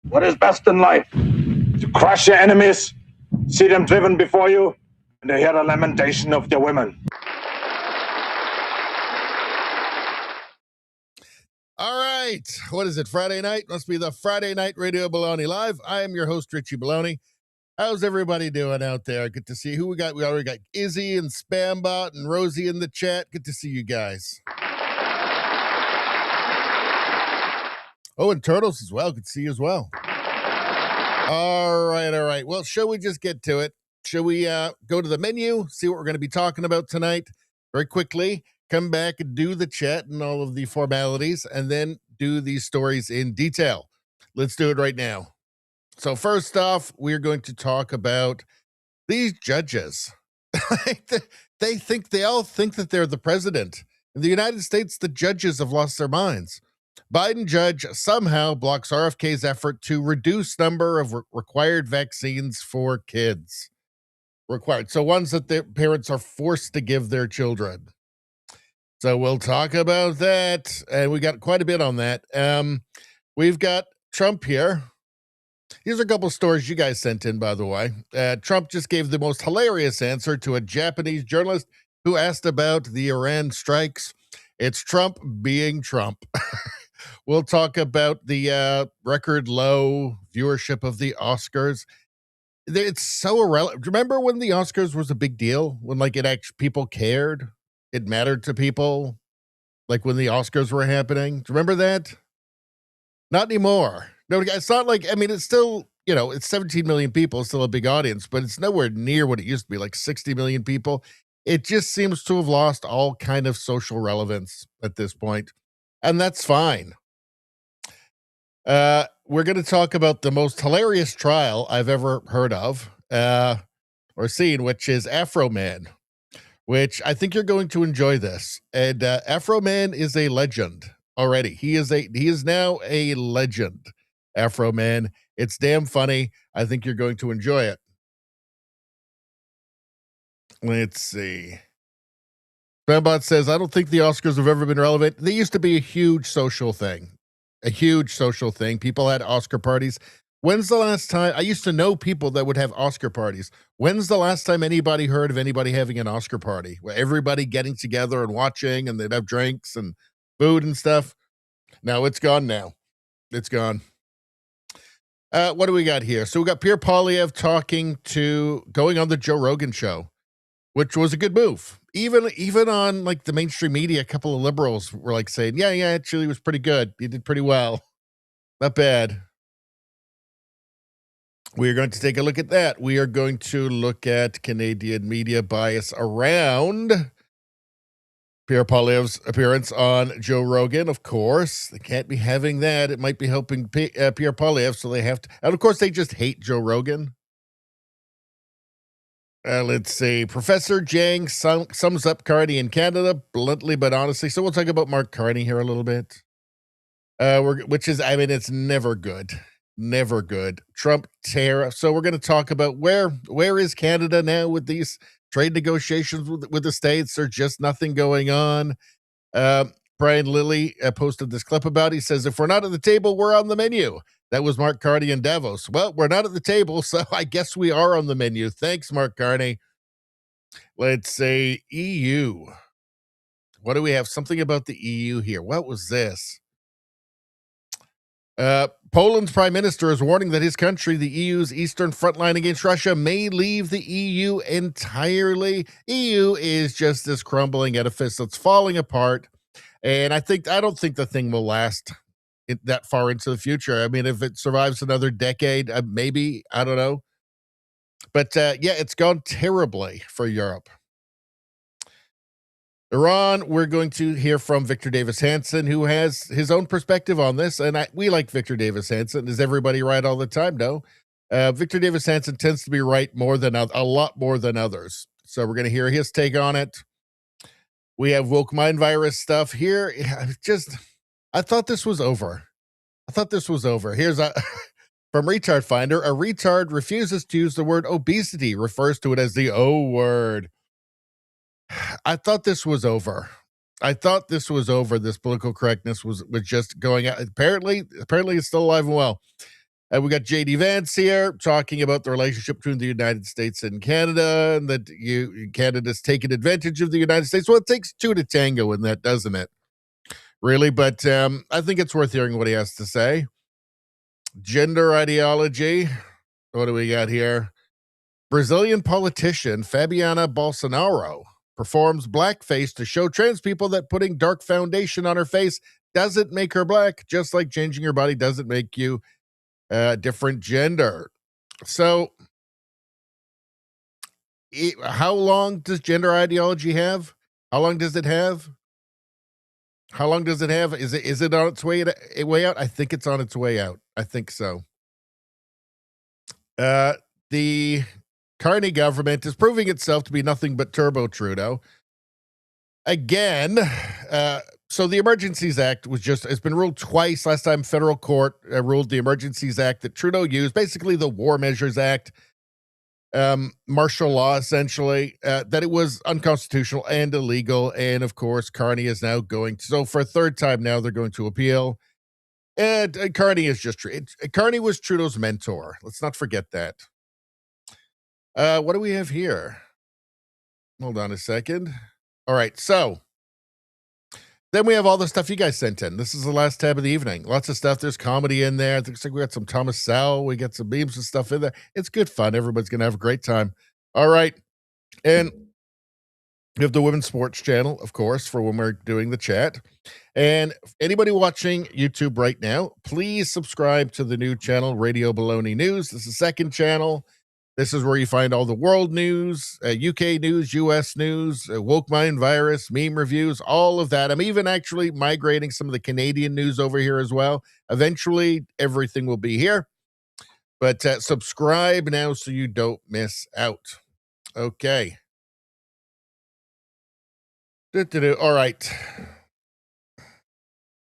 What is best in life? To crush your enemies, see them driven before you, and to hear the lamentation of their women. All right. What is it? Friday night? Must be the Friday Night Radio Baloney Live. I am your host, Richie Baloney. How's everybody doing out there? Good to see who we got. We already got Izzy and Spambot and Rosie in the chat. Good to see you guys. Oh, and Turtles as well. Good to see you as well. All right. Well, shall we just get to it? Shall we go to the menu, see what we're going to be talking about tonight very quickly, come back and do the chat and all of the formalities, and then do these stories in detail. Let's do it right now. So first off, we're going to talk about these judges. They all think that they're the president. In the United States, the judges have lost their minds. Biden judge somehow blocks RFK's effort to reduce number of required vaccines for kids. Required. So ones that their parents are forced to give their children. So we'll talk about that. And we got quite a bit on that. We've got Trump here. Here's a couple stories you guys sent in, by the way. Trump just gave the most hilarious answer to a Japanese journalist who asked about the Iran strikes. It's Trump being Trump. We'll talk about the record low viewership of the Oscars. It's so irrelevant. Remember when the Oscars was a big deal? When like it actually people cared? It mattered to people? Like when the Oscars were happening? Do you remember that? Not anymore. No, it's not like, I mean, it's still, it's 17 million people, it's still a big audience, but it's nowhere near what it used to be, like 60 million people. It just seems to have lost all kind of social relevance at this point, and that's fine. We're going to talk about the most hilarious trial I've ever heard of or seen, which is Afroman, which I think you're going to enjoy this. And Afroman is a legend already. He is now a legend. Afroman. It's damn funny. I think you're going to enjoy it. Let's see. Bambot says, I don't think the Oscars have ever been relevant. They used to be a huge social thing. People had Oscar parties. When's the last time? I used to know people that would have Oscar parties. When's the last time anybody heard of anybody having an Oscar party where everybody getting together and watching and they'd have drinks and food and stuff? No, it's gone now. It's gone. What do we got here? So we got Pierre going on the Joe Rogan show, which was a good move. Even on like the mainstream media, a couple of liberals were like saying, yeah, actually it was pretty good. He did pretty well. Not bad. We are going to take a look at that. We are going to look at Canadian media bias around Pierre Poilievre's appearance on Joe Rogan, of course. They can't be having that. It might be helping Pierre Poilievre, so they have to. And of course, they just hate Joe Rogan. Let's see. Professor Jang sums up Carney in Canada bluntly but honestly. So we'll talk about Mark Carney here a little bit. It's never good. Never good. Trump tariff. So we're going to talk about where is Canada now with these trade negotiations with the states. There's just nothing going on. Brian Lilly posted this clip about it. He says, if we're not at the table, we're on the menu. That was Mark Carney in Davos. Well, we're not at the table, so I guess we are on the menu. Thanks, Mark Carney. Let's say EU. What do we have? Something about the EU here. What was this? Poland's prime minister is warning that his country, the EU's eastern front line against Russia, may leave the EU entirely. EU is just this crumbling edifice that's falling apart. And I don't think the thing will last that far into the future. I mean, if it survives another decade, maybe, I don't know. But it's gone terribly for Europe. Iran, we're going to hear from Victor Davis Hanson, who has his own perspective on this. And we like Victor Davis Hanson. Is everybody right all the time? No. Victor Davis Hanson tends to be right a lot more than others. So we're going to hear his take on it. We have woke mind virus stuff here. I thought this was over. Here's from Retard Finder. A retard refuses to use the word obesity, refers to it as the O word. I thought this was over. This political correctness was just going out. Apparently it's still alive and well. We got JD Vance here talking about the relationship between the United States and Canada, and that Canada's taken advantage of the United States. Well, it takes two to tango in that, doesn't it? Really, but I think it's worth hearing what he has to say. Gender ideology. What do we got here? Brazilian politician Fabiana Bolsonaro performs blackface to show trans people that putting dark foundation on her face doesn't make her black, just like changing your body doesn't make you a different gender. So, how long does gender ideology have? How long does it have? How long does it have? Is it on its way out? I think it's on its way out. I think so. The Carney government is proving itself to be nothing but Turbo Trudeau. Again, so the Emergencies Act has been ruled twice. Last time federal court ruled the Emergencies Act that Trudeau used, basically the War Measures Act, martial law essentially, that it was unconstitutional and illegal. And of course, Carney is now so for a third time now, they're going to appeal. And Carney Carney was Trudeau's mentor. Let's not forget that. What do we have here? Hold on a second. All right, so then we have all the stuff you guys sent in. This is the last tab of the evening. Lots of stuff. There's comedy in there. It looks like we got some Thomas Sowell. We got some memes and stuff in there. It's good fun. Everybody's going to have a great time. All right. And we have the Women's Sports Channel, of course, for when we're doing the chat. And anybody watching YouTube right now, please subscribe to the new channel, Radio Baloney News. This is the second channel. This is where you find all the world news, UK news, US news, woke mind virus, meme reviews, all of that. I'm even actually migrating some of the Canadian news over here as well. Eventually, everything will be here. But subscribe now so you don't miss out. Okay. All right.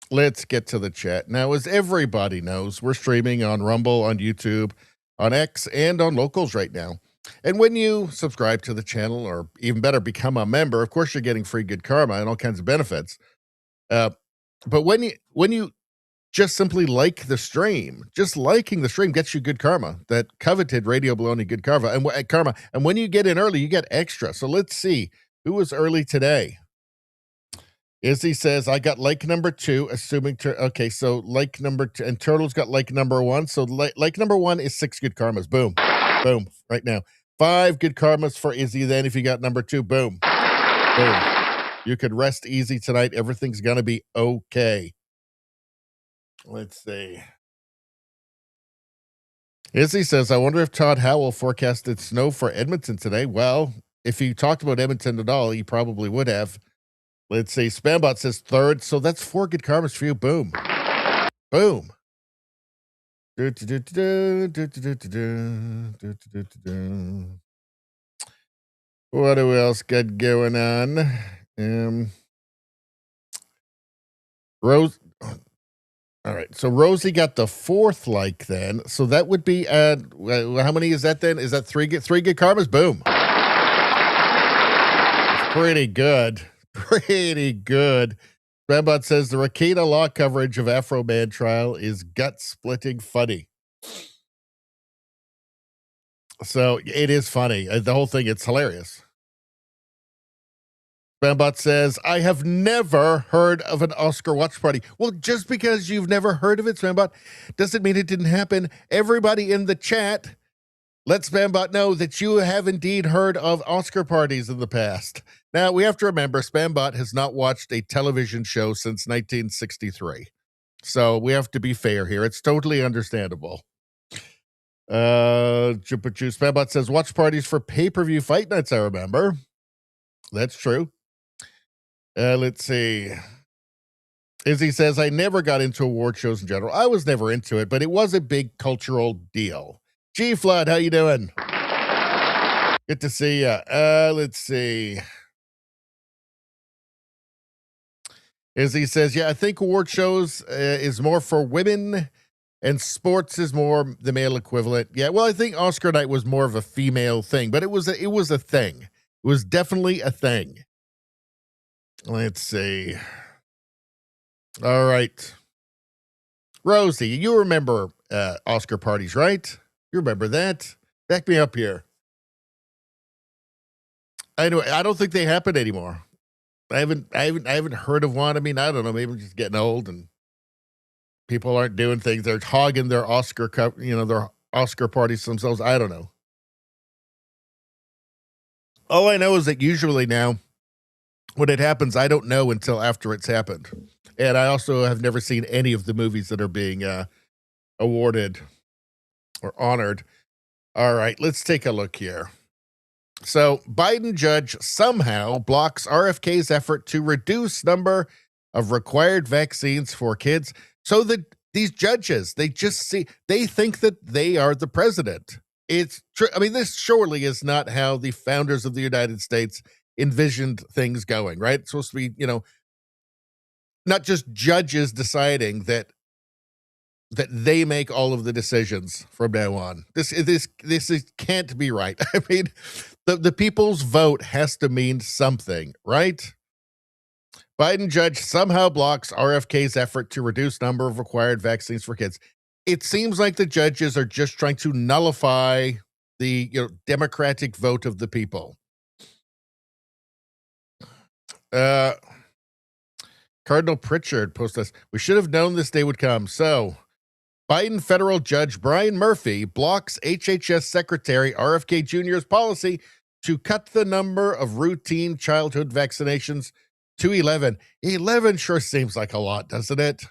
Let's get to the chat. Now, as everybody knows, we're streaming on Rumble, on YouTube, on X, and on Locals right now. And when you subscribe to the channel, or even better, become a member, of course, you're getting free good karma and all kinds of benefits. But when you just simply like the stream, just liking the stream gets you good karma, that coveted Radio Baloney good karma. And when you get in early, you get extra. So let's see who was early today. Izzy says, I got like number 2, assuming okay, so like number 2, and Turtle's got like number 1. So like number 1 is 6 good karmas. Boom. Boom. Right now. 5 good karmas for Izzy. Then if you got number 2, boom. Boom. You could rest easy tonight. Everything's gonna be okay. Let's see. Izzy says, I wonder if Todd Howell forecasted snow for Edmonton today. Well, if he talked about Edmonton at all, he probably would have. Let's see. Spambot says 3rd. So that's 4 good karmas for you. Boom. Boom. What do we else got going on? Rose. All right. So Rosie got the 4th like then. So that would be how many is that then? Is that 3 good karmas? Boom. It's pretty good. Pretty good. Spambot says the Rakita Law coverage of Afroman trial is gut-splitting funny. So it is funny. The whole thing, it's hilarious. Spambot says, I have never heard of an Oscar watch party. Well, just because you've never heard of it, Spambot, doesn't mean it didn't happen. Everybody in the chat, let Spambot know that you have indeed heard of Oscar parties in the past. Now, we have to remember, Spambot has not watched a television show since 1963. So we have to be fair here. It's totally understandable. Spambot says, watch parties for pay-per-view fight nights, I remember. That's true. Let's see. Izzy says, I never got into award shows in general. I was never into it, but it was a big cultural deal. G-Flood, how you doing? Good to see you. Let's see. Izzy says, yeah, I think award shows is more for women and sports is more the male equivalent. Yeah, well, I think Oscar night was more of a female thing, but it was a thing. It was definitely a thing. Let's see. All right. Rosie, you remember Oscar parties, right? You remember that? Back me up here. Anyway, I don't think they happen anymore. I haven't heard of one. I mean, I don't know. Maybe I'm just getting old and people aren't doing things. They're hogging their Oscar cup, their Oscar parties themselves. I don't know. All I know is that usually now, when it happens, I don't know until after it's happened. And I also have never seen any of the movies that are being awarded or honored. All right, let's take a look here. So Biden judge somehow blocks RFK's effort to reduce number of required vaccines for kids. So that these judges, they think that they are the president. It's true. I mean, this surely is not how the founders of the United States envisioned things going, right? It's supposed to be, not just judges deciding that they make all of the decisions from now on. This can't be right. I mean, the people's vote has to mean something, right? Biden judge somehow blocks RFK's effort to reduce number of required vaccines for kids. It seems like the judges are just trying to nullify the democratic vote of the people. Cardinal Pritchard posted this. We should have known this day would come. So, Biden federal judge Brian Murphy blocks HHS Secretary RFK Jr.'s policy to cut the number of routine childhood vaccinations to 11. 11 sure seems like a lot, doesn't it?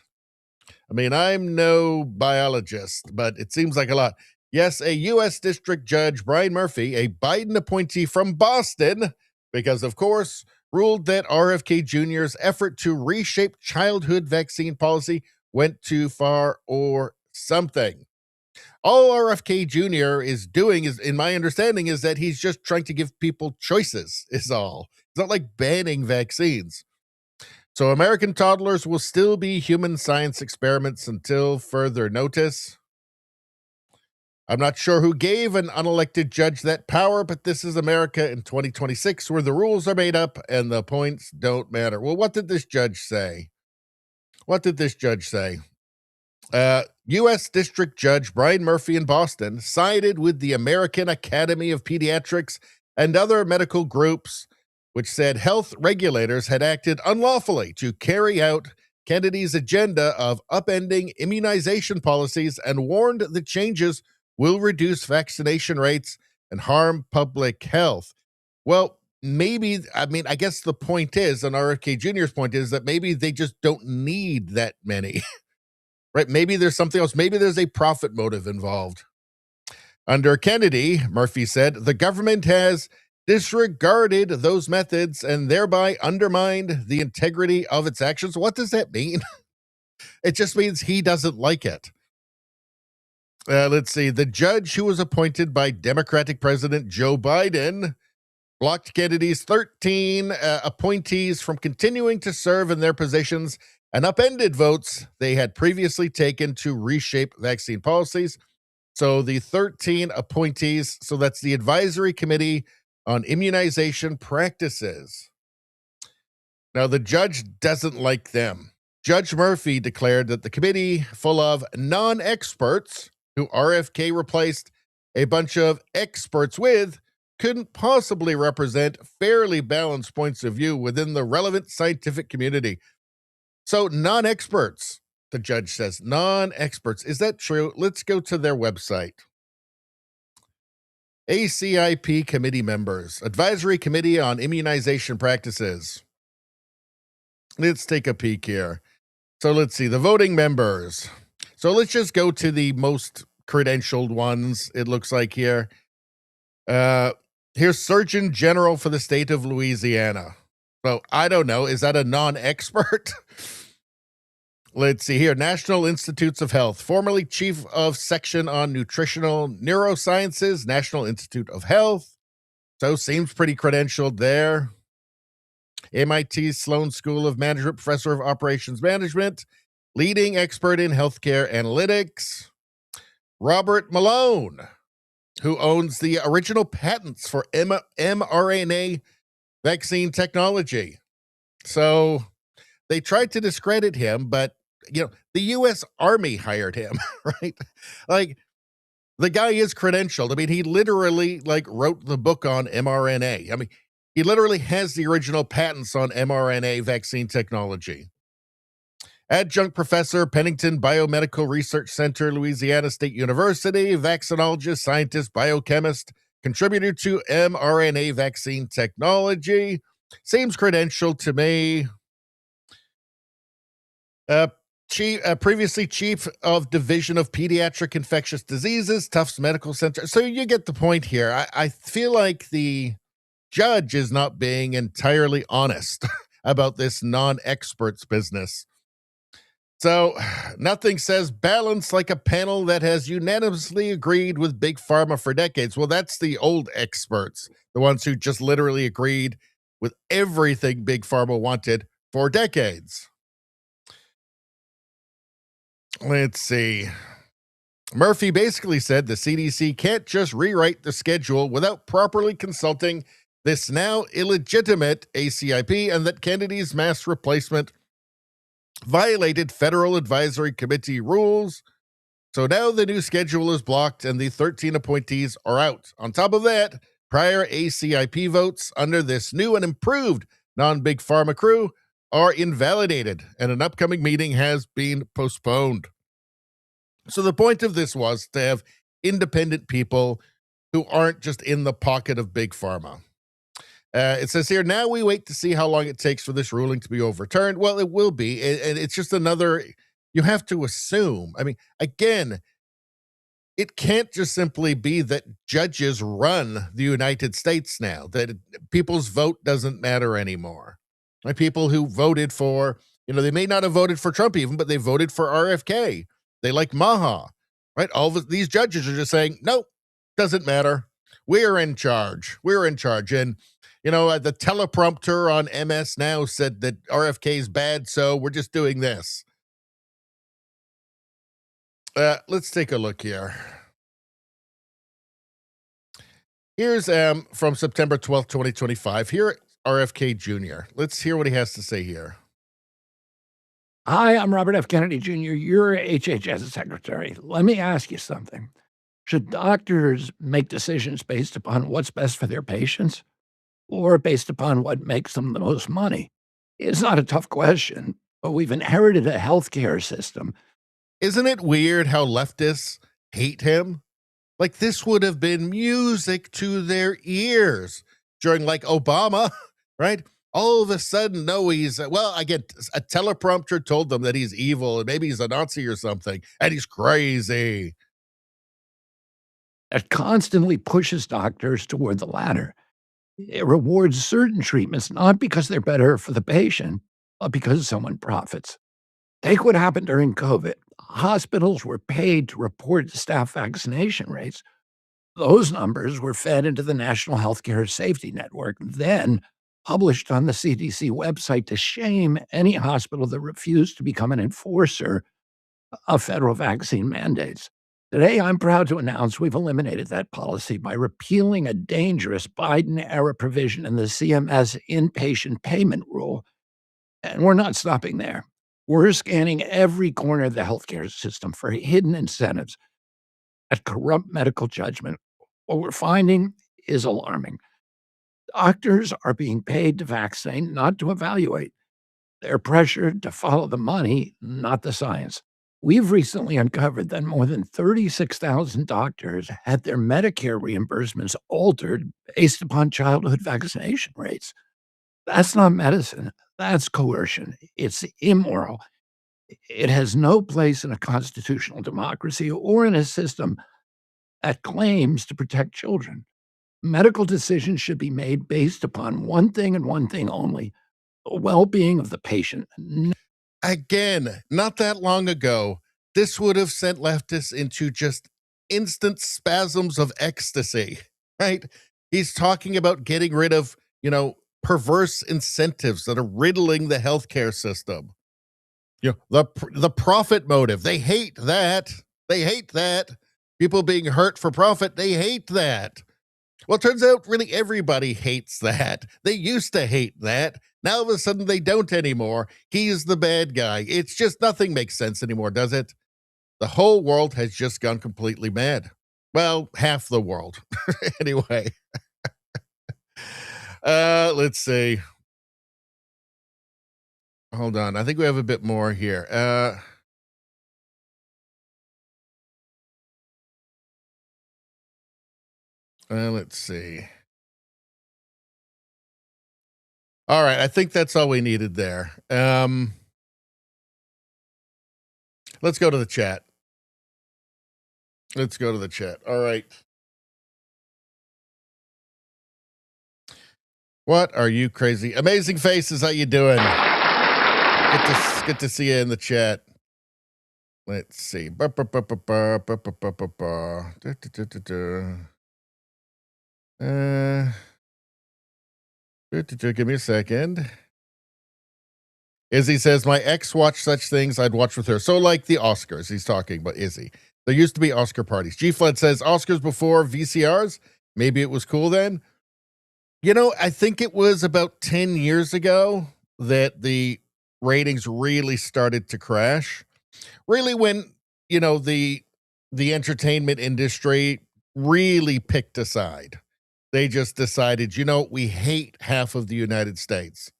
I mean, I'm no biologist, but it seems like a lot. Yes, a U.S. District Judge, Brian Murphy, a Biden appointee from Boston, because, of course, ruled that RFK Jr.'s effort to reshape childhood vaccine policy went too far or something. All RFK Jr. is doing, in my understanding, is that he's just trying to give people choices, is all. It's not like banning vaccines. So American toddlers will still be human science experiments until further notice. I'm not sure who gave an unelected judge that power, but this is America in 2026 where the rules are made up and the points don't matter. Well, what did this judge say? U.S. District Judge Brian Murphy in Boston sided with the American Academy of Pediatrics and other medical groups, which said health regulators had acted unlawfully to carry out Kennedy's agenda of upending immunization policies and warned the changes will reduce vaccination rates and harm public health. Well, I guess the point is, and RFK Jr.'s point is, that maybe they just don't need that many, right? Maybe there's something else. Maybe there's a profit motive involved. Under Kennedy, Murphy said, the government has disregarded those methods and thereby undermined the integrity of its actions. What does that mean? It just means he doesn't like it. Let's see. The judge who was appointed by Democratic President Joe Biden blocked Kennedy's 13 appointees from continuing to serve in their positions and upended votes they had previously taken to reshape vaccine policies. So the 13 appointees, so that's the Advisory Committee on Immunization Practices. Now, the judge doesn't like them. Judge Murphy declared that the committee, full of non-experts who RFK replaced a bunch of experts with, couldn't possibly represent fairly balanced points of view within the relevant scientific community. So non-experts, the judge says, non-experts. Is that true? Let's go to their website. ACIP committee members, Advisory Committee on Immunization Practices. Let's take a peek here. So let's see, the voting members. So let's just go to the most credentialed ones, it looks like here. Here's Surgeon General for the state of Louisiana. So I don't know, is that a non-expert? Let's see here. National Institutes of Health, formerly Chief of Section on Nutritional Neurosciences, National Institute of Health. So seems pretty credentialed there. MIT Sloan School of Management, Professor of Operations Management, leading expert in healthcare analytics. Robert Malone, who owns the original patents for mRNA vaccine technology. So they tried to discredit him, but the U.S. Army hired him, right? Like, the guy is credentialed. I mean, he literally wrote the book on mRNA. I mean, he literally has the original patents on mRNA vaccine technology. Adjunct professor, Pennington Biomedical Research Center, Louisiana State University, vaccinologist, scientist, biochemist, contributor to mRNA vaccine technology. Seems credentialed to me. Previously chief of Division of Pediatric Infectious Diseases, Tufts Medical Center. So you get the point here. I feel like the judge is not being entirely honest about this non-experts business. So nothing says balance like a panel that has unanimously agreed with Big Pharma for decades. Well, that's the old experts, the ones who just literally agreed with everything Big Pharma wanted for decades. Let's see. Murphy basically said the CDC can't just rewrite the schedule without properly consulting this now illegitimate ACIP, and that Kennedy's mass replacement violated Federal Advisory Committee rules. So now the new schedule is blocked and the 13 appointees are out. On top of that, prior ACIP votes under this new and improved non-Big Pharma crew are invalidated, and an upcoming meeting has been postponed. So the point of this was to have independent people who aren't just in the pocket of Big Pharma. It says here, now we wait to see how long it takes for this ruling to be overturned. Well, it will be. And it's just another, you have to assume. I mean, again, it can't just simply be that judges run the United States now, that people's vote doesn't matter anymore. Like people who voted for, they may not have voted for Trump even, but they voted for RFK. They like Maha, right? All of these judges are just saying, nope, doesn't matter. We're in charge. We're in charge. And, the teleprompter on MS Now said that RFK is bad, so we're just doing this. Let's take a look here. Here's from September 12th, 2025. Here, RFK Jr. Let's hear what he has to say here. Hi, I'm Robert F. Kennedy Jr., your HHS secretary. Let me ask you something. Should doctors make decisions based upon what's best for their patients or based upon what makes them the most money? It's not a tough question, but we've inherited a healthcare system. Isn't it weird how leftists hate him? Like, this would have been music to their ears during, Obama, right? All of a sudden, no, he's, again, a teleprompter told them that he's evil and maybe he's a Nazi or something, and he's crazy. It constantly pushes doctors toward the latter. It rewards certain treatments, not because they're better for the patient, but because someone profits. Take what happened during COVID. Hospitals were paid to report staff vaccination rates. Those numbers were fed into the National Healthcare Safety Network, then published on the CDC website to shame any hospital that refused to become an enforcer of federal vaccine mandates. Today, I'm proud to announce we've eliminated that policy by repealing a dangerous Biden-era provision in the CMS inpatient payment rule. And we're not stopping there. We're scanning every corner of the healthcare system for hidden incentives that corrupt medical judgment. What we're finding is alarming. Doctors are being paid to vaccinate, not to evaluate. They're pressured to follow the money, not the science. We've recently uncovered that more than 36,000 doctors had their Medicare reimbursements altered based upon childhood vaccination rates. That's not medicine. That's coercion. It's immoral. It has no place in a constitutional democracy or in a system that claims to protect children. Medical decisions should be made based upon one thing and one thing only: the well-being of the patient. Again, not that long ago, this would have sent leftists into just instant spasms of ecstasy, right? He's talking about getting rid of, perverse incentives that are riddling the healthcare system. The profit motive. They hate that. They hate that. People being hurt for profit, they hate that. Well, it turns out really everybody hates that. They used to hate that. Now all of a sudden they don't anymore. He's the bad guy. It's just nothing makes sense anymore, does it? The whole world has just gone completely mad. Well, half the world. Anyway. Let's see. Hold on. I think we have a bit more here. Let's see. All right. I think that's all we needed there. Let's go to the chat. Let's go to the chat. All right. What are you crazy? Amazing Faces, how you doing? Good to see you in the chat. Let's see. Give me a second. Izzy says, my ex watched such things I'd watch with her. So like the Oscars, he's talking about Izzy. There used to be Oscar parties. G Flood says, Oscars before VCRs? Maybe it was cool then. You know, I think it was about 10 years ago that the ratings really started to crash. Really when, you know, the entertainment industry really picked a side. They just decided, you know, we hate half of the United States.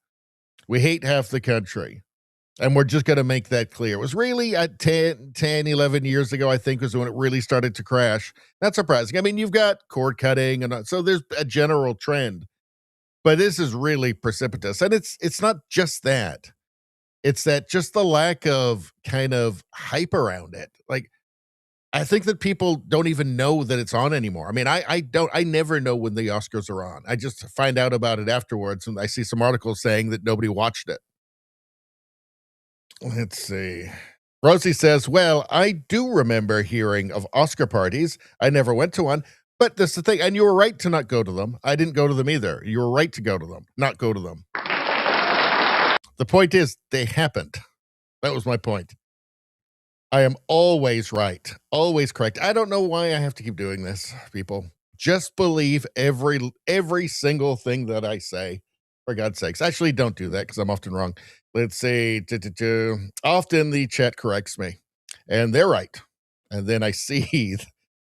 We hate half the country. And we're just going to make that clear. It was really at 10, 11 years ago, I think, was when it really started to crash. Not surprising. I mean, you've got cord cutting, and so there's a general trend. But this is really precipitous. And it's not just that. It's that just the lack of kind of hype around it. Like, I think that people don't even know that it's on anymore. I mean, I never know when the Oscars are on. I just find out about it afterwards, and I see some articles saying that nobody watched it. Let's see. Rosie says, well, I do remember hearing of Oscar parties. I never went to one, but that's the thing. And you were right to not go to them. I didn't go to them either. You were right to go to them, not go to them. The point is, they happened. That was my point. I am always right, always correct. I don't know why I have to keep doing this, people. Just believe every single thing that I say, for God's sakes. Actually, don't do that because I'm often wrong. Let's see. Often the chat corrects me, and they're right. And then I seethe.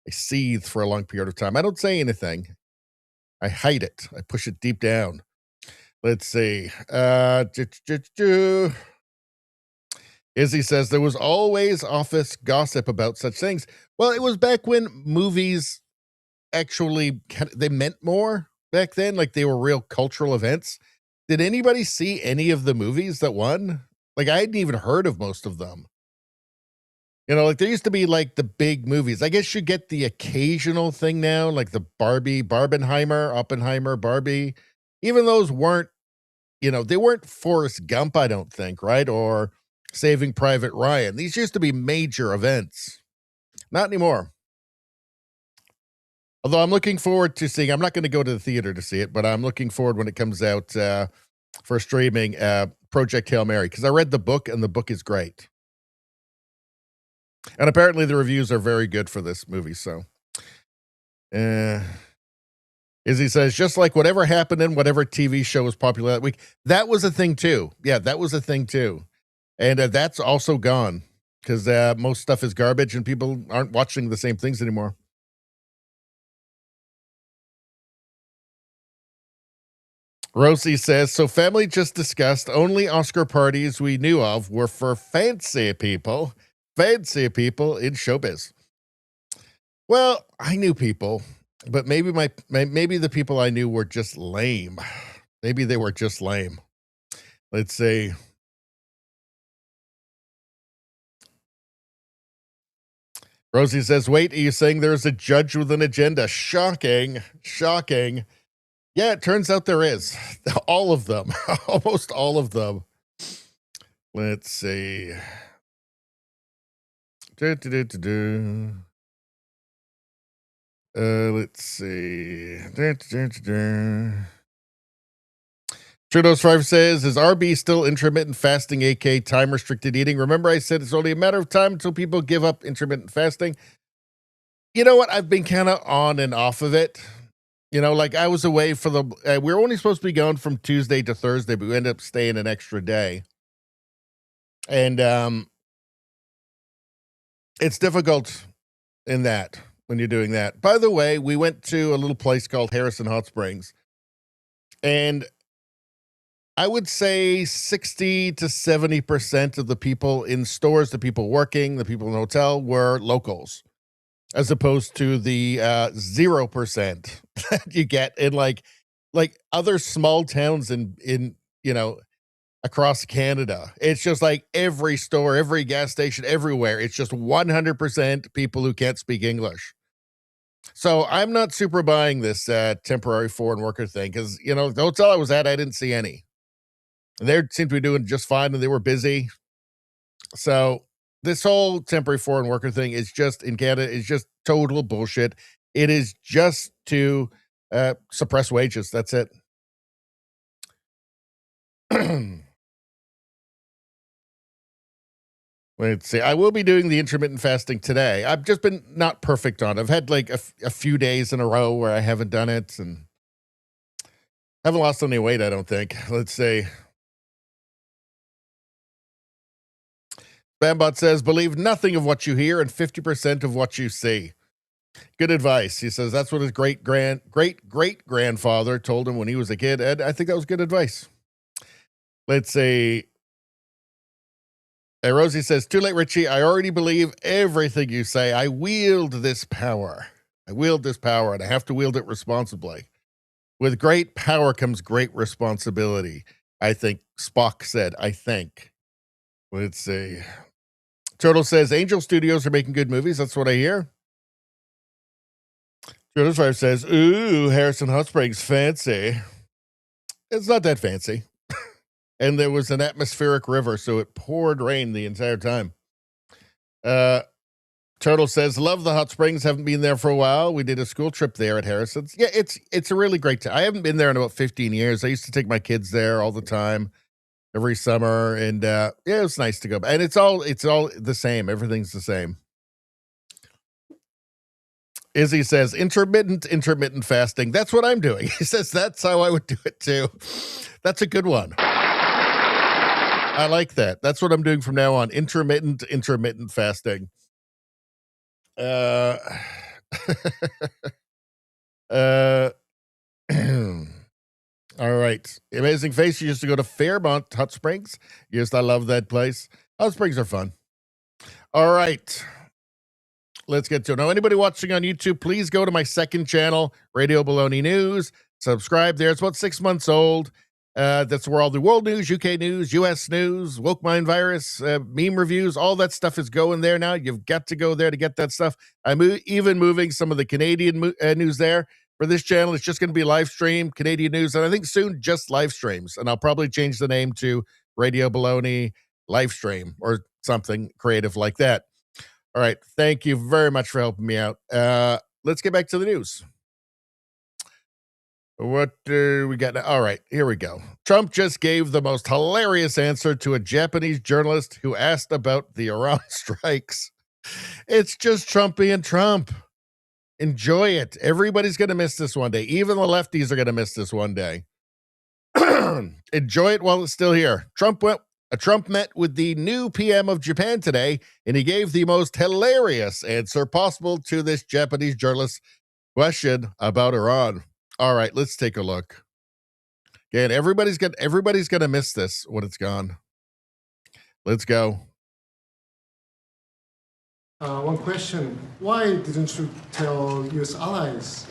I seethe for a long period of time. I don't say anything. I hide it. I push it deep down. Let's see. Izzy says there was always office gossip about such things. Well, it was back when movies actually they meant more back then, like they were real cultural events. Did anybody see any of the movies that won? Like I hadn't even heard of most of them. You know, like there used to be like the big movies. I guess you get the occasional thing now, like the Barbenheimer, Oppenheimer, Barbie. Even those weren't, you know, they weren't Forrest Gump, I don't think, right? Or Saving Private Ryan. These used to be major events. Not anymore. Although I'm looking forward to seeing, I'm not going to go to the theater to see it, but I'm looking forward when it comes out for streaming, Project Hail Mary, because I read the book and the book is great. And apparently the reviews are very good for this movie, so. Izzy says, just like whatever happened in whatever TV show was popular that week, that was a thing too. Yeah, that was a thing too. And that's also gone because most stuff is garbage and people aren't watching the same things anymore. Rosie says, so family just discussed only Oscar parties we knew of were for fancy people in showbiz. Well, I knew people, but maybe maybe the people I knew were just lame. Maybe they were just lame. Let's see. Rosie says, wait, are you saying there's a judge with an agenda? Shocking. Shocking. Yeah, it turns out there is. All of them. Almost all of them. Let's see. Let's see. Trudeau's Five says, is RB still intermittent fasting, aka time restricted eating? Remember I said it's only a matter of time until people give up intermittent fasting? You know what? I've been kind of on and off of it. You know, like I was away for we were only supposed to be going from Tuesday to Thursday, but we ended up staying an extra day. And it's difficult in that when you're doing that. By the way, we went to a little place called Harrison Hot Springs. And I would say 60 to 70% of the people in stores, the people working, the people in the hotel were locals, as opposed to the 0% that you get in like other small towns in across Canada. It's just like every store, every gas station, everywhere. It's just 100% people who can't speak English. So I'm not super buying this temporary foreign worker thing because, the hotel I was at, I didn't see any. They seemed to be doing just fine and they were busy. So this whole temporary foreign worker thing is just in Canada is just total bullshit. It is just to suppress wages. That's it. Let's see. I will be doing the intermittent fasting today. I've just been not perfect on it. I've had like a few days in a row where I haven't done it and haven't lost any weight, I don't think. Let's see. Spambot says, believe nothing of what you hear and 50% of what you see. Good advice. He says that's what his great-great-grandfather told him when he was a kid. Ed, I think that was good advice. Let's see. Rosie says, too late, Richie. I already believe everything you say. I wield this power. And I have to wield it responsibly. With great power comes great responsibility. I think Spock said, I think. Let's see. Turtle says, Angel Studios are making good movies. That's what I hear. Turtle's Fire says, ooh, Harrison Hot Springs, fancy. It's not that fancy. And there was an atmospheric river, so it poured rain the entire time. Turtle says, love the hot springs. Haven't been there for a while. We did a school trip there at Harrison's. Yeah, it's a really great time. I haven't been there in about 15 years. I used to take my kids there all the time, every summer. And yeah, it was nice to go. And it's all the same. Everything's the same. Izzy says, intermittent fasting. That's what I'm doing. He says, that's how I would do it too. That's a good one. I like that. That's what I'm doing from now on. Intermittent fasting. All right. Amazing Face. You used to go to Fairmont Hot Springs. Yes, I love that place. Hot Springs are fun. All right. Let's get to it. Now, anybody watching on YouTube, please go to my second channel, Radio Baloney News. Subscribe there. It's about 6 months old. That's where all the world news, UK news, US news, woke mind virus, meme reviews, all that stuff is going there now. You've got to go there to get that stuff. I'm even moving some of the Canadian news there. For this channel, it's just going to be live stream, Canadian news, and I think soon just live streams. And I'll probably change the name to Radio Baloney Live Stream or something creative like that. All right. Thank you very much for helping me out. Let's get back to the news. What we got now? All right, here we go. Trump just gave the most hilarious answer to a Japanese journalist who asked about the Iran strikes. It's just Trump being Trump. Enjoy it. Everybody's going to miss this one day. Even the lefties are going to miss this one day. Enjoy it while it's still here. Trump met with the new PM of Japan today, and he gave the most hilarious answer possible to this Japanese journalist's question about Iran. All right, let's take a look. Again, everybody's gonna miss this when it's gone. Let's go. One question: why didn't you tell U.S. allies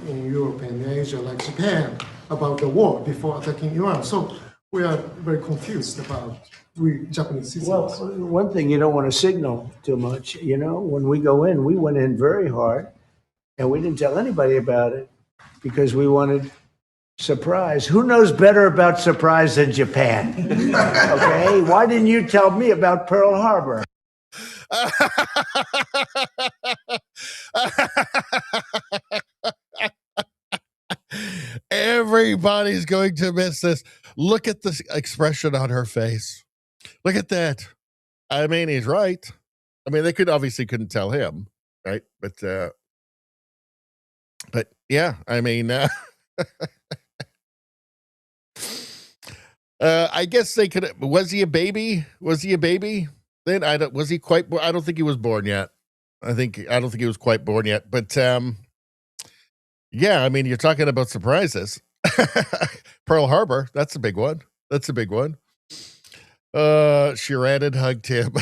in Europe and Asia, like Japan, about the war before attacking Iran? So we are very confused about we Japanese citizens. Well, one thing, you don't want to signal too much. When we go in, we went in very hard, and we didn't tell anybody about it because we wanted surprise. Who knows better about surprise than Japan? Okay, why didn't you tell me about Pearl Harbor? Everybody's going to miss this. Look at the expression on her face. Look at that. I mean, he's right. I mean, they couldn't tell him, right? But Yeah, I mean, I guess they could. Was he a baby? Was he a baby? Then I don't. Was he quite? I don't think he was born yet. I don't think he was quite born yet. But yeah, I mean, you're talking about surprises. Pearl Harbor, that's a big one. That's a big one. She ran and hugged him.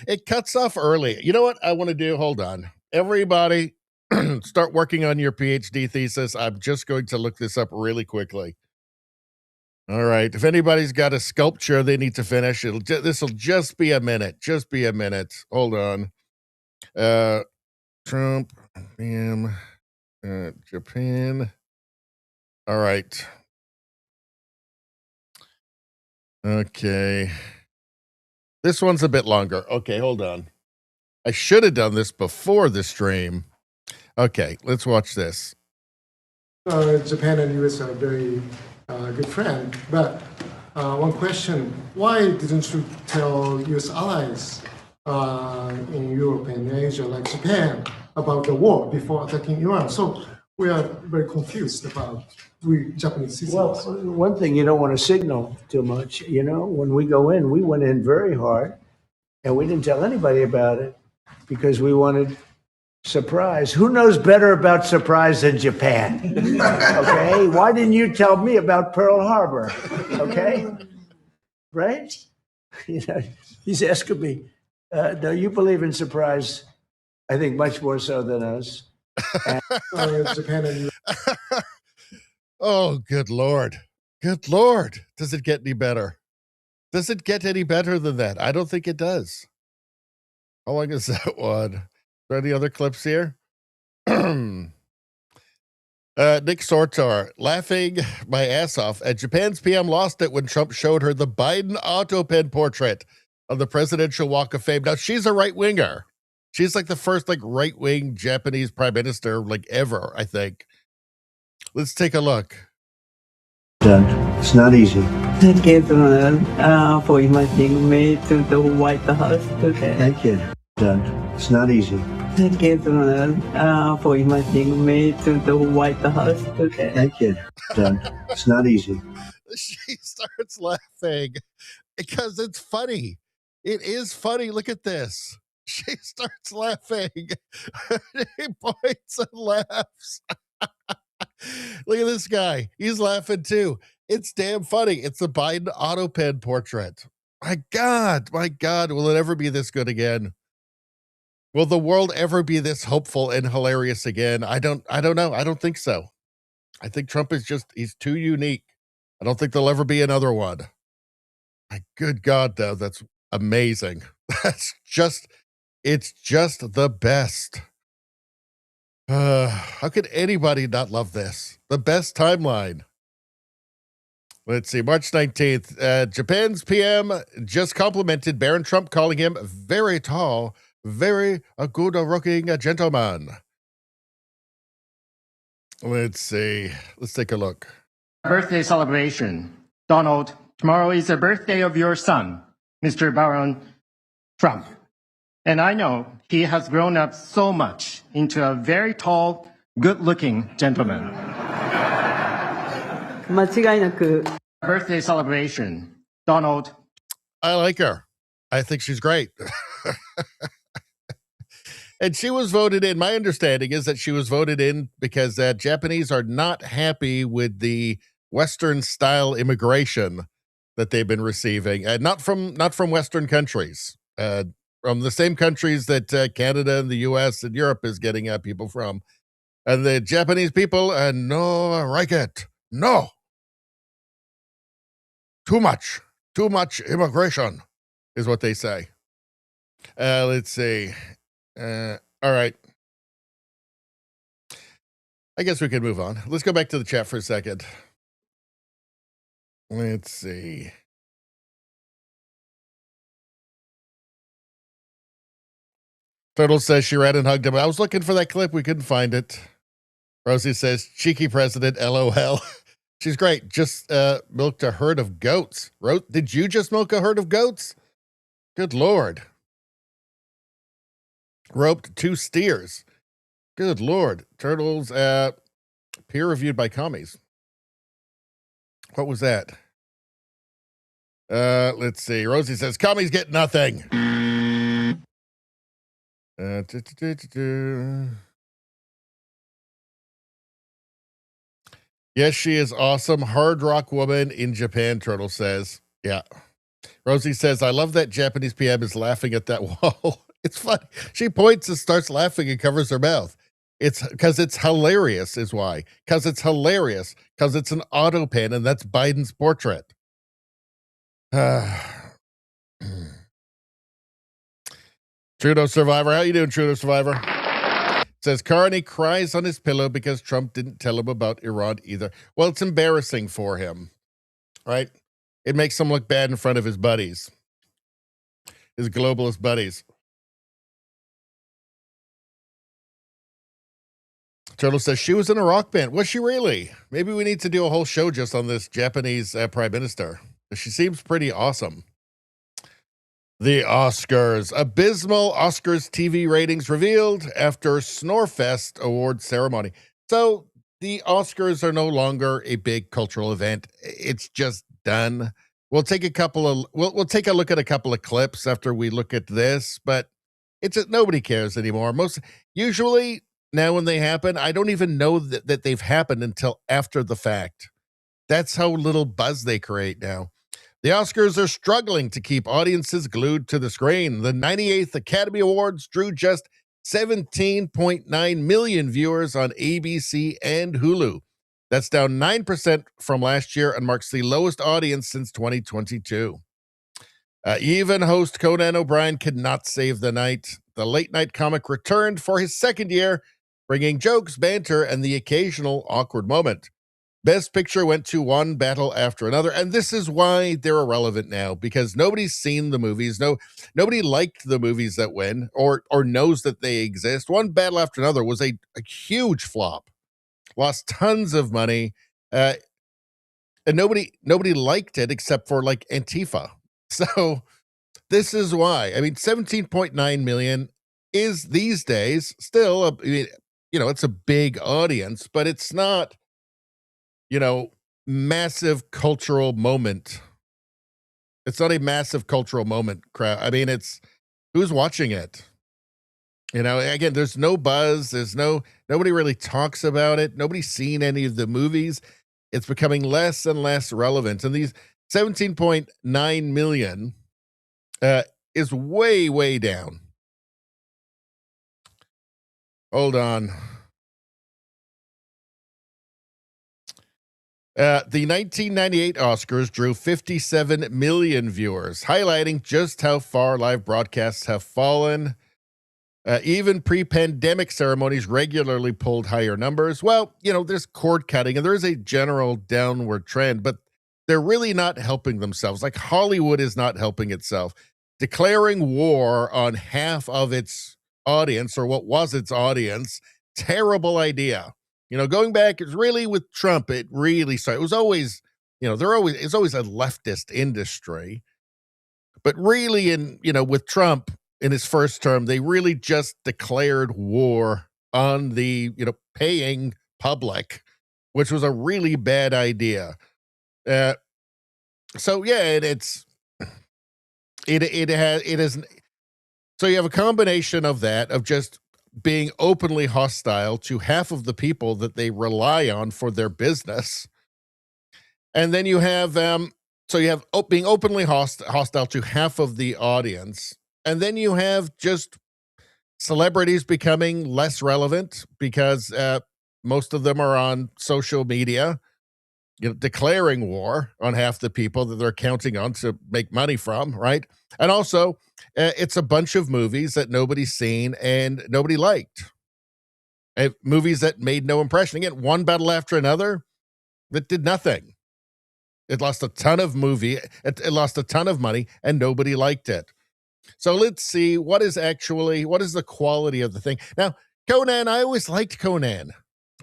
It cuts off early. You know what I want to do? Hold on. Everybody, start working on your PhD thesis. I'm just going to look this up really quickly. All right. If anybody's got a sculpture they need to finish, this will just be a minute. Just be a minute. Hold on. Trump, Japan. All right. Okay. This one's a bit longer. Okay, hold on. I should have done this before the stream. Okay, let's watch this. Japan and US are very good friends. But one question, why didn't you tell US allies in Europe and Asia, like Japan, about the war before attacking Iran? So we are very confused about we Japanese citizens. Well, one thing you don't want to signal too much. You know, when we go in, we went in very hard, and we didn't tell anybody about it because we wanted surprise. Who knows better about surprise than Japan? Okay, why didn't you tell me about Pearl Harbor? Okay, right? You know, he's asking me. No, you believe in surprise. I think much more so than us. Japan and Oh, good Lord. Good Lord. Does it get any better? Does it get any better than that? I don't think it does. How long is that one? Are there any other clips here? Nick Sortar, laughing my ass off at Japan's PM lost it when Trump showed her the Biden auto pen portrait on the Presidential Walk of Fame. Now, she's a right-winger. She's like the first right-wing Japanese prime minister ever, I think. Let's take a look. It's not easy. Thank you for inviting me to the White House today. Thank you. It's not easy. Thank you for inviting me to the White House today. Thank you. It's not easy. She starts laughing because it's funny. It is funny. Look at this. She starts laughing. He points and laughs. Look at this guy. He's laughing too. It's damn funny. It's the Biden auto pen portrait. My God, will it ever be this good again? Will the world ever be this hopeful and hilarious again? I don't know. I don't think so. I think Trump is he's too unique. I don't think there'll ever be another one. My good God, though, that's amazing. It's just the best. How could anybody not love this? The best timeline. Let's see, March 19th. Japan's PM just complimented Baron Trump, calling him very tall, very good-looking gentleman. Let's see. Let's take a look. Birthday celebration. Donald, tomorrow is the birthday of your son, Mr. Baron Trump. And I know he has grown up so much into a very tall, good-looking gentleman. Birthday celebration. Donald. I like her. I think she's great. And she was voted in. My understanding is that she was voted in because Japanese are not happy with the Western-style immigration that they've been receiving. Not from Western countries. From the same countries that Canada and the U.S. and Europe is getting people from. And the Japanese people, no like it. No. Too much immigration is what they say. Let's see. All right. I guess we can move on. Let's go back to the chat for a second. Let's see. Turtle says she ran and hugged him. I was looking for that clip. We couldn't find it. Rosie says, cheeky president, LOL. She's great. Just milked a herd of goats. Did you just milk a herd of goats? Good Lord. Roped 2 steers. Good Lord. Turtles, peer-reviewed by commies. What was that? Let's see. Rosie says, commies get nothing. Yes, she is awesome. Hard rock woman in Japan, Turtle says. Yeah. Rosie says, I love that Japanese PM is laughing at that wall. It's funny. She points and starts laughing and covers her mouth. It's because it's hilarious is why. Because it's hilarious. Because it's an auto pen and that's Biden's portrait. Trudeau Survivor. How you doing, Trudeau Survivor? Says Carney cries on his pillow because Trump didn't tell him about Iran either. Well, it's embarrassing for him, right? It makes him look bad in front of his buddies, his globalist buddies. Turtle says she was in a rock band. Was she really? Maybe we need to do a whole show just on this Japanese prime minister. She seems pretty awesome. The Oscars. Abysmal Oscars TV ratings revealed after Snorefest award ceremony. So the Oscars are no longer a big cultural event. It's just done. We'll take a couple of we'll take a look at a couple of clips after we look at this, but it's nobody cares anymore. Usually now when they happen, I don't even know that they've happened until after the fact. That's how little buzz they create now. The Oscars are struggling to keep audiences glued to the screen. The 98th Academy Awards drew just 17.9 million viewers on ABC and Hulu. That's down 9% from last year and marks the lowest audience since 2022. Even host Conan O'Brien could not save the night. The late-night comic returned for his second year, bringing jokes, banter, and the occasional awkward moment. Best Picture went to one battle after another, and this is why they're irrelevant now, because nobody's seen the movies. Nobody liked the movies that win or knows that they exist. One battle after another was a huge flop. Lost tons of money, and nobody liked it except for like Antifa. So this is why. I mean, 17.9 million is these days still, it's a big audience, but it's not, massive cultural moment. It's not a massive cultural moment, crowd. I mean, it's who's watching it. Again, there's no buzz. Nobody really talks about it. Nobody's seen any of the movies. It's becoming less and less relevant. And these 17.9 million is way, way down. Hold on. The 1998 Oscars drew 57 million viewers, highlighting just how far live broadcasts have fallen. Even pre-pandemic ceremonies regularly pulled higher numbers. Well, there's cord cutting and there is a general downward trend, but they're really not helping themselves. Like Hollywood is not helping itself. Declaring war on half of its audience, or what was its audience, terrible idea. Going back, it's really with Trump, it really started. It was always, it's always a leftist industry. But really with Trump in his first term, they really just declared war on the, paying public, which was a really bad idea. So yeah, so you have a combination of that, of just being openly hostile to half of the people that they rely on for their business. And then you have, being openly hostile to half of the audience. And then you have just celebrities becoming less relevant because most of them are on social media, declaring war on half the people that they're counting on to make money from, right? And also, it's a bunch of movies that nobody's seen and nobody liked. Movies that made no impression. Again, one battle after another that did nothing. It lost a ton of it lost a ton of money and nobody liked it. So let's see what is the quality of the thing. Now, Conan, I always liked Conan.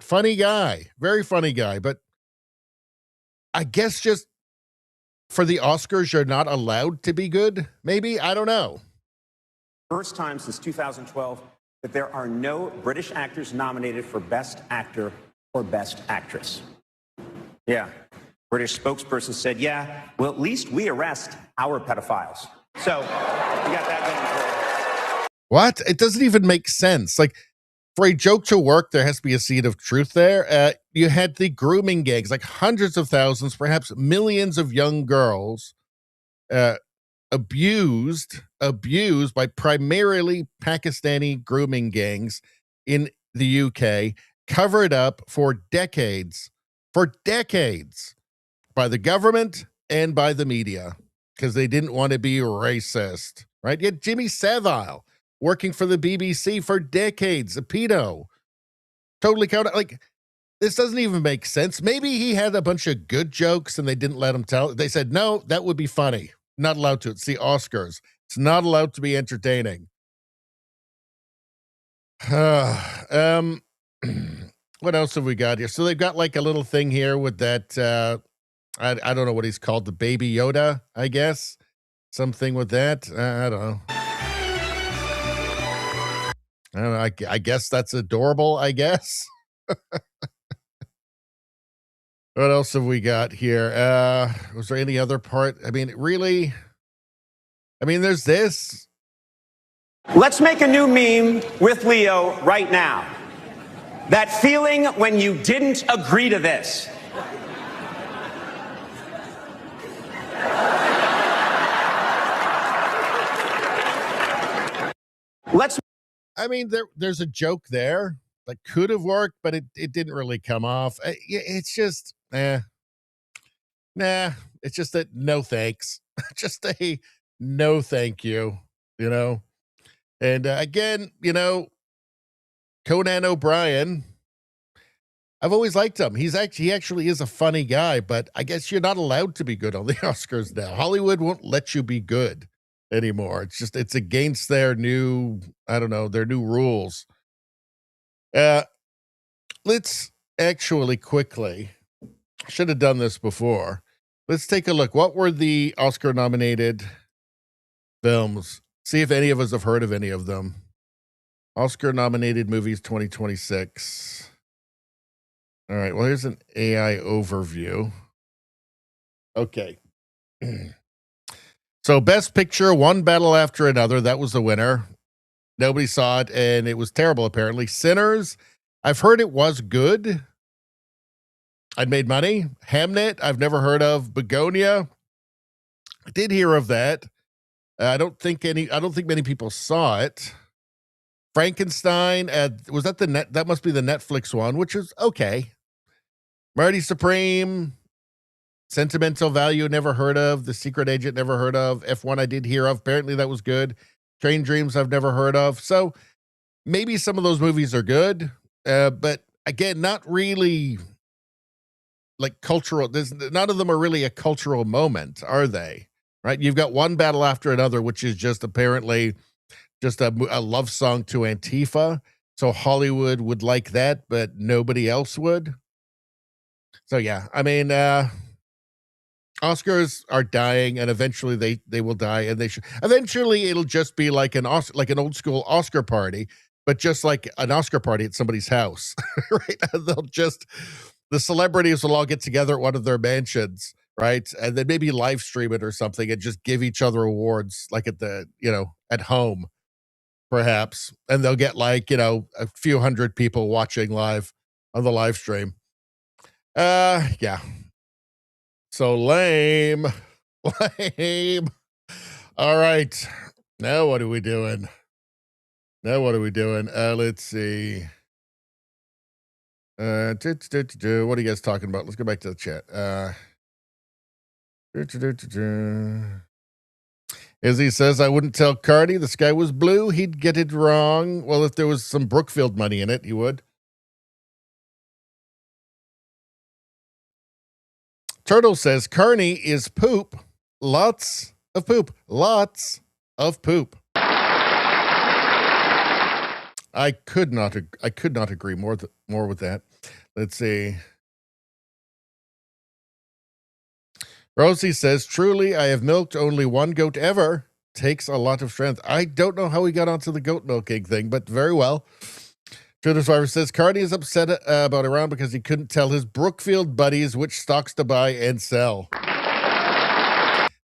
Funny guy, very funny guy, but I guess just for the Oscars, you're not allowed to be good, maybe? I don't know. First time since 2012 that there are no British actors nominated for Best Actor or Best Actress. Yeah. British spokesperson said, yeah, well, at least we arrest our pedophiles. So we got that going for us. What? It doesn't even make sense. Like, for a joke to work, there has to be a seed of truth there. You had the grooming gangs, like hundreds of thousands, perhaps millions of young girls abused by primarily Pakistani grooming gangs in the UK, covered up for decades by the government and by the media because they didn't want to be racist, right? You had Jimmy Savile working for the BBC for decades, a pedo. Totally counter. Like, this doesn't even make sense. Maybe he had a bunch of good jokes and they didn't let him tell. They said, no, that would be funny. Not allowed to. It's the Oscars. It's not allowed to be entertaining. What else have we got here? So they've got like a little thing here with that, I don't know what he's called, the Baby Yoda, I guess. Something with that. I don't know. I guess that's adorable, I guess. What else have we got here? Was there any other part? I mean, really? I mean, there's this. Let's make a new meme with Leo right now. That feeling when you didn't agree to this. I mean, there's a joke there that could have worked, but it didn't really come off. It's just, nah. It's just that no thanks. Just a no thank you, you know? And again, you know, Conan O'Brien, I've always liked him. He actually is a funny guy, but I guess you're not allowed to be good on the Oscars now. Hollywood won't let you be good anymore. It's against their new, I don't know, their new rules. Let's actually quickly, should have done this before. Let's take a look. What were the Oscar nominated films? See if any of us have heard of any of them. Oscar nominated movies 2026. All right. Well, here's an AI overview. Okay. So Best Picture, One Battle After Another. That was the winner. Nobody saw it, and it was terrible, apparently. Sinners, I've heard it was good. I'd made money. Hamnet, I've never heard of. Begonia, I did hear of that. I don't think many people saw it. Frankenstein, was that that must be the Netflix one, which is okay. Marty Supreme, Sentimental Value, never heard of. The Secret Agent, never heard of. F1, I did hear of. Apparently that was good. Train Dreams, I've never heard of. So maybe some of those movies are good, but again, not really like cultural. None of them are really a cultural moment, are they? Right? You've got One Battle After Another, which is just apparently just a love song to Antifa. So Hollywood would like that, but nobody else would. So yeah, I mean, Oscars are dying, and eventually they will die, and they should. Eventually, it'll just be like an old school Oscar party, but just like an Oscar party at somebody's house, right? The celebrities will all get together at one of their mansions, right? And then maybe live stream it or something, and just give each other awards, like at home, perhaps, and they'll get like a few hundred people watching live on the live stream. Yeah. So lame. All right. Now what are we doing? Let's see. What are you guys talking about? Let's go back to the chat. Izzy says, I wouldn't tell Cardi the sky was blue. He'd get it wrong. Well, if there was some Brookfield money in it, he would. Turtle says, Carney is poop. Lots of poop. Lots of poop. I could not agree more with that. Let's see. Rosie says, truly, I have milked only one goat ever. takes a lot of strength. I don't know how we got onto the goat milking thing, but very well. Twitter Survivor says Carney is upset about Iran because he couldn't tell his Brookfield buddies which stocks to buy and sell.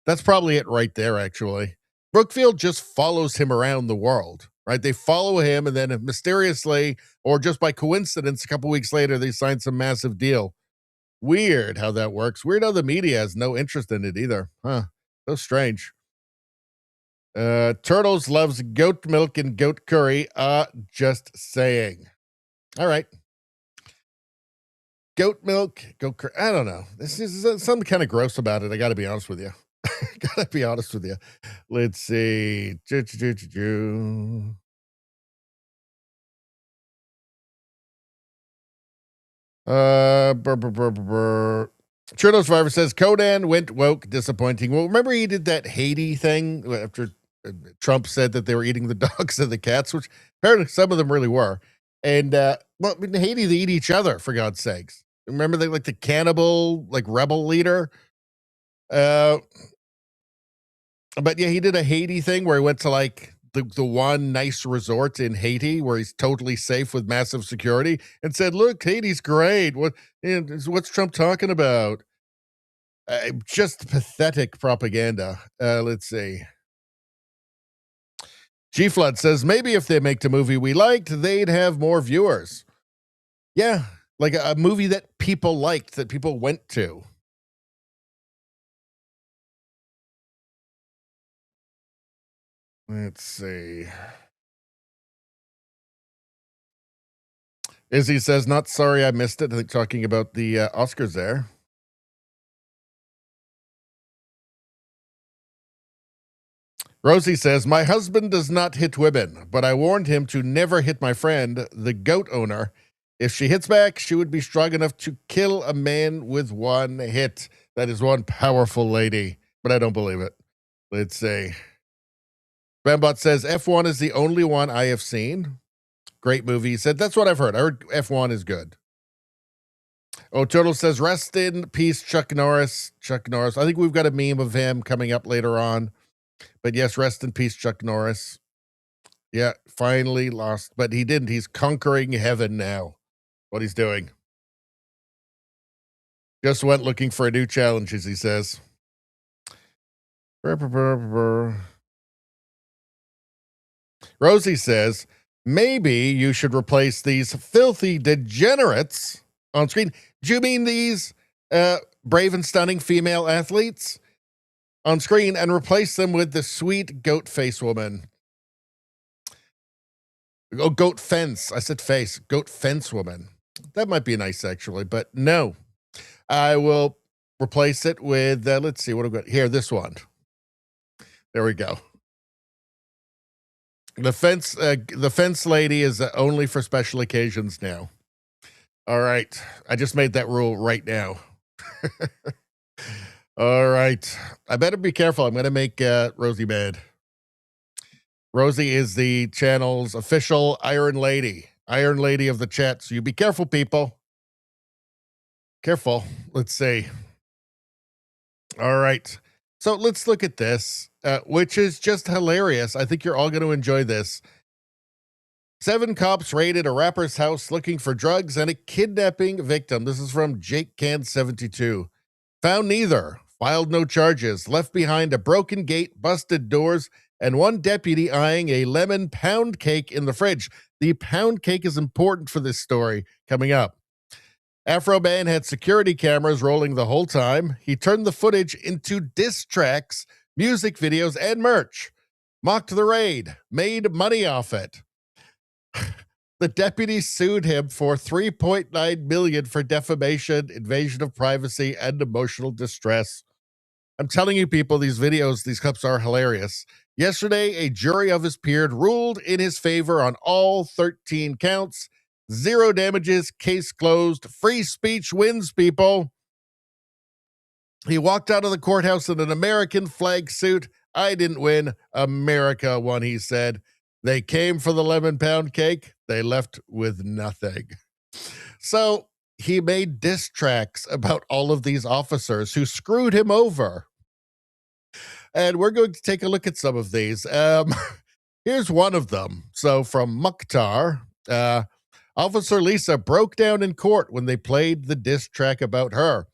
That's probably it right there, actually. Brookfield just follows him around the world, right? They follow him, and then mysteriously, or just by coincidence, a couple weeks later, they sign some massive deal. Weird how that works. Weird how the media has no interest in it either. Huh. So strange. Turtles loves goat milk and goat curry. Just saying. All right. Goat milk, goat curry. I don't know. This is something kind of gross about it. I got to be honest with you. Gotta be honest with you. Let's see. Turtle Survivor says Conan went woke, disappointing. Well, remember he did that Haiti thing after Trump said that they were eating the dogs and the cats, which apparently some of them really were. And well, in Haiti they eat each other, for God's sakes. Remember they like the cannibal, like rebel leader? But yeah, he did a Haiti thing where he went to like the one nice resort in Haiti where he's totally safe with massive security and said, look, Haiti's great. What's Trump talking about? Just pathetic propaganda. Let's see. G Flood says, maybe if they make the movie we liked, they'd have more viewers. Yeah, like a movie that people liked, that people went to. Let's see. Izzy says, not sorry I missed it. I think talking about the Oscars there. Rosie says, my husband does not hit women, but I warned him to never hit my friend, the goat owner. If she hits back, she would be strong enough to kill a man with one hit. That is one powerful lady, but I don't believe it. Let's see. Bambot says, F1 is the only one I have seen. Great movie. He said, that's what I've heard. I heard F1 is good. Oh, Turtle says, rest in peace, Chuck Norris. Chuck Norris. I think we've got a meme of him coming up later on. But yes, rest in peace, Chuck Norris. Yeah, finally lost. But he didn't. He's conquering heaven now. What he's doing. Just went looking for a new challenge, as he says. Rosie says, maybe you should replace these filthy degenerates on screen. Do you mean these brave and stunning female athletes on screen and replace them with the sweet goat face woman? Oh, goat fence. I said face. Goat fence woman. That might be nice, actually, but no. I will replace it with, let's see, what I've got here. This one. There we go. The fence lady is only for special occasions now. All right. I just made that rule right now. All right. I better be careful. I'm going to make Rosie mad. Rosie is the channel's official Iron Lady of the chat. So you be careful, people. Careful. Let's see. All right. So let's look at this, which is just hilarious. I think you're all going to enjoy this. 7 cops raided a rapper's house looking for drugs and a kidnapping victim. This is from Jake Can 72. Found neither. Filed no charges. Left behind a broken gate, busted doors, and one deputy eyeing a lemon pound cake in the fridge. The pound cake is important for this story coming up. Afroman had security cameras rolling the whole time. He turned the footage into diss tracks, music videos, and merch. Mocked the raid. Made money off it. The deputy sued him for $3.9 million for defamation, invasion of privacy, and emotional distress. I'm telling you, people, these videos, these clips are hilarious. Yesterday, a jury of his peers ruled in his favor on all 13 counts. 0 damages, case closed. Free speech wins, people. He walked out of the courthouse in an American flag suit. I didn't win. America won, he said. They came for the lemon pound cake. They left with nothing. So he made diss tracks about all of these officers who screwed him over. And we're going to take a look at some of these. Here's one of them. So from Mukhtar, Officer Lisa broke down in court when they played the diss track about her.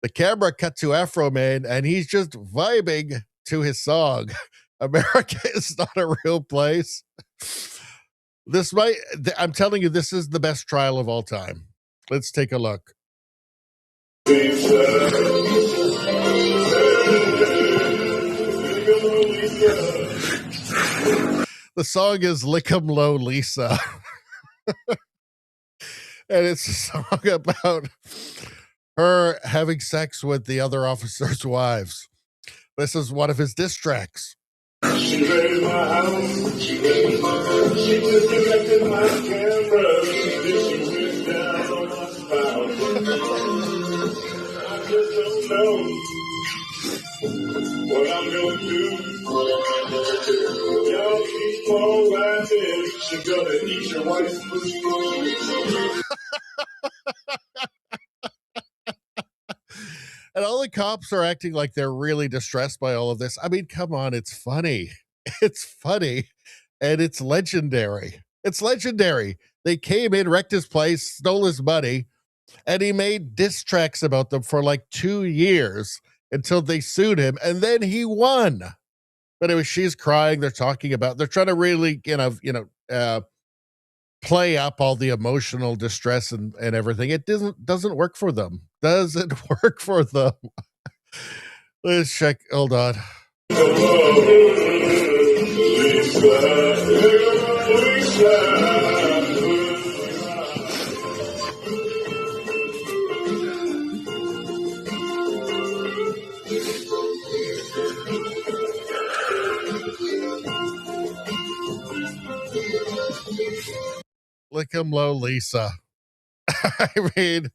The camera cut to Afroman, and he's just vibing to his song. America is not a real place. I'm telling you, this is the best trial of all time. Let's take a look. The song is Lick 'em Low, Lisa. And it's a song about her having sex with the other officers' wives. This is one of his diss tracks. She raided my house. She disconnected my camera. She went down on my spouse. I just don't know what I'm gonna do. Y'all keep on laughing. She's gonna eat your wife's pussy. And all the cops are acting like they're really distressed by all of this. I mean, come on, it's funny. It's funny, and it's legendary. It's legendary. They came in, wrecked his place, stole his money, and he made diss tracks about them for like 2 years until they sued him, and then he won. But anyway, she's crying. They're trying to really, play up all the emotional distress and everything. It doesn't work for them. Doesn't work for them. Let's check. Hold on. Lick 'em low, Lisa. I mean,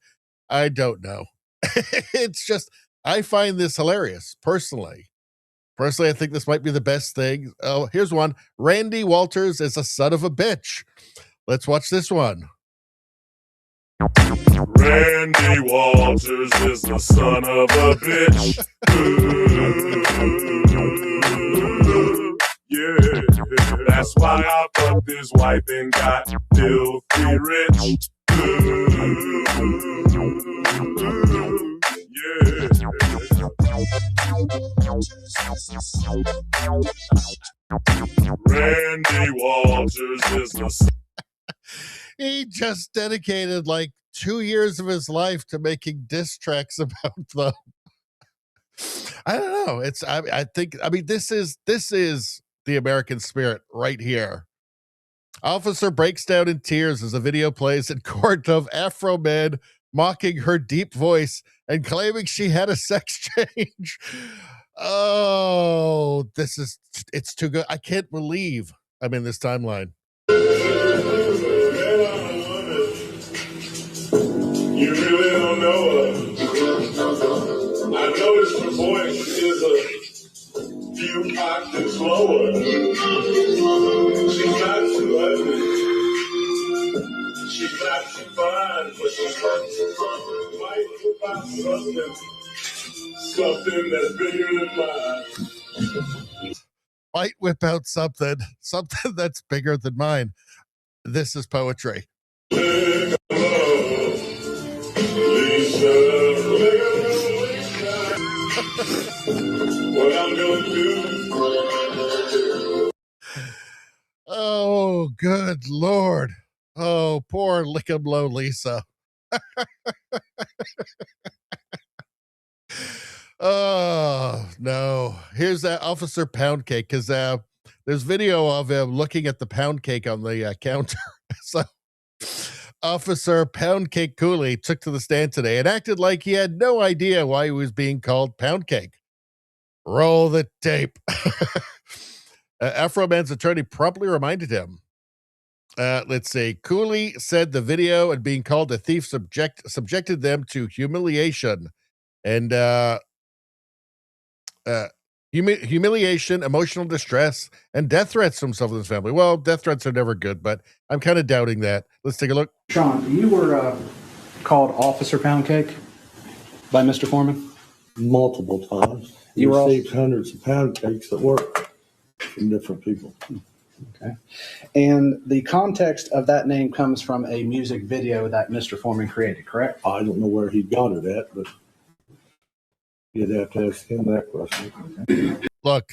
I don't know. It's just, I find this hilarious, personally. Personally, I think this might be the best thing. Oh, here's one. Randy Walters is a son of a bitch. Let's watch this one. Randy Walters is the son of a bitch. Yeah, that's why I fucked his wife and got filthy rich. Yeah. Randy Walters is the He just dedicated like 2 years of his life to making diss tracks about them. I don't know. This is the American spirit right here. Officer breaks down in tears as a video plays in court of Afroman mocking her deep voice and claiming she had a sex change. Oh, it's too good. I can't believe I'm in this timeline. You really don't know her. I noticed her voice is a few octaves lower. She's not too ugly. She's not too fine, but she's might whip out something that's bigger than mine. Might whip out something that's bigger than mine. This is poetry. What I'm gonna do. Oh, good Lord. Oh, poor Lick 'em Low, Lisa. Oh, no. Here's that Officer Pound Cake, because there's video of him looking at the pound cake on the counter. So Officer Pound Cake Cooley took to the stand today and acted like he had no idea why he was being called Pound Cake. Roll the tape. Afroman's attorney promptly reminded him. Let's see. Cooley said the video and being called a thief subjected them to humiliation and humiliation, emotional distress, and death threats from himself and his family. Well, death threats are never good, but I'm kind of doubting that. Let's take a look. Sean, you were called Officer Pound Cake by Mr. Foreman? multiple times. He You were also- received hundreds of pound cakes at work from different people. Okay. And the context of that name comes from a music video that Mr. Foreman created, correct? I don't know where he got it at, but you'd have to ask him that question. Look,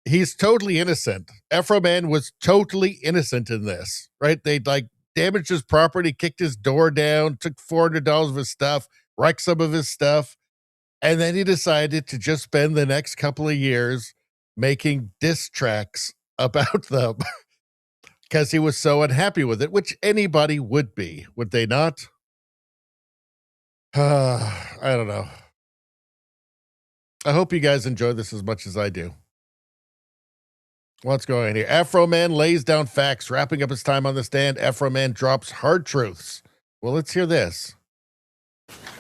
he's totally innocent. Afroman was totally innocent in this, right? They like damaged his property, kicked his door down, took $400 of his stuff, wrecked some of his stuff. And then he decided to just spend the next couple of years making diss tracks about them because he was so unhappy with it, which anybody would be, would they not? I don't know. I hope you guys enjoy this as much as I do. What's going on here? Afroman lays down facts, wrapping up his time on the stand. Afroman drops hard truths. Well, let's hear this.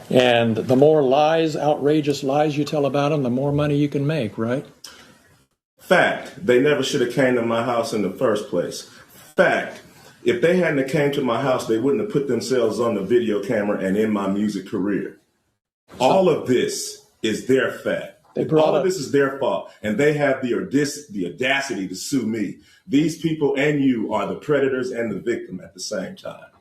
And the more lies, outrageous lies you tell about them, the more money you can make, right? Fact, they never should have came to my house in the first place. Fact, if they hadn't have came to my house, they wouldn't have put themselves on the video camera and in my music career. All of this is their fact. All of this is their fault, and they have the audacity to sue me. These people and you are the predators and the victim at the same time.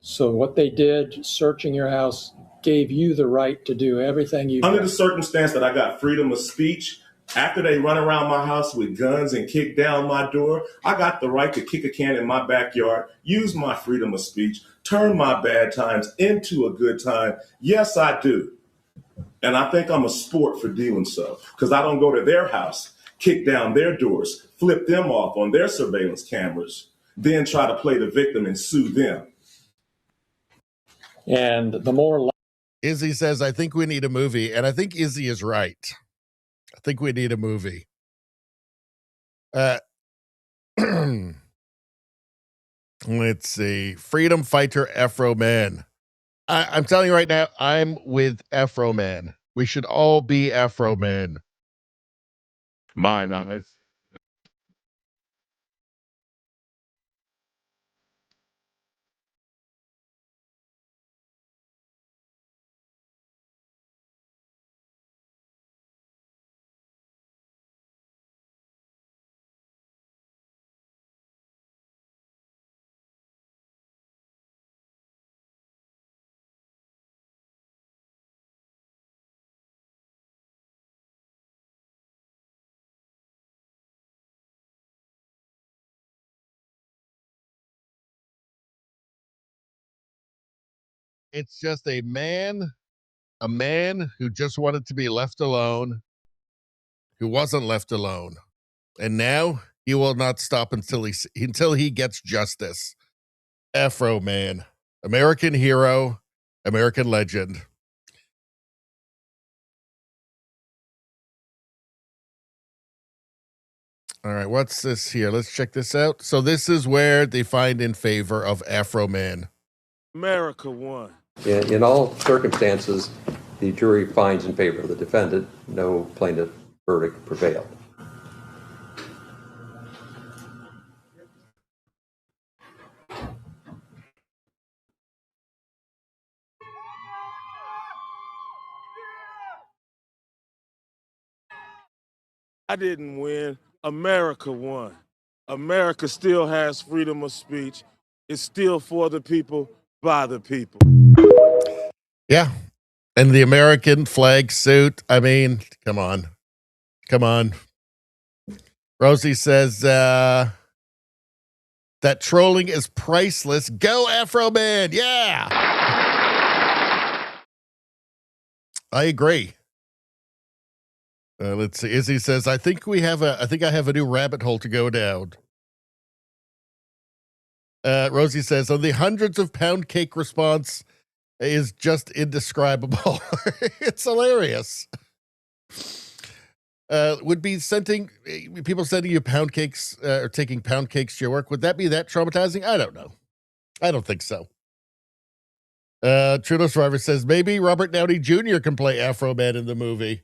So what they did, searching your house, gave you the right to do everything you Under the circumstance that I got freedom of speech, after they run around my house with guns and kick down my door, I got the right to kick a can in my backyard, use my freedom of speech, turn my bad times into a good time. Yes, I do. And I think I'm a sport for doing so, because I don't go to their house, kick down their doors, flip them off on their surveillance cameras, then try to play the victim and sue them. And the more Izzy says, I think we need a movie. And I think Izzy is right. I think we need a movie. Let's see. Freedom fighter Afroman. I'm telling you right now, I'm with Afroman. We should all be Afroman. Mine on it. It's just a man who just wanted to be left alone, who wasn't left alone. And now he will not stop until he gets justice. Afroman, American hero, American legend. All right, what's this here? Let's check this out. So this is where they find in favor of Afroman. America won. In all circumstances, the jury finds in favor of the defendant. No plaintiff verdict prevailed. I didn't win. America won. America still has freedom of speech. It's still for the people, by the people. Yeah. And the American flag suit. I mean, come on. Come on. Rosie says that trolling is priceless. Go Afroman. Yeah. I agree. Let's see. Izzy says, I think I have a new rabbit hole to go down. Rosie says, on the hundreds of pound cake response is just indescribable. It's hilarious. Would be people sending you pound cakes or taking pound cakes to your work. Would that be that traumatizing? I don't know. I don't think so. Trudeau Survivor says, maybe Robert Downey Jr. can play Afroman in the movie.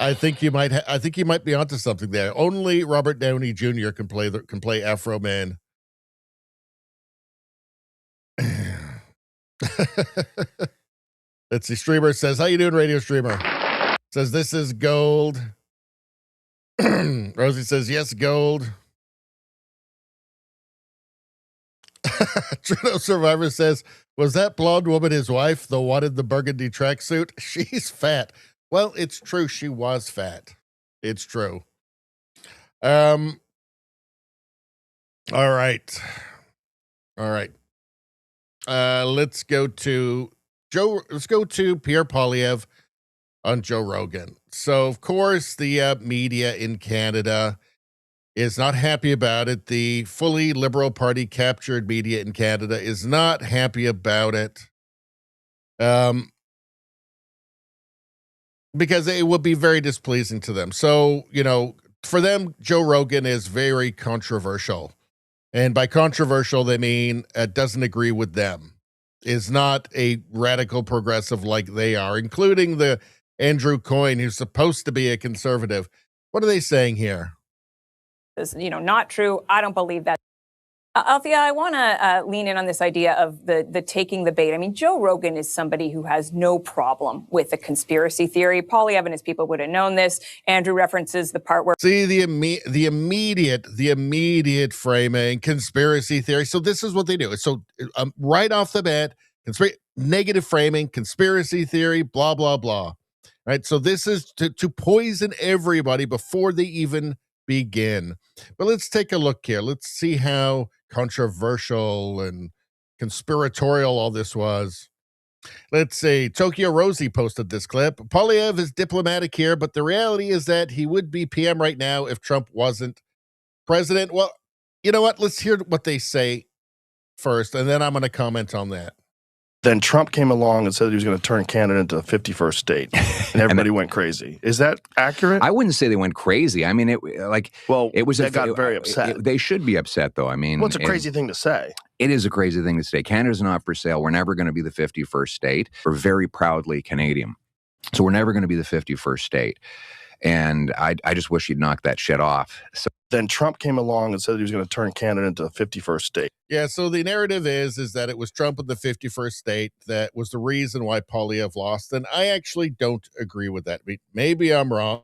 I think you might be onto something there. Only Robert Downey Jr. can play Afroman. Let's see. Streamer says, how you doing, radio streamer? Says, this is gold. Rosie says, yes, gold. Trudeau Survivor says, was that blonde woman his wife, the one in the burgundy tracksuit? She's fat. Well, it's true. She was fat. It's true. All right. Let's go to Pierre Poilievre on Joe Rogan. So, of course, the media in Canada is not happy about it. The fully Liberal Party captured media in Canada is not happy about it. Because it will be very displeasing to them. So, for them, Joe Rogan is very controversial. And by controversial, they mean doesn't agree with them. Is not a radical progressive like they are, including the Andrew Coyne, who's supposed to be a conservative. What are they saying here? Is, not true. I don't believe that. Althea, I want to lean in on this idea of the taking the bait. I mean, Joe Rogan is somebody who has no problem with a conspiracy theory. Poilievre and his people would have known this. Andrew references the part where the immediate framing, conspiracy theory. So this is what they do. So right off the bat, negative framing, conspiracy theory, blah blah blah. Right. So this is to poison everybody before they even begin. But let's take a look here. Let's see how controversial and conspiratorial all this was. Let's see. Tokyo Rosie posted this clip. Poilievre is diplomatic here, but the reality is that he would be PM right now if Trump wasn't president. Well, you know what? Let's hear what they say first, and then I'm going to comment on that. Then Trump came along and said he was going to turn Canada into the 51st state, and everybody went crazy. Is that accurate? I wouldn't say they went crazy. I mean, it was. They got very upset. They should be upset, though. I mean, what's a crazy thing to say? It is a crazy thing to say. Canada's not for sale. We're never going to be the 51st state. We're very proudly Canadian, so we're never going to be the 51st state. And I just wish he'd knock that shit off. So then Trump came along and said he was going to turn Canada into the 51st state. Yeah, so the narrative is that it was Trump in the 51st state that was the reason why Poilievre lost. And I actually don't agree with that. Maybe I'm wrong.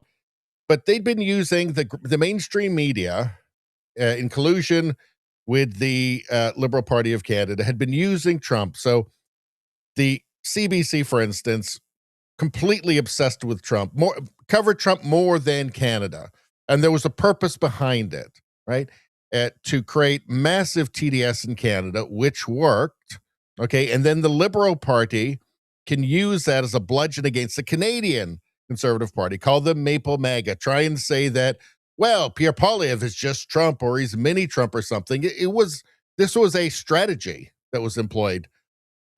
But they'd been using the mainstream media in collusion with the Liberal Party of Canada, had been using Trump. So the CBC, for instance, completely obsessed with Trump, covered Trump more than Canada. And there was a purpose behind it, right? To create massive TDS in Canada, which worked. Okay. And then the Liberal Party can use that as a bludgeon against the Canadian Conservative Party, call them Maple MAGA, try and say that, well, Pierre Poilievre is just Trump or he's mini Trump or something. This was a strategy that was employed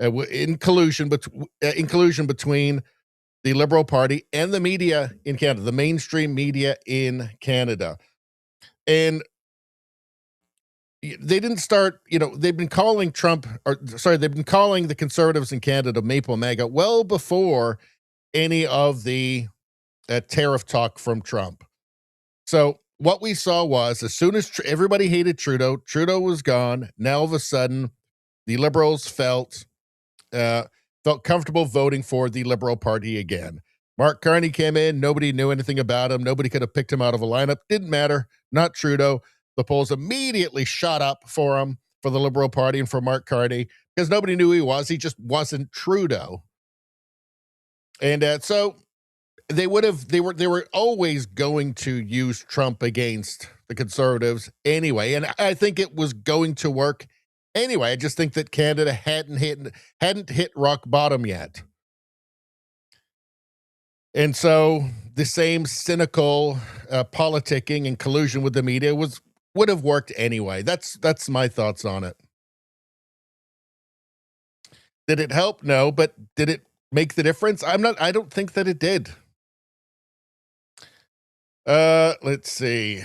in collusion between the Liberal Party and the media in Canada, the mainstream media in Canada. And they didn't start, they've been calling they've been calling the Conservatives in Canada Maple MAGA well before any of the tariff talk from Trump. So what we saw was as soon as everybody hated Trudeau was gone. Now all of a sudden the Liberals felt comfortable voting for the Liberal Party again. Mark Carney came in. Nobody knew anything about him. Nobody could have picked him out of a lineup. Didn't matter. Not Trudeau. The polls immediately shot up for him, for the Liberal Party and for Mark Carney, because nobody knew who he was. He just wasn't Trudeau. And so they were always going to use Trump against the Conservatives anyway. And I think it was going to work anyway. I just think that Canada hadn't hit rock bottom yet. And so the same cynical politicking and collusion with the media would have worked anyway. That's my thoughts on it. Did it help? No, but did it make the difference? I don't think that it did. Let's see.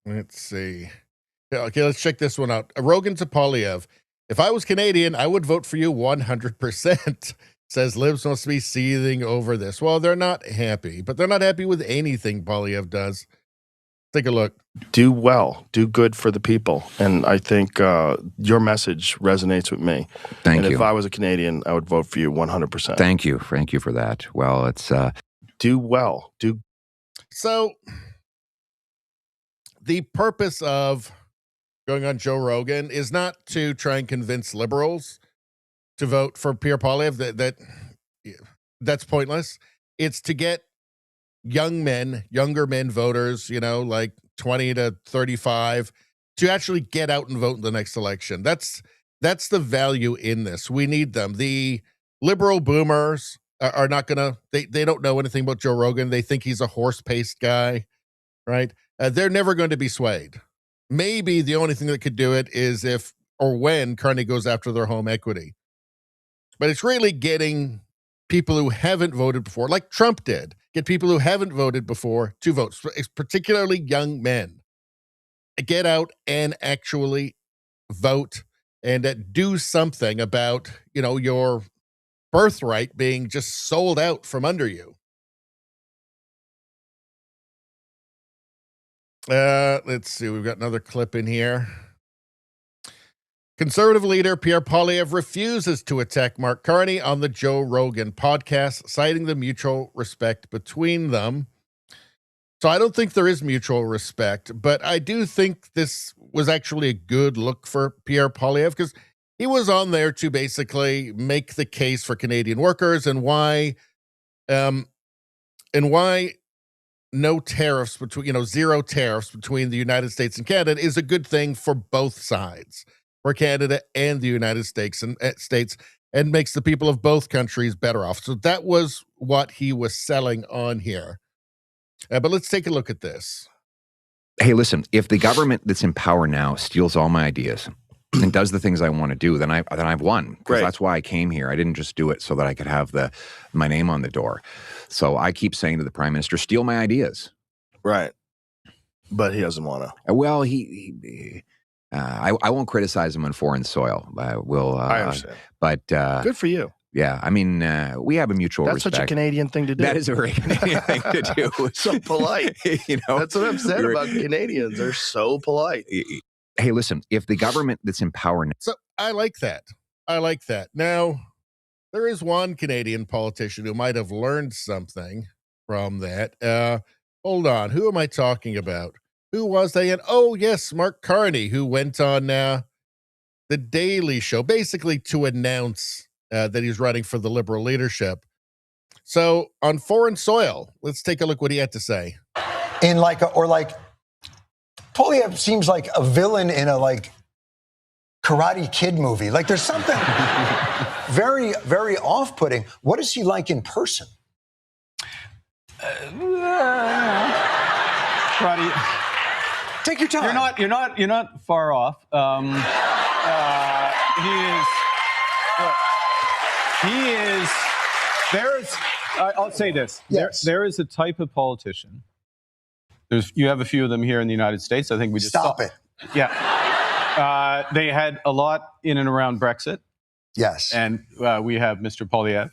Okay, let's check this one out. Rogan to Poilievre. If I was Canadian, I would vote for you 100%. Says Libs must be seething over this. Well, they're not happy, but they're not happy with anything Poilievre does. Take a look. Do well, do good for the people. And I think your message resonates with me. Thank and you. If I was a Canadian, I would vote for you 100%. Thank you. Thank you for that. Well, it's do well. So the purpose of going on Joe Rogan is not to try and convince liberals to vote for Pierre Poilievre. That's pointless. It's to get younger men voters, like 20 to 35, to actually get out and vote in the next election. That's the value in this. We need them. The liberal boomers are not gonna, they don't know anything about Joe Rogan. They think he's a horse-paced guy, right? They're never going to be swayed. Maybe the only thing that could do it is if or when Carney goes after their home equity. But it's really getting people who haven't voted before, like Trump did, get people who haven't voted before to vote, particularly young men. Get out and actually vote and do something about, your birthright being just sold out from under you. Let's see. We've got another clip in here. Conservative leader Pierre Poilievre refuses to attack Mark Carney on the Joe Rogan podcast, citing the mutual respect between them. So I don't think there is mutual respect, but I do think this was actually a good look for Pierre Poilievre, because he was on there to basically make the case for Canadian workers and why no tariffs between, zero tariffs between the United States and Canada is a good thing for both sides, for Canada and the United States, and makes the people of both countries better off. So that was what he was selling on here. But let's take a look at this. Hey, listen, if the government that's in power now steals all my ideas and does the things I want to do, then I've won. Because that's why I came here. I didn't just do it so that I could have my name on the door. So I keep saying to the Prime Minister, steal my ideas. Right. But he doesn't want to. Well, I won't criticize him on foreign soil. I understand. But good for you. Yeah, I mean, we have a mutual respect. That's such a Canadian thing to do. That is a very Canadian thing to do. So polite. That's what I've said about Canadians. They're so polite. Hey, listen, if the government that's in power now. So I like that. Now, there is one Canadian politician who might have learned something from that. Hold on. Who am I talking about? Who was they? And oh, yes, Mark Carney, who went on The Daily Show, basically to announce that he's running for the Liberal leadership. So on foreign soil, let's take a look what he had to say. Poilievre seems like a villain in a Karate Kid movie. There's something very, very off-putting. What is he like in person? Karate. Take your time. You're not far off. He is. I'll say this. Yes. There is a type of politician. You have a few of them here in the United States. I think we just stop it. Yeah. They had a lot in and around Brexit. Yes. And we have Mr. Poilievre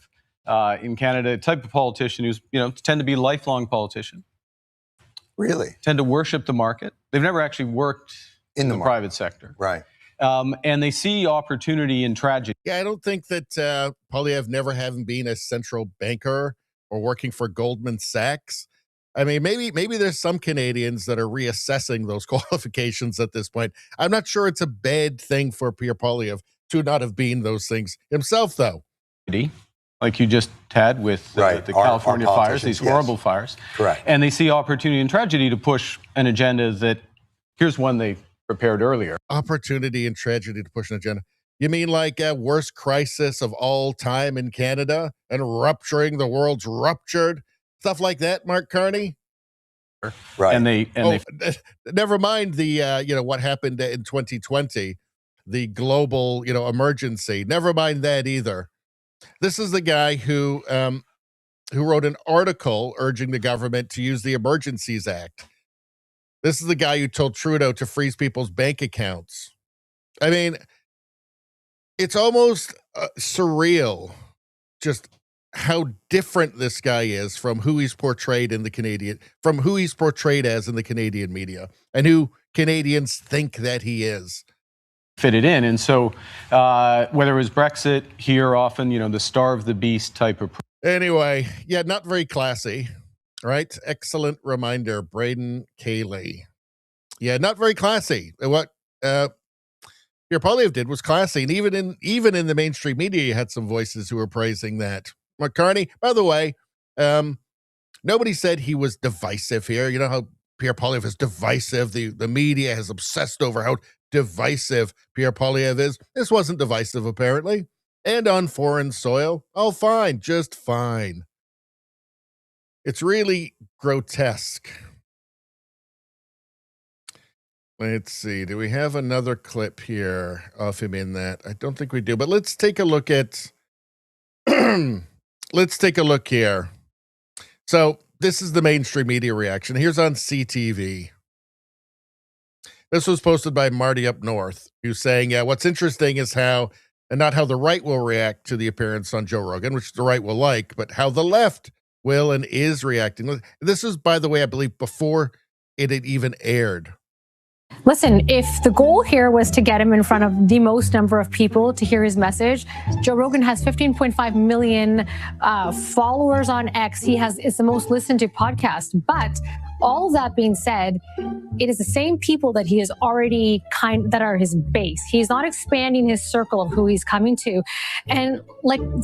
in Canada, a type of politician who's tend to be a lifelong politician. Really? Tend to worship the market. They've never actually worked in the private sector. Right. And they see opportunity in tragedy. Yeah, I don't think that Poilievre, never having been a central banker or working for Goldman Sachs. I mean, maybe there's some Canadians that are reassessing those qualifications at this point. I'm not sure it's a bad thing for Pierre Poilievre to not have been those things himself, though. Like you just had with the California fires, these horrible fires. Correct. And they see opportunity and tragedy to push an agenda that, here's one they prepared earlier. Opportunity and tragedy to push an agenda. You mean like a worst crisis of all time in Canada and rupturing the world's ruptured? Stuff like that, Mark Carney? Right. And they never mind the, what happened in 2020, the global, emergency. Never mind that either. This is the guy who wrote an article urging the government to use the Emergencies Act. This is the guy who told Trudeau to freeze people's bank accounts. I mean, it's almost surreal, just how different this guy is from who he's portrayed as in the Canadian media and who Canadians think that he is. Fit it in. And so whether it was Brexit here, often, the starve the beast type of. Anyway, yeah, not very classy, right? Excellent reminder, Braden Cayley. Yeah, not very classy. What Pierre Poilievre did was classy, and even in the mainstream media, you had some voices who were praising that. McCartney, by the way, nobody said he was divisive here. You know how Pierre Poilievre is divisive. The media has obsessed over how divisive Pierre Poilievre is. This wasn't divisive, apparently. And on foreign soil, oh, fine, just fine. It's really grotesque. Let's see. Do we have another clip here of him in that? I don't think we do, but let's take a look at. Let's take a look here. So this is the mainstream media reaction. Here's on CTV. This was posted by Marty up north, who's saying, yeah, what's interesting is how, and not how the right will react to the appearance on Joe Rogan, which the right will like, but how the left will and is reacting. This is, by the way, I believe before it had even aired. Listen, if the goal here was to get him in front of the most number of people to hear his message, Joe Rogan has 15.5 million followers on X. It's the most listened to podcast. But all of that being said, it is the same people that he is already that are his base. He's not expanding his circle of who he's coming to. And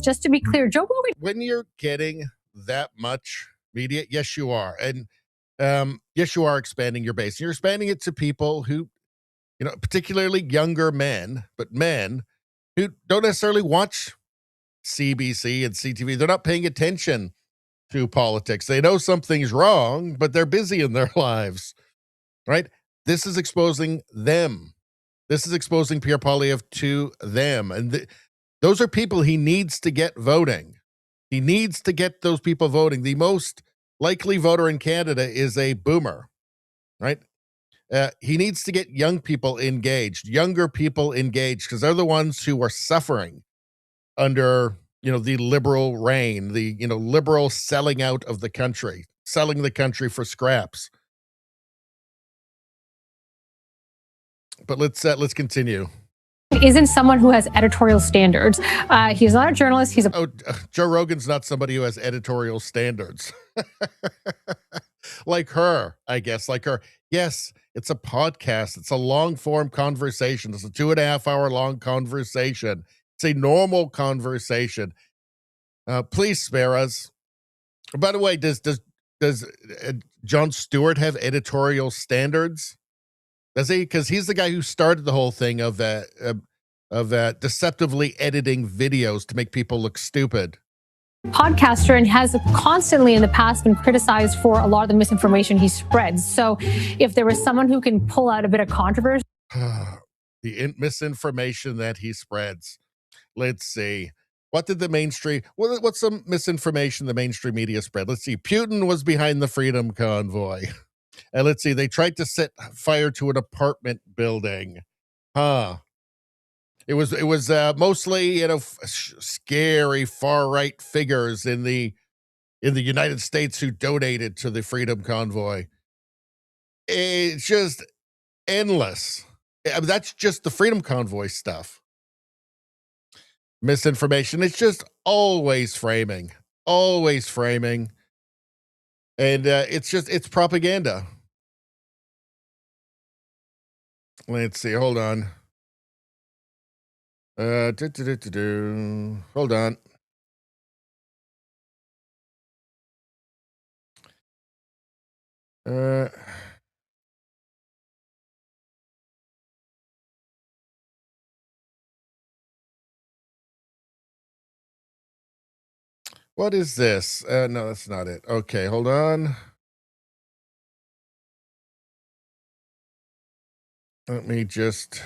just to be clear, Joe Rogan. When you're getting that much media, yes, you are. And yes, you are expanding your base. You're expanding it to people who, particularly younger men, but men who don't necessarily watch CBC and CTV. They're not paying attention to politics. They know something's wrong, but they're busy in their lives, right? This is exposing them. This is exposing Pierre Poilievre to them. And those are people he needs to get voting. He needs to get those people voting. The most likely voter in Canada is a boomer, right? He needs to get young people engaged, younger people engaged, because they're the ones who are suffering under, the liberal reign, the, liberal selling out of the country, selling the country for scraps. But let's continue. Isn't someone who has editorial standards. He's not a journalist. He's Joe Rogan's not somebody who has editorial standards. Like her, I guess. Like her. Yes, it's a podcast. It's a long form conversation. It's a 2.5 hour long conversation. It's a normal conversation. Please spare us. By the way, does Jon Stewart have editorial standards? Does he? Because he's the guy who started the whole thing of deceptively editing videos to make people look stupid. Podcaster and has constantly in the past been criticized for a lot of the misinformation he spreads. So if there was someone who can pull out a bit of controversy. The misinformation that he spreads. Let's see. What did the mainstream, what's some misinformation the mainstream media spread? Let's see. Putin was behind the Freedom Convoy. And let's see, they tried to set fire to an apartment building. It was mostly, scary far-right figures in the United States who donated to the Freedom Convoy. It's just endless. That's just the Freedom Convoy stuff. Misinformation. It's just always framing. And it's propaganda. Let's see. Hold on. Hold on. What is this? No, that's not it. Okay, hold on. Let me just.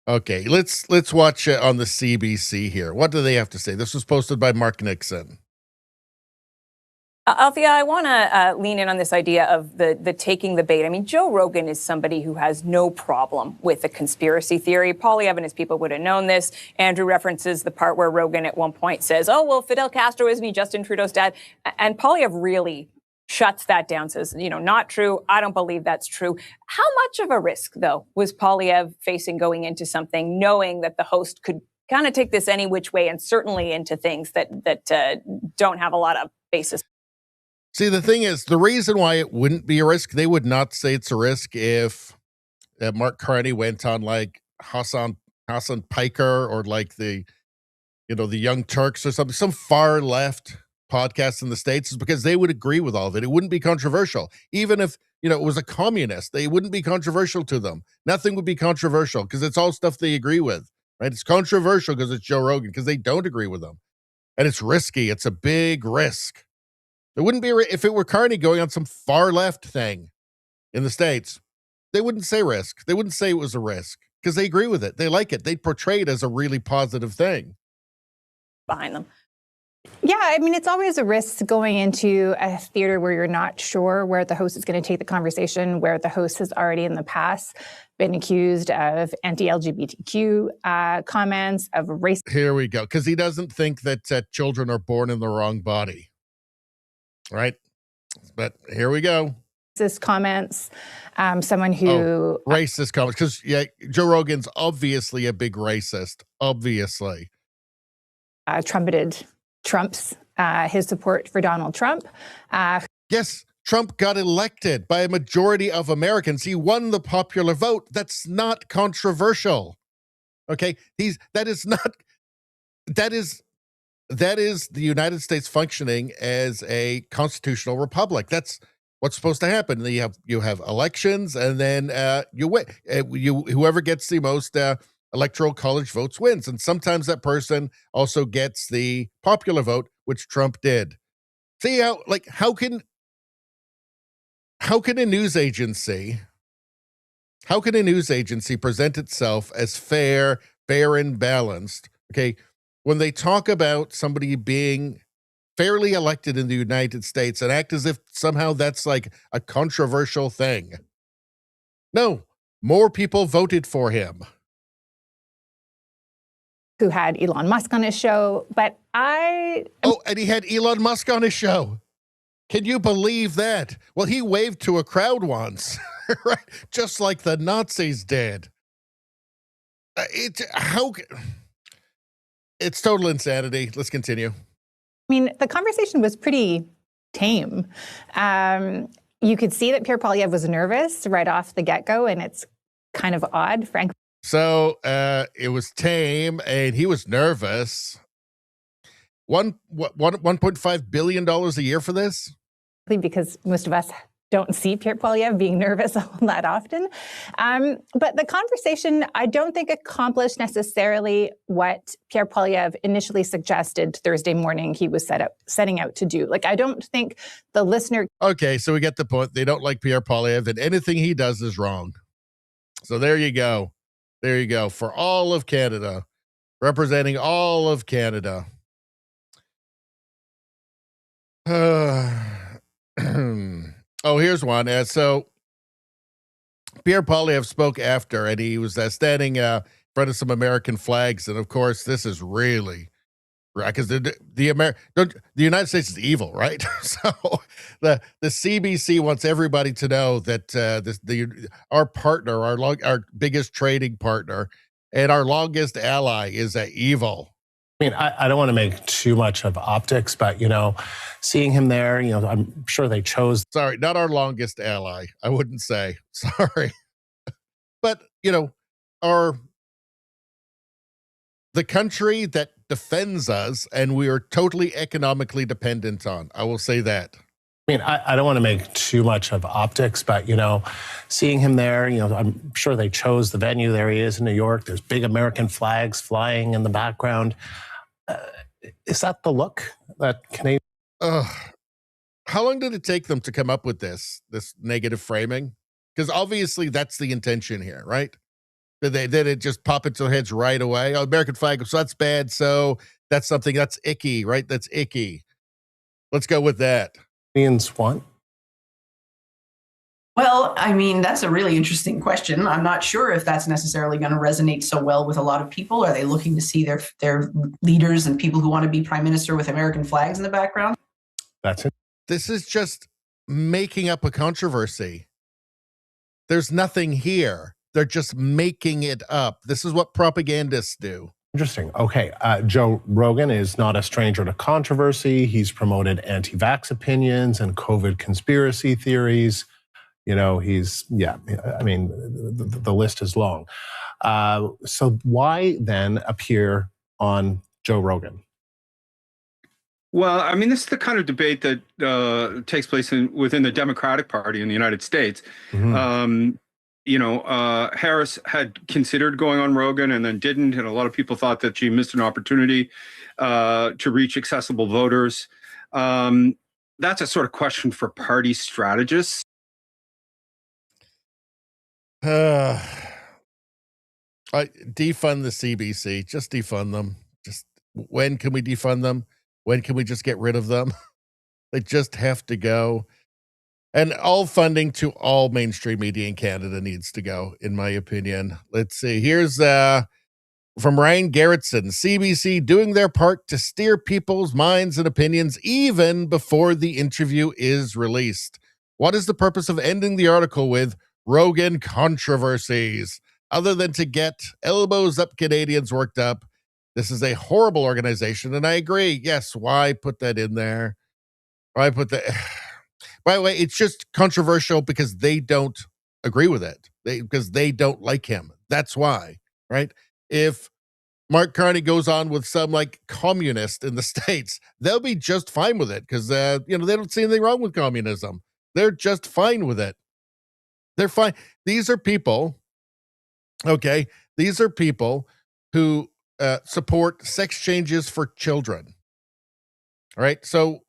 Okay, let's watch it on the CBC here. What do they have to say? This was posted by Mark Nixon. Althea, I want to lean in on this idea of the taking the bait. I mean, Joe Rogan is somebody who has no problem with a conspiracy theory. Poilievre and his people would have known this. Andrew references the part where Rogan at one point says, oh, well, Fidel Castro isn't he Justin Trudeau's dad? And Poilievre really shuts that down, says, not true. I don't believe that's true. How much of a risk, though, was Poilievre facing going into something, knowing that the host could kind of take this any which way and certainly into things that don't have a lot of basis? See, the thing is, the reason why it wouldn't be a risk, they would not say it's a risk if Mark Carney went on like Hassan Piker or like the Young Turks or something, some far left podcast in the States, is because they would agree with all of it. It wouldn't be controversial. Even if, it was a communist, they wouldn't be controversial to them. Nothing would be controversial because it's all stuff they agree with, right? It's controversial because it's Joe Rogan, because they don't agree with them. And it's risky. It's a big risk. It wouldn't be if it were Carney going on some far left thing in the States. They wouldn't say risk. They wouldn't say it was a risk because they agree with it. They like it. They'd portray it as a really positive thing. Behind them. Yeah, I mean, it's always a risk going into a theater where you're not sure where the host is going to take the conversation, where the host has already in the past been accused of anti-LGBTQ comments, of race. Here we go. Because he doesn't think that children are born in the wrong body. Right? But here we go. Racist comments, someone who... racist comments. Because, Joe Rogan's obviously a big racist. Obviously. Trumpeted Trump's, his support for Donald Trump. Yes, Trump got elected by a majority of Americans. He won the popular vote. That's not controversial. Okay? That is the United States functioning as a constitutional republic. That's what's supposed to happen. You have elections, and then you win. Whoever gets the most electoral college votes wins, and sometimes that person also gets the popular vote, which Trump did. See how can a news agency present itself as fair and balanced? Okay. When they talk about somebody being fairly elected in the United States and act as if somehow that's like a controversial thing. No, more people voted for him. Who had Elon Musk on his show, but and he had Elon Musk on his show. Can you believe that? Well, he waved to a crowd once, right? Just like the Nazis did. It's total insanity. Let's continue. I mean, the conversation was pretty tame. You could see that Pierre Poilievre was nervous right off the get-go, and it's kind of odd, frankly. So it was tame, and he was nervous. $1.5 billion a year for this? Because most of us don't see Pierre Poilievre being nervous all that often. But the conversation, I don't think accomplished necessarily what Pierre Poilievre initially suggested Thursday morning he was setting out to do. I don't think the listener... Okay, so we get the point. They don't like Pierre Poilievre, and anything he does is wrong. So there you go. There you go. For all of Canada, representing all of Canada. Oh, here's one. So Pierre Poilievre spoke after, and he was standing in front of some American flags. And of course, this is really right, because the United States is evil, right? So the CBC wants everybody to know that our partner, our biggest trading partner, and our longest ally is evil. I mean, I don't want to make too much of optics, but, seeing him there, I'm sure they chose. Sorry, not our longest ally. I wouldn't say. Sorry. But, the country that defends us and we are totally economically dependent on. I will say that. I mean, I don't want to make too much of optics, but, seeing him there, I'm sure they chose the venue. There he is in New York. There's big American flags flying in the background. Is that the look that Canadian? How long did it take them to come up with this negative framing? Because obviously that's the intention here, right? Did it just pop into their heads right away? Oh, American flag, so that's bad. So that's something that's icky, right? That's icky. Let's go with that. Means what? Well, I mean, that's a really interesting question. I'm not sure if that's necessarily going to resonate so well with a lot of people. Are they looking to see their leaders and people who want to be prime minister with American flags in the background? That's it. This is just making up a controversy. There's nothing here. They're just making it up. This is what propagandists do. Interesting. Okay. Joe Rogan is not a stranger to controversy. He's promoted anti-vax opinions and COVID conspiracy theories. You know, I mean, the list is long. So why then appear on Joe Rogan? Well, I mean, this is the kind of debate that takes place within the Democratic Party in the United States. Mm-hmm. Harris had considered going on Rogan and then didn't, and a lot of people thought that she missed an opportunity to reach accessible voters. That's a sort of question for party strategists. Defund the CBC. Just defund them. Just when can we defund them? When can we just get rid of them? They just have to go. And all funding to all mainstream media in Canada needs to go, in my opinion. Let's see. Here's from Ryan Garrettson. CBC doing their part to steer people's minds and opinions even before the interview is released. What is the purpose of ending the article with Rogan controversies, other than to get elbows up Canadians worked up? This is a horrible organization, and I agree. Yes, why put that in there? Why put that? By the way, it's just controversial because they don't agree with it. Because they don't like him. That's why, right? If Mark Carney goes on with some like communist in the States, they'll be just fine with it because they don't see anything wrong with communism. They're just fine with it. They're fine. These are people, okay? These are people who support sex changes for children. All right, so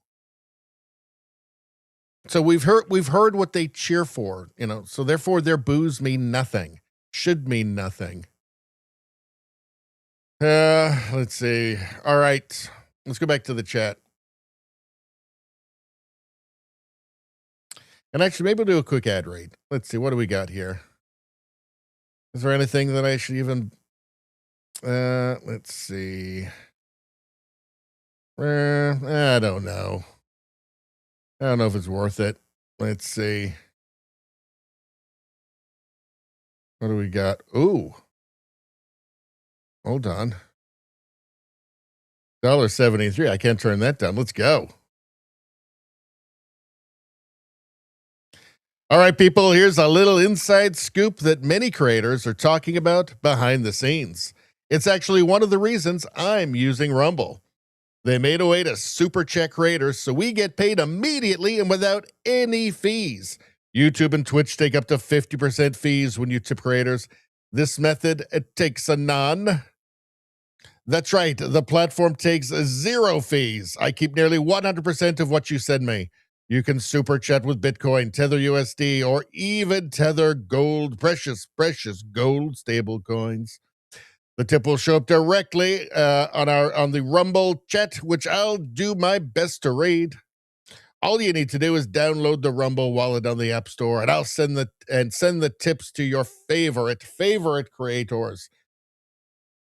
we've heard what they cheer for, so therefore their boos mean nothing, should mean nothing. Let's see. All right, let's go back to the chat. And actually, maybe we'll do a quick ad read. Let's see, what do we got here? Is there anything that I should even... let's see. I don't know. I don't know if it's worth it. Let's see. What do we got? Ooh. Hold on. $1.73. I can't turn that down. Let's go. All right, people, here's a little inside scoop that many creators are talking about behind the scenes. It's actually one of the reasons I'm using Rumble. They made a way to super check creators so we get paid immediately and without any fees. YouTube and Twitch take up to 50% fees when you tip creators. This method, it takes a none. That's right, the platform takes 0 fees. I keep nearly 100% of what you send me. You can super chat with Bitcoin, Tether USD, or even Tether Gold, precious gold stable coins. The tip will show up directly on the Rumble chat, which I'll do my best to read. All you need to do is download the Rumble wallet on the App Store, and I'll send the tips to your favorite creators.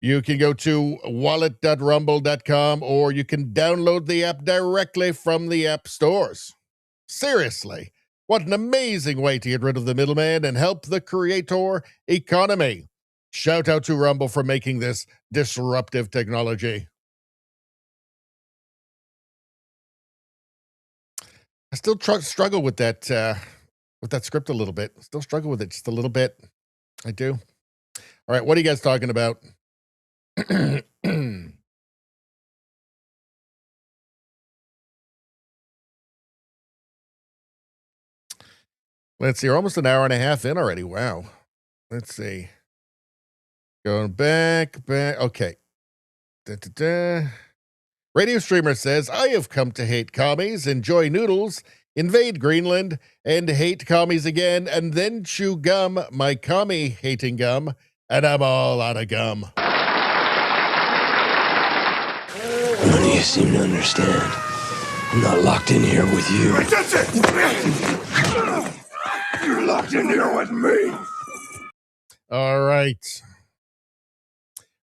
You can go to wallet.rumble.com, or you can download the app directly from the app stores. Seriously, what an amazing way to get rid of the middleman and help the creator economy. Shout out to Rumble for making this disruptive technology. I still struggle with that script a little bit. Still struggle with it just a little bit. I do. All right, what are you guys talking about? Let's see. We're almost an hour and a half in already. Wow. Let's see. Going back. Okay. Radio streamer says, I have come to hate commies, enjoy noodles, invade Greenland, and hate commies again, and then chew gum, my commie-hating gum, and I'm all out of gum. None of you seem to understand. I'm not locked in here with you. That's it! You're locked in here with me. All right.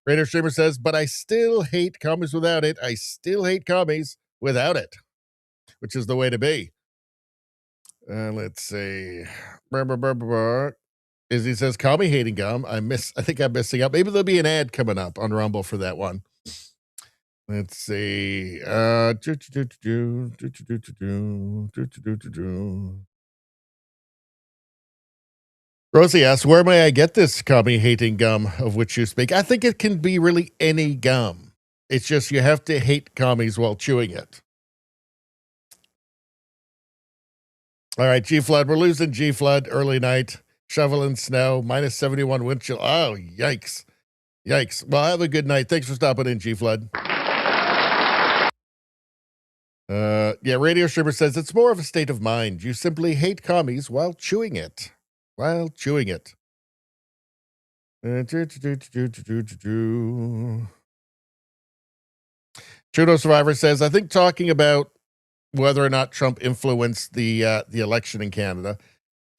Radio Streamer says, but I still hate commies without it. I still hate commies without it, which is the way to be. Let's see. Izzy says, commie hating gum. I think I'm missing up. Maybe there'll be an ad coming up on Rumble for that one. Let's see. Rosie asks, where may I get this commie hating gum of which you speak? I think it can be really any gum. It's just you have to hate commies while chewing it. All right, G-Flood. We're losing G-Flood early night. Shoveling snow, minus 71 wind chill. Oh, yikes. Yikes. Well, have a good night. Thanks for stopping in, G-Flood. Yeah, Radio Streamer says, it's more of a state of mind. You simply hate commies while chewing it. While chewing it. Trudeau Survivor says, I think talking about whether or not Trump influenced the election in Canada.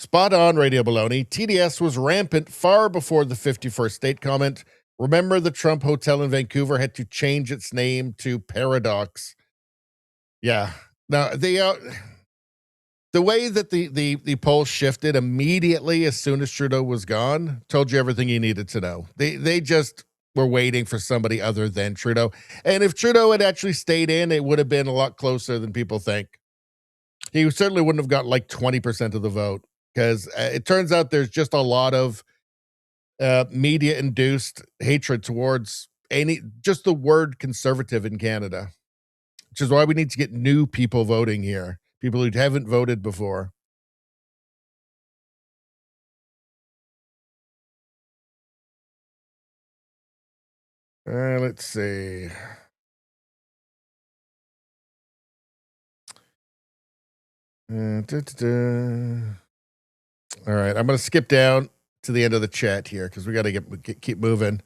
Spot on, Radio Baloney. TDS was rampant far before the 51st state comment. Remember the Trump Hotel in Vancouver had to change its name to Paradox. Yeah. Now, the way that the polls shifted immediately as soon as Trudeau was gone told you everything you needed to know. They just were waiting for somebody other than Trudeau. And if Trudeau had actually stayed in, it would have been a lot closer than people think. He certainly wouldn't have got like 20% of the vote. Because it turns out there's just a lot of media-induced hatred towards just the word conservative in Canada, which is why we need to get new people voting here, people who haven't voted before. Let's see. All right, I'm going to skip down to the end of the chat here because we got to keep moving.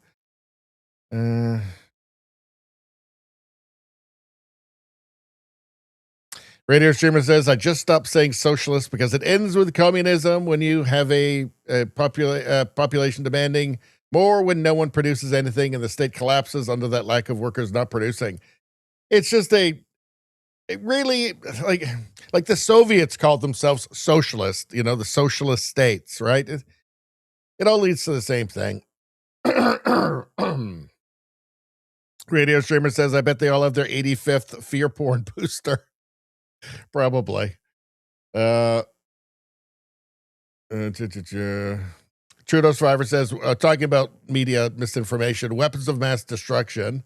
Radio Streamer says, I just stopped saying socialist because it ends with communism when you have a population demanding more when no one produces anything and the state collapses under that lack of workers not producing. It's just really like the Soviets called themselves socialist, the socialist states, right? It all leads to the same thing. Radio Streamer says, I bet they all have their 85th fear porn booster. Probably. Trudeau Survivor says, talking about media misinformation, weapons of mass destruction.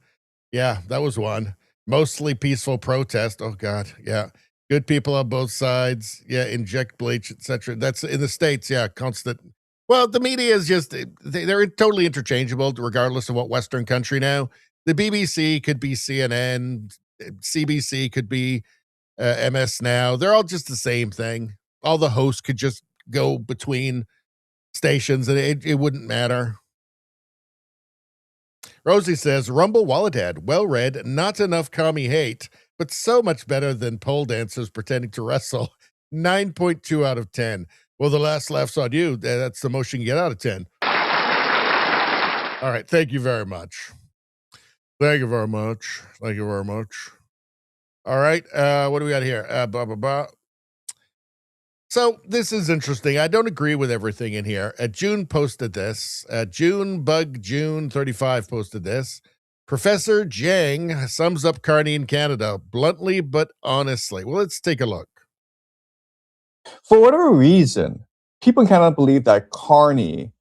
Yeah, that was one. Mostly peaceful protest. Oh, God. Yeah. Good people on both sides. Yeah. Inject bleach, etc. That's in the States. Yeah. Constant. Well, the media is just, they're totally interchangeable regardless of what Western country now. The BBC could be CNN. CBC could be MS Now. They're all just the same thing. All the hosts could just go between stations and it wouldn't matter. Rosie says, Rumble Walletad, well read, not enough commie hate, but so much better than pole dancers pretending to wrestle. 9.2 out of 10. Well, the last laugh's on you. That's the most you can get out of 10. All right. Thank you very much. Thank you very much. Thank you very much. All right. What do we got here? Blah, blah, blah. So this is interesting. I don't agree with everything in here. June posted this. June35 posted this. Professor Jiang sums up Carney in Canada bluntly but honestly. Well, let's take a look. For whatever reason, people in Canada believe that Carney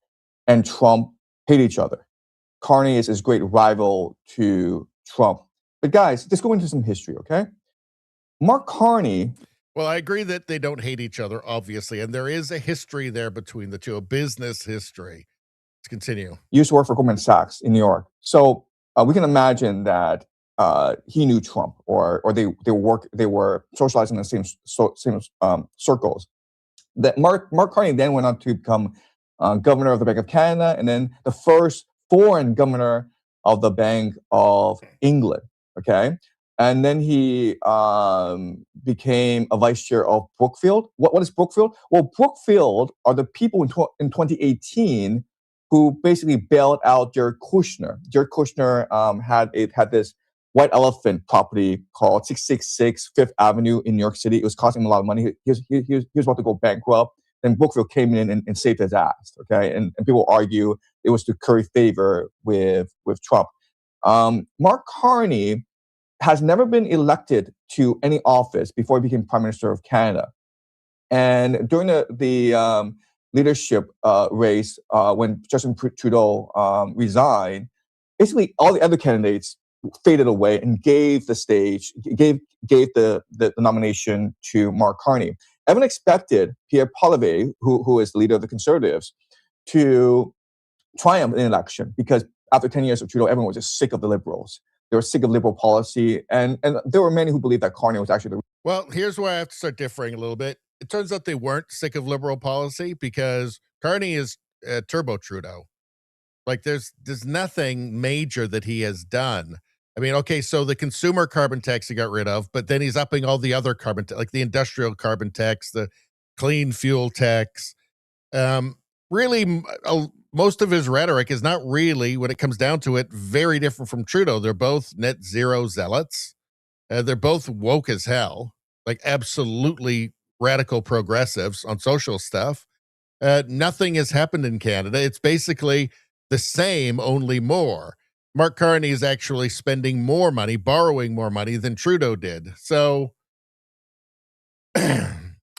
and Trump hate each other. Carney is his great rival to Trump. But guys, let's go into some history, okay? Mark Carney. Well, I agree that they don't hate each other, obviously, and there is a history there between the two, a business history. Let's continue. Used to work for Goldman Sachs in New York. So we can imagine that he knew Trump, or they were socializing in the same circles. That Mark Carney then went on to become governor of the Bank of Canada, and then the first foreign governor of the Bank of England. Okay, and then he became a vice chair of Brookfield. What is Brookfield? Well, Brookfield are the people in 2018 who basically bailed out Jared Kushner. Jared Kushner had this white elephant property called 666 Fifth Avenue in New York City. It was costing him a lot of money. He was about to go bankrupt. Then Brookfield came in and saved his ass. Okay, and people argue it was to curry favor with Trump. Mark Carney has never been elected to any office before he became Prime Minister of Canada. And during the leadership race, when Justin Trudeau resigned, basically all the other candidates faded away and gave the nomination to Mark Carney. Everyone expected Pierre Poilievre, who is the leader of the Conservatives, to triumph in the election, because after 10 years of Trudeau, everyone was just sick of the Liberals. They were sick of Liberal policy, and there were many who believed that Carney was actually the... Well, here's where I have to start differing a little bit. It turns out they weren't sick of Liberal policy, because Carney is Turbo Trudeau. Like, there's nothing major that he has done. I mean, okay, so the consumer carbon tax he got rid of, but then he's upping all the other carbon, like the industrial carbon tax, the clean fuel tax. Really, most of his rhetoric is not really, when it comes down to it, very different from Trudeau. They're both net zero zealots. They're both woke as hell, like absolutely radical progressives on social stuff. Nothing has happened in Canada. It's basically the same, only more. Mark Carney is actually spending more money, borrowing more money than Trudeau did. So,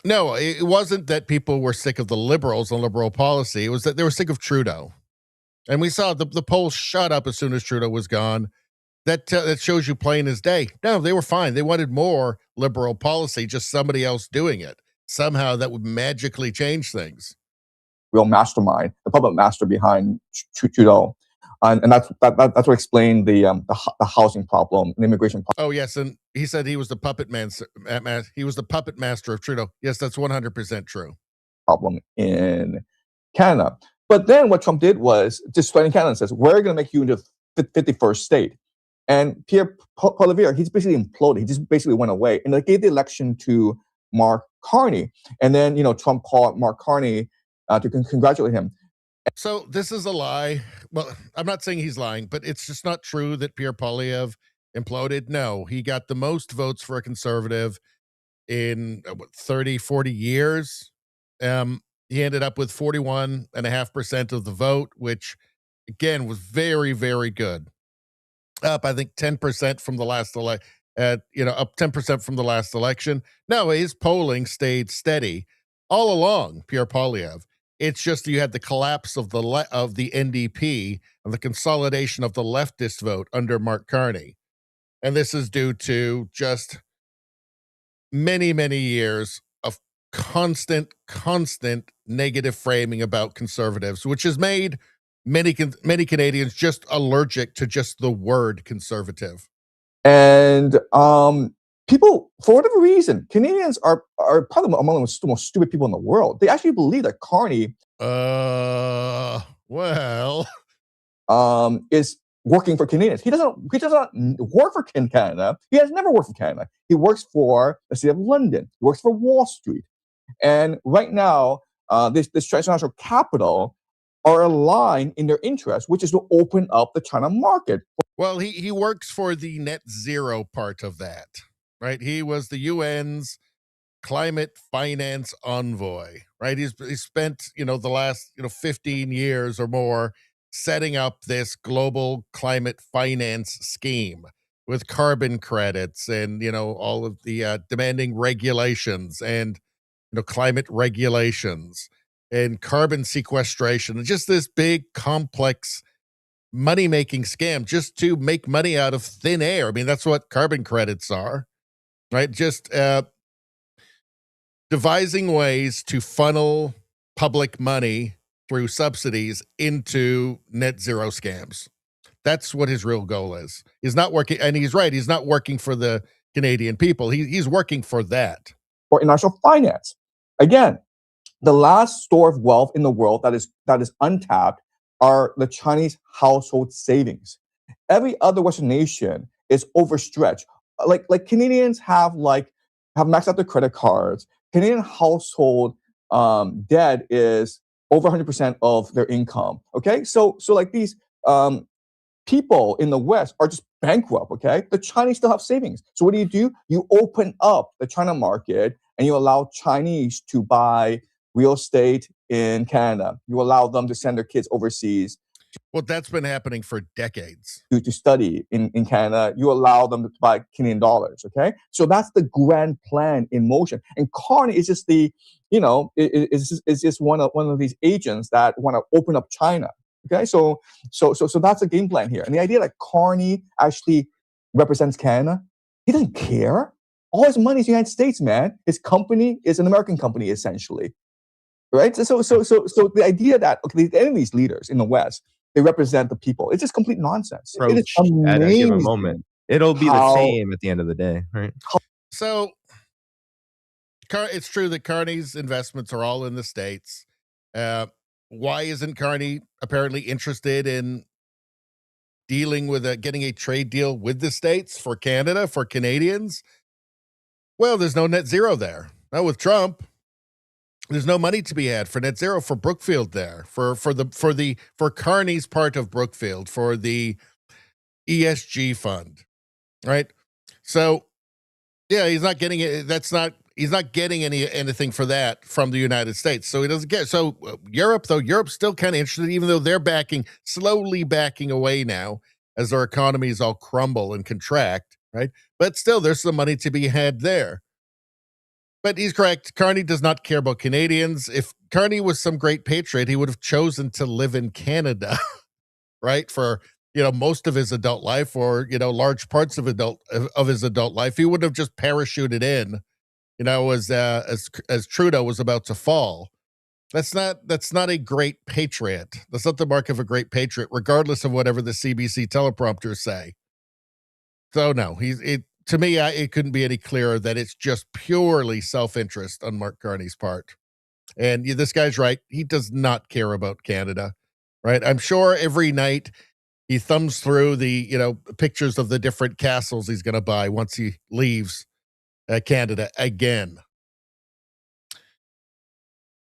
no, it wasn't that people were sick of the Liberals and Liberal policy. It was that they were sick of Trudeau. And we saw the polls shut up as soon as Trudeau was gone. That shows you plain as day. No, they were fine. They wanted more Liberal policy, just somebody else doing it. Somehow that would magically change things. Real mastermind, the puppet master behind Trudeau. And that's what explained the housing problem and immigration problem. Oh yes, and he said he was the puppet man. He was the puppet master of Trudeau. Yes, that's 100% true. Problem in Canada, but then what Trump did was just threaten Canada and says, "We're going to make you into the 51st state." And Pierre Poilievre, he's basically imploded. He just basically went away, and they gave the election to Mark Carney. And then Trump called Mark Carney to congratulate him. So this is a lie. Well, I'm not saying he's lying, but it's just not true that Pierre Poilievre imploded. No, he got the most votes for a conservative in 30, 40 years. He ended up with 41.5% of the vote, which again was very, very good. Up, I think 10% from the last up 10% from the last election. No, his polling stayed steady all along, Pierre Poilievre. It's just you had the collapse of the NDP and the consolidation of the leftist vote under Mark Carney. And this is due to just many, many years of constant negative framing about conservatives, which has made many Canadians just allergic to just the word conservative. And people, for whatever reason, Canadians are probably among the most stupid people in the world. They actually believe that Carney, is working for Canadians. He doesn't work for Canada. He has never worked for Canada. He works for the city of London. He works for Wall Street. And right now, this transnational capital are aligned in their interest, which is to open up the China market. Well, he works for the net zero part of that, right? He was the UN's climate finance envoy, right? He's spent, the last, 15 years or more setting up this global climate finance scheme with carbon credits and, all of the demanding regulations and, climate regulations and carbon sequestration, and just this big complex money-making scam just to make money out of thin air. I mean, that's what carbon credits are, right? Just devising ways to funnel public money through subsidies into net zero scams. That's what his real goal is. He's not working, and he's right, he's not working for the Canadian people. He's working for that. For international finance. Again, the last store of wealth in the world that is untapped are the Chinese household savings. Every other Western nation is overstretched. like Canadians have maxed out their credit cards. Canadian household debt is over 100% of their income. Okay, so like these people in the West are just bankrupt. Okay, the Chinese still have savings. So what do? You open up the China market and you allow Chinese to buy real estate in Canada. You allow them to send their kids overseas. Well, that's been happening for decades. To study in Canada, you allow them to buy Canadian dollars, okay? So that's the grand plan in motion. And Carney is just is just one of these agents that want to open up China, okay? So that's a game plan here. And the idea that Carney actually represents Canada, he doesn't care. All his money is the United States, man. His company is an American company, essentially, right? So the idea that, okay, the enemy's leaders in the West, they represent the people. It's just complete nonsense. It is amazing at a given moment. It'll be the same at the end of the day, right? So it's true that Carney's investments are all in the States. Why isn't Carney apparently interested in dealing with getting a trade deal with the States for Canada, for Canadians? Well, there's no net zero there. Not with Trump. There's no money to be had for net zero for Brookfield there, for Carney's part of Brookfield, for the ESG fund, right? So, yeah, he's not getting it. He's not getting anything for that from the United States. So he doesn't get. So Europe, though, Europe's still kind of interested, even though they're slowly backing away now as their economies all crumble and contract, right? But still, there's some money to be had there. But he's correct. Carney does not care about Canadians. If Carney was some great patriot, he would have chosen to live in Canada, right? For, most of his adult life, or, large parts of his adult life. He would have just parachuted in, as Trudeau was about to fall. That's not a great patriot. That's not the mark of a great patriot, regardless of whatever the CBC teleprompters say. So no, to me, it couldn't be any clearer that it's just purely self-interest on Mark Carney's part. And this guy's right. He does not care about Canada, right? I'm sure every night he thumbs through the, pictures of the different castles he's going to buy once he leaves Canada again.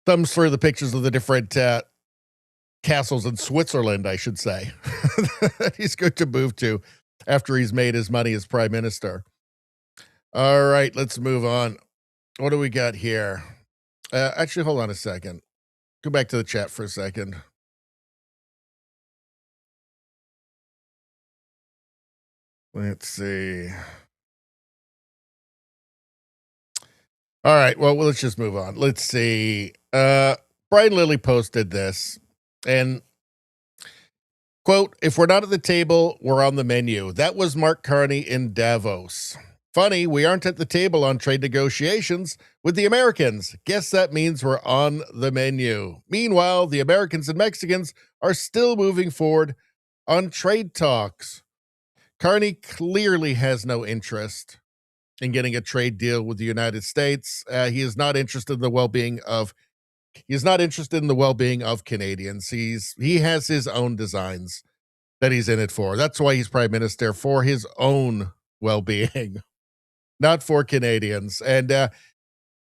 Thumbs through the pictures of the different castles in Switzerland, I should say, that he's going to move to after he's made his money as prime minister. All right, let's move on. What do we got here? Actually, hold on a second. Go back to the chat for a second. Let's see. All right, well, let's just move on. Let's see. Brian Lilly posted this, and quote, "If we're not at the table, we're on the menu." That was Mark Carney in Davos. Funny, we aren't at the table on trade negotiations with the Americans. Guess that means we're on the menu. Meanwhile, the Americans and Mexicans are still moving forward on trade talks. Carney clearly has no interest in getting a trade deal with the United States. He is not interested in the well-being of Canadians. He has his own designs that he's in it for. That's why he's prime minister, for his own well-being, not for Canadians. And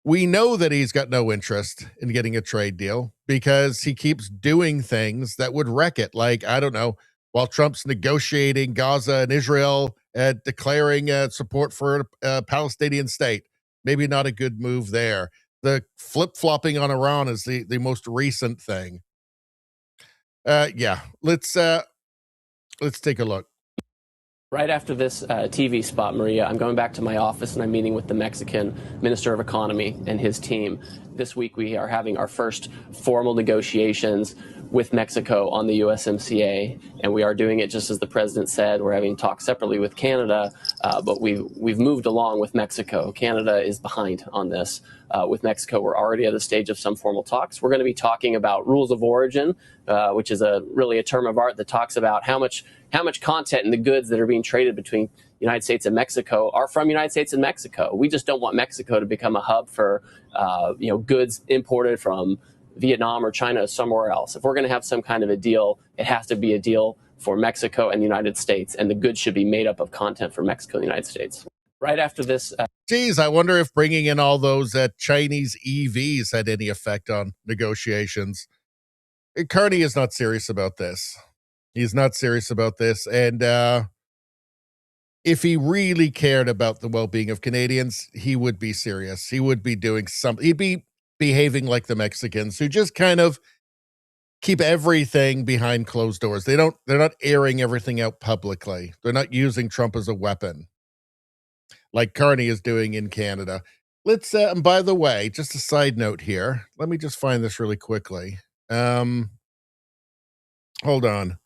we know that he's got no interest in getting a trade deal because he keeps doing things that would wreck it. Like, I don't know, while Trump's negotiating Gaza and Israel, declaring support for a Palestinian state. Maybe not a good move there. The flip-flopping on Iran is the most recent thing. Yeah, let's take a look. Right after this TV spot, Maria, I'm going back to my office and I'm meeting with the Mexican Minister of Economy and his team. This week we are having our first formal negotiations with Mexico on the USMCA, and we are doing it just as the president said. We're having talks separately with Canada, but we've moved along with Mexico. Canada is behind on this. With Mexico, we're already at a stage of some formal talks. We're going to be talking about rules of origin, which is really a term of art that talks about how much content in the goods that are being traded between the United States and Mexico are from United States and Mexico. We just don't want Mexico to become a hub for goods imported from Vietnam or China or somewhere else. If we're going to have some kind of a deal, it has to be a deal for Mexico and the United States, and the goods should be made up of content from Mexico and the United States. Right after this. Geez, I wonder if bringing in all those Chinese EVs had any effect on negotiations. Carney is not serious about this. He's not serious about this. And if he really cared about the well-being of Canadians, he would be serious. He would be doing something. He'd be behaving like the Mexicans who just kind of keep everything behind closed doors. They're not airing everything out publicly. They're not using Trump as a weapon like Carney is doing in Canada. Let's and by the way, just a side note here. Let me just find this really quickly. Hold on.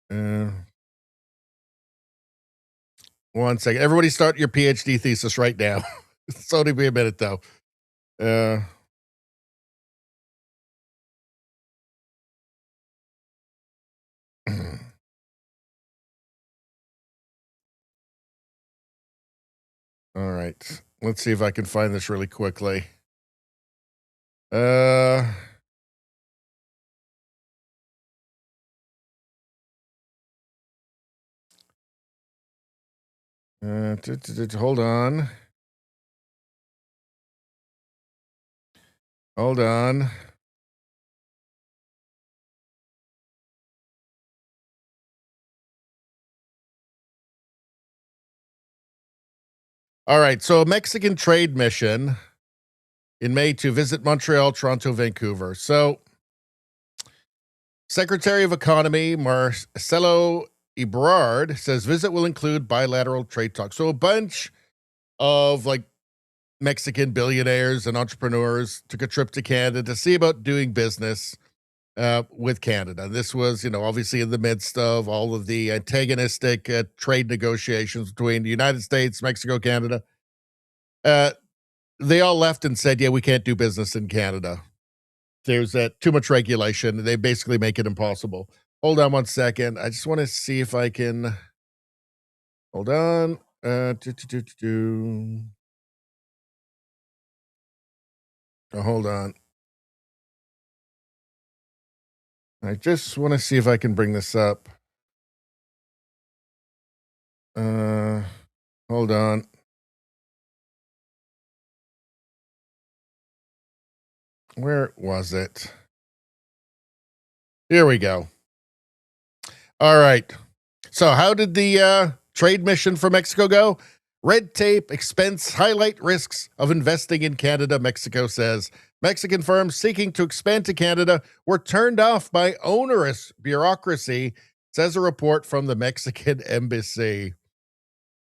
1 second. Everybody start your PhD thesis right now. It's only be a minute though. All right. Let's see if I can find this really quickly. Hold on. Hold on. All right. So a Mexican trade mission in May to visit Montreal, Toronto, Vancouver. So Secretary of Economy Marcelo Ebrard says visit will include bilateral trade talks. So a bunch of like Mexican billionaires and entrepreneurs took a trip to Canada to see about doing business with Canada. This was, obviously in the midst of all of the antagonistic trade negotiations between the United States, Mexico, Canada. They all left and said, yeah, we can't do business in Canada. There's too much regulation. They basically make it impossible. Hold on 1 second. I just want to see if I can. Hold on. Oh, hold on. I just want to see if I can bring this up. Hold on. Where was it? Here we go. All right. So how did the trade mission for Mexico go? Red tape, expense, highlight risks of investing in Canada, Mexico says. Mexican firms seeking to expand to Canada were turned off by onerous bureaucracy, says a report from the Mexican embassy.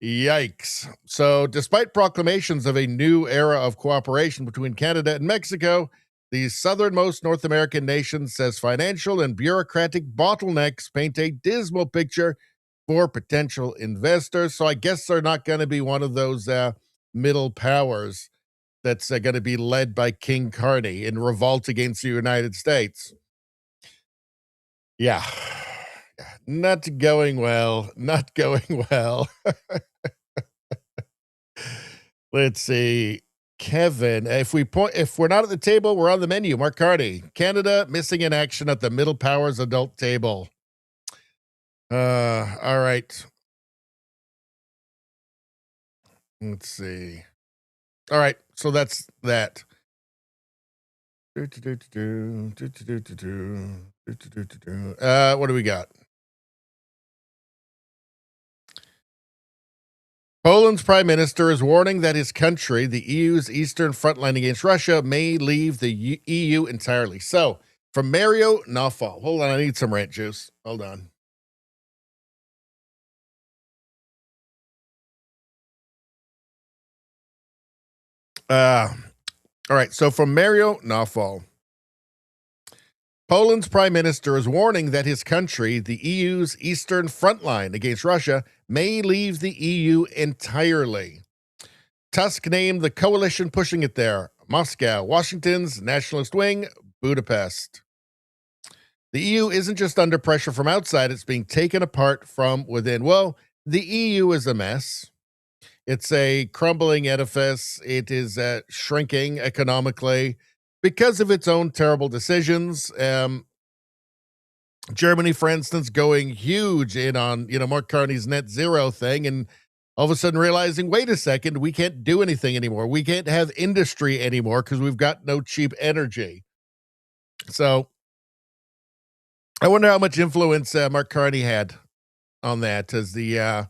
Yikes. So despite proclamations of a new era of cooperation between Canada and Mexico, the southernmost North American nation says financial and bureaucratic bottlenecks paint a dismal picture for potential investors. So I guess they're not going to be one of those middle powers that's going to be led by King Carney in revolt against the United States. Yeah. Not going well. Not going well. Let's see. Kevin, if we're not at the table, we're on the menu. Mark Carney, Canada missing in action at the middle powers adult table. All right. Let's see. All right, so that's that. What do we got? Poland's prime minister is warning that his country, the EU's eastern front line against Russia, may leave the EU entirely. So, from Mario Nawfal. Hold on, I need some rant juice. Hold on. All right, so from Mario Nawfal. Poland's prime minister is warning that his country, the EU's eastern front line against Russia, may leave the EU entirely. Tusk named the coalition pushing it there: Moscow, Washington's nationalist wing, Budapest. The EU isn't just under pressure from outside, it's being taken apart from within. Well, the EU is a mess. It's a crumbling edifice. It is shrinking economically because of its own terrible decisions. Germany, for instance, going huge in on, Mark Carney's net zero thing and all of a sudden realizing, wait a second, we can't do anything anymore. We can't have industry anymore because we've got no cheap energy. So I wonder how much influence Mark Carney had on that as the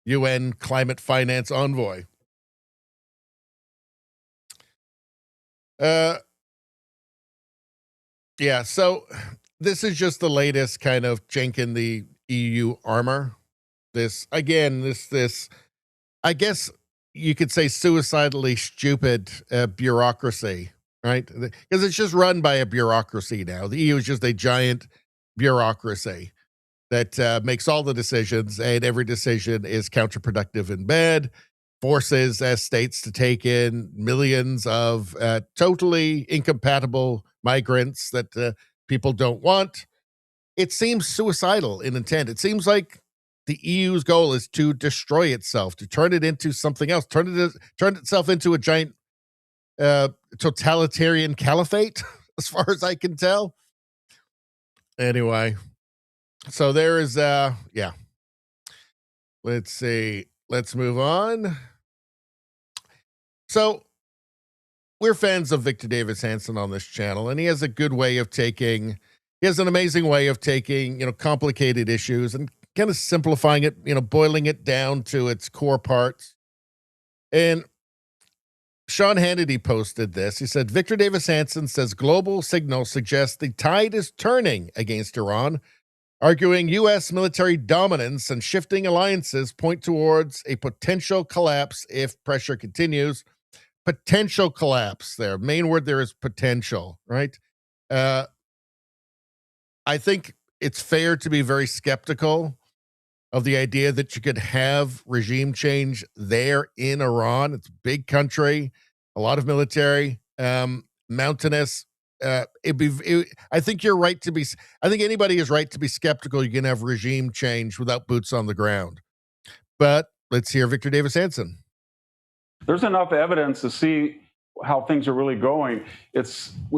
UN climate finance envoy. Yeah, so this is just the latest kind of chink in the EU armor. This, again, I guess you could say suicidally stupid bureaucracy, right? Because it's just run by a bureaucracy now. The EU is just a giant bureaucracy that makes all the decisions, and every decision is counterproductive and bad, forces states to take in millions of totally incompatible migrants that people don't want. It seems suicidal in intent. It seems like the EU's goal is to destroy itself, to turn it into something else, turn itself into a giant totalitarian caliphate, as far as I can tell. Anyway, so there is, yeah. Let's see. Let's move on. So we're fans of Victor Davis Hanson on this channel, and he has a good way of taking, he has an amazing way of taking, complicated issues and kind of simplifying it, boiling it down to its core parts. And Sean Hannity posted this. He said, Victor Davis Hanson says global signal suggests the tide is turning against Iran, arguing U.S. military dominance and shifting alliances point towards a potential collapse if pressure continues. Potential collapse there. Main word there is potential, right? I think it's fair to be very skeptical of the idea that you could have regime change there in Iran. It's a big country, a lot of military, mountainous. I think you're right to be, I think anybody is right to be skeptical you can have regime change without boots on the ground. But let's hear Victor Davis Hanson. There's enough evidence to see how things are really going.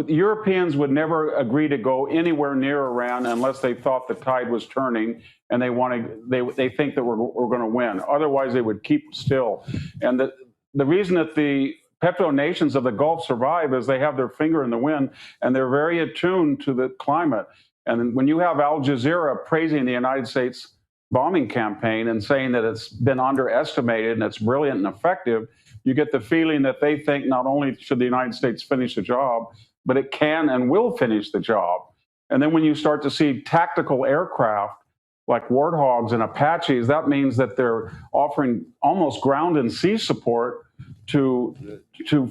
Europeans would never agree to go anywhere near Iran unless they thought the tide was turning and they think that we're going to win. Otherwise, they would keep still. And the reason that the petro nations of the Gulf survive is they have their finger in the wind and they're very attuned to the climate. And when you have Al Jazeera praising the United States bombing campaign and saying that it's been underestimated and it's brilliant and effective, you get the feeling that they think not only should the United States finish the job, but it can and will finish the job. And then when you start to see tactical aircraft like Warthogs and Apaches, that means that they're offering almost ground and sea support to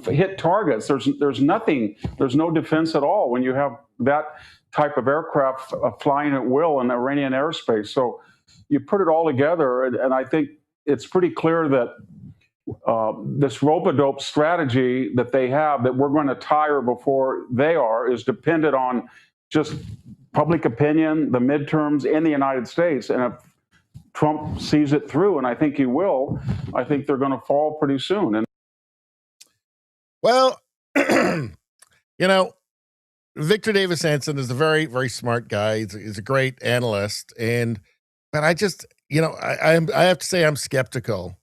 hit targets. There's nothing, there's no defense at all when you have that type of aircraft flying at will in Iranian airspace. So you put it all together, and I think it's pretty clear that this rope-a-dope strategy that they have, that we're going to tire before they are, is dependent on just public opinion, the midterms in the United States. And if Trump sees it through, and I think he will, I think they're going to fall pretty soon. And well, Victor Davis Hanson is a very, very smart guy. He's a great analyst. But I just, I have to say I'm skeptical.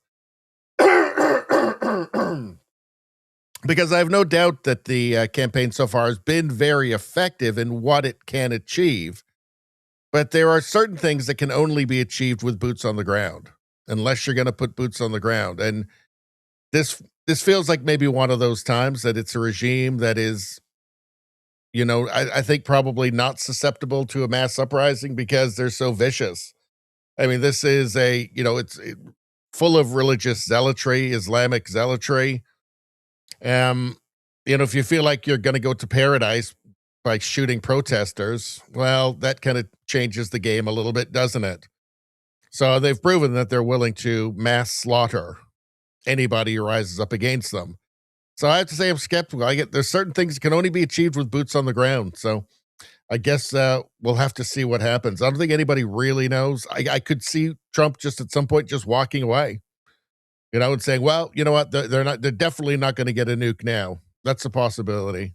Because I have no doubt that the campaign so far has been very effective in what it can achieve. But there are certain things that can only be achieved with boots on the ground, unless you're going to put boots on the ground. And this feels like maybe one of those times that it's a regime that is, I think probably not susceptible to a mass uprising because they're so vicious. I mean, this is it's full of religious zealotry, Islamic zealotry. If you feel like you're going to go to paradise by shooting protesters, well, that kind of changes the game a little bit, doesn't it? So they've proven that they're willing to mass slaughter anybody who rises up against them. So I have to say I'm skeptical. There's certain things that can only be achieved with boots on the ground. So I guess we'll have to see what happens. I don't think anybody really knows. I could see Trump just at some point just walking away, and saying, well, you know what? They're definitely not going to get a nuke now. That's a possibility.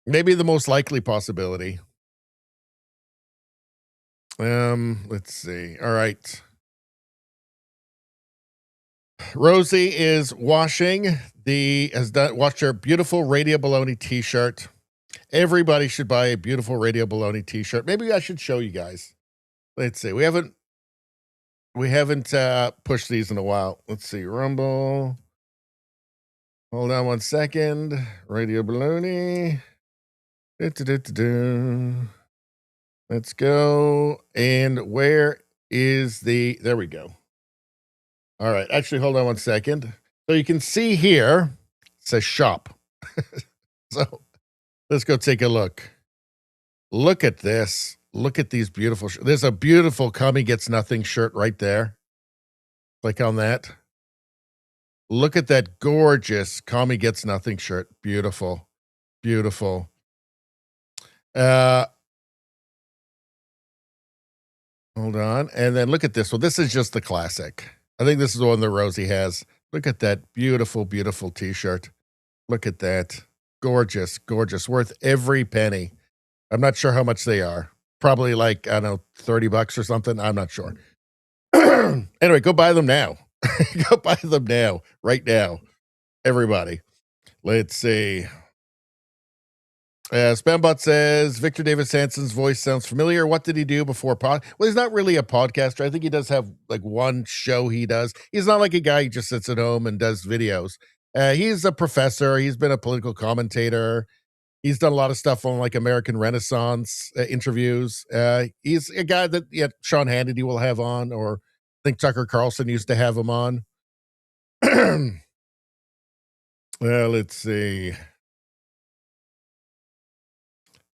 Maybe the most likely possibility. Let's see. All right. Rosie is washed her beautiful Radio Baloney t-shirt. Everybody should buy a beautiful Radio Baloney t-shirt. Maybe I should show you guys. Let's see. We haven't pushed these in a while. Let's see. Rumble. Hold on one second. Radio Baloney. Let's go. And where is there we go. All right. Actually, hold on one second. So you can see here, it says shop. So let's go take a look. Look at this. Look at these beautiful. There's a beautiful Commie Gets Nothing shirt right there. Click on that. Look at that gorgeous Commie Gets Nothing shirt. Beautiful. Beautiful. Hold on. And then look at this one. This is just the classic. I think this is the one that Rosie has. Look at that beautiful, beautiful t-shirt. Look at that. Gorgeous, gorgeous. Worth every penny. I'm not sure how much they are. Probably like, I don't know, $30 or something. I'm not sure. Anyway, go buy them now. Go buy them now. Right now. Everybody. Let's see. Spambot says, Victor David Sanson's voice sounds familiar. What did he do before Well, he's not really a podcaster. I think he does have like one show he does. He's not like a guy who just sits at home and does videos. He's a professor. He's been a political commentator. He's done a lot of stuff on like American Renaissance interviews. He's a guy that Sean Hannity will have on, or I think Tucker Carlson used to have him on. Well, let's see.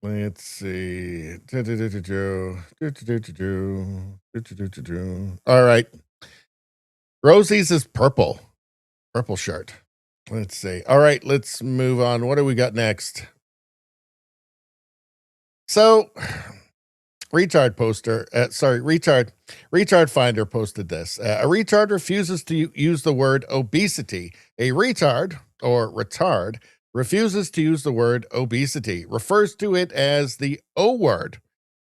Let's see. All right. Rosie's is purple. Purple shirt. Let's see. All right, let's move on. What do we got next? So, retard finder posted this. A retard refuses to use the word obesity. A retard, or retard, refuses to use the word obesity, refers to it as the O word,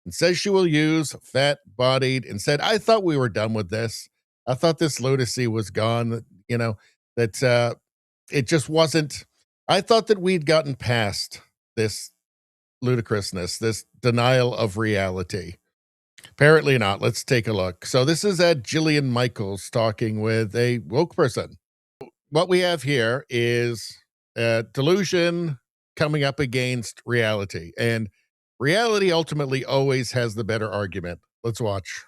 and says she will use fat-bodied instead. I thought we were done with this. I thought this lunacy was gone, that it just wasn't. I thought that we'd gotten past this ludicrousness, this denial of reality. Apparently not. Let's take a look. So this is Jillian Michaels talking with a woke person. What we have here is delusion coming up against reality, and reality ultimately always has the better argument. Let's watch.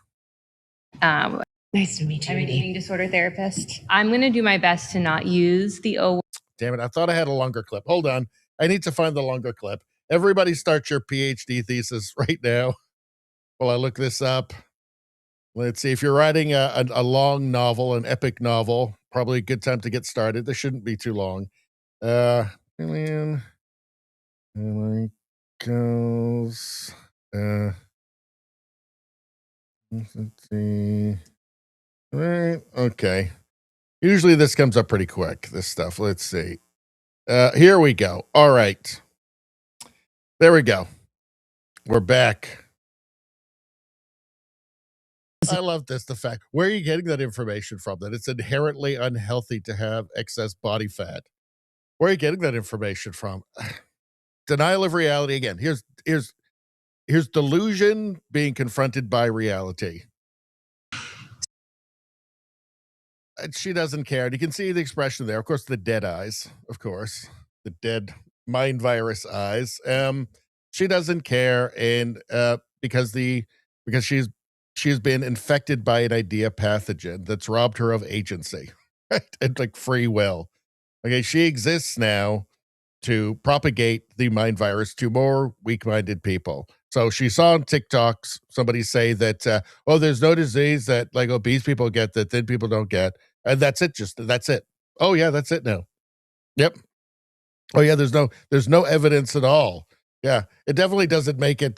Nice to meet you. I'm an eating disorder therapist. I'm going to do my best to not use the O. Damn it. I thought I had a longer clip. Hold on. I need to find the longer clip. Everybody start your PhD thesis right now while I look this up. Let's see. If you're writing a long novel, an epic novel, probably a good time to get started. This shouldn't be too long. Let's see. Right. Okay. Usually this comes up pretty quick, this stuff. Let's see. Here we go. All right. There we go. We're back. I love this. The fact, where are you getting that information from? That it's inherently unhealthy to have excess body fat. Where are you getting that information from? Denial of reality. Again, here's delusion being confronted by reality. And she doesn't care. And you can see the expression there. Of course, the dead eyes, of course, the dead mind virus eyes. She doesn't care. And because she's been infected by an idea pathogen that's robbed her of agency, right? And like free will. Okay. She exists now to propagate the mind virus to more weak-minded people. So she saw on TikToks somebody say that, there's no disease that like obese people get that thin people don't get. And that's it. That's it. Oh yeah, that's it now. Yep. Oh yeah, there's no evidence at all. Yeah. It definitely doesn't make it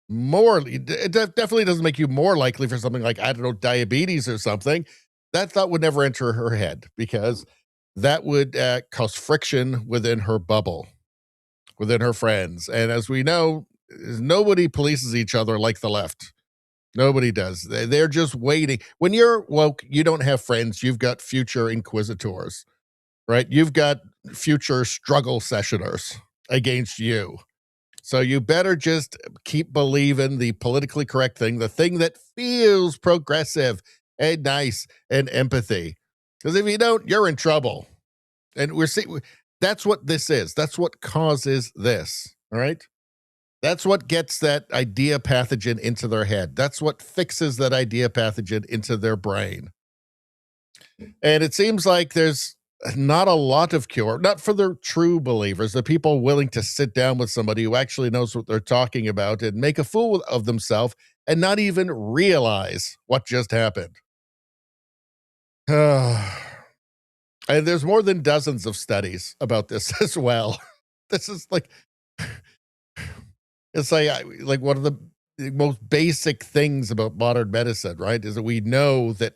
definitely doesn't make you more likely for something like, I don't know, diabetes or something. That thought would never enter her head, because that would cause friction within her bubble, within her friends. And as we know, nobody polices each other like the left. Nobody does. They're just waiting. When you're woke, you don't have friends. You've got future inquisitors, right? You've got future struggle sessioners against you. So you better just keep believing the politically correct thing, the thing that feels progressive and nice and empathy. Because if you don't, you're in trouble. And we're seeing that's what this is. That's what causes this. All right. That's what gets that idea pathogen into their head. That's what fixes that idea pathogen into their brain. And it seems like there's not a lot of cure, not for the true believers, the people willing to sit down with somebody who actually knows what they're talking about and make a fool of themselves and not even realize what just happened. And there's more than dozens of studies about this as well. This is like, it's like one of the most basic things about modern medicine, right? Is that we know that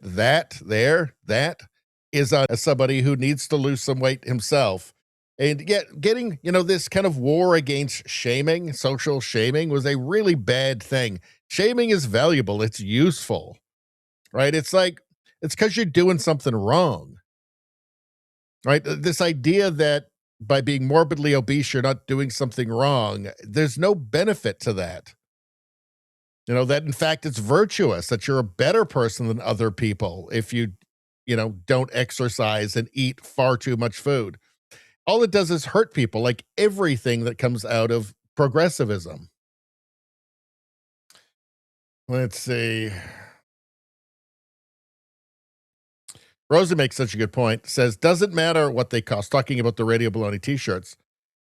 is on somebody who needs to lose some weight himself. And yet getting, this kind of war against shaming, social shaming, was a really bad thing. Shaming is valuable. It's useful, right? It's like, it's because you're doing something wrong, right? This idea that by being morbidly obese, you're not doing something wrong. There's no benefit to that. That in fact, it's virtuous, that you're a better person than other people if you don't exercise and eat far too much food. All it does is hurt people, like everything that comes out of progressivism. Let's see. Rosie makes such a good point. Says, doesn't matter what they cost. Talking about the Radio Baloney t-shirts.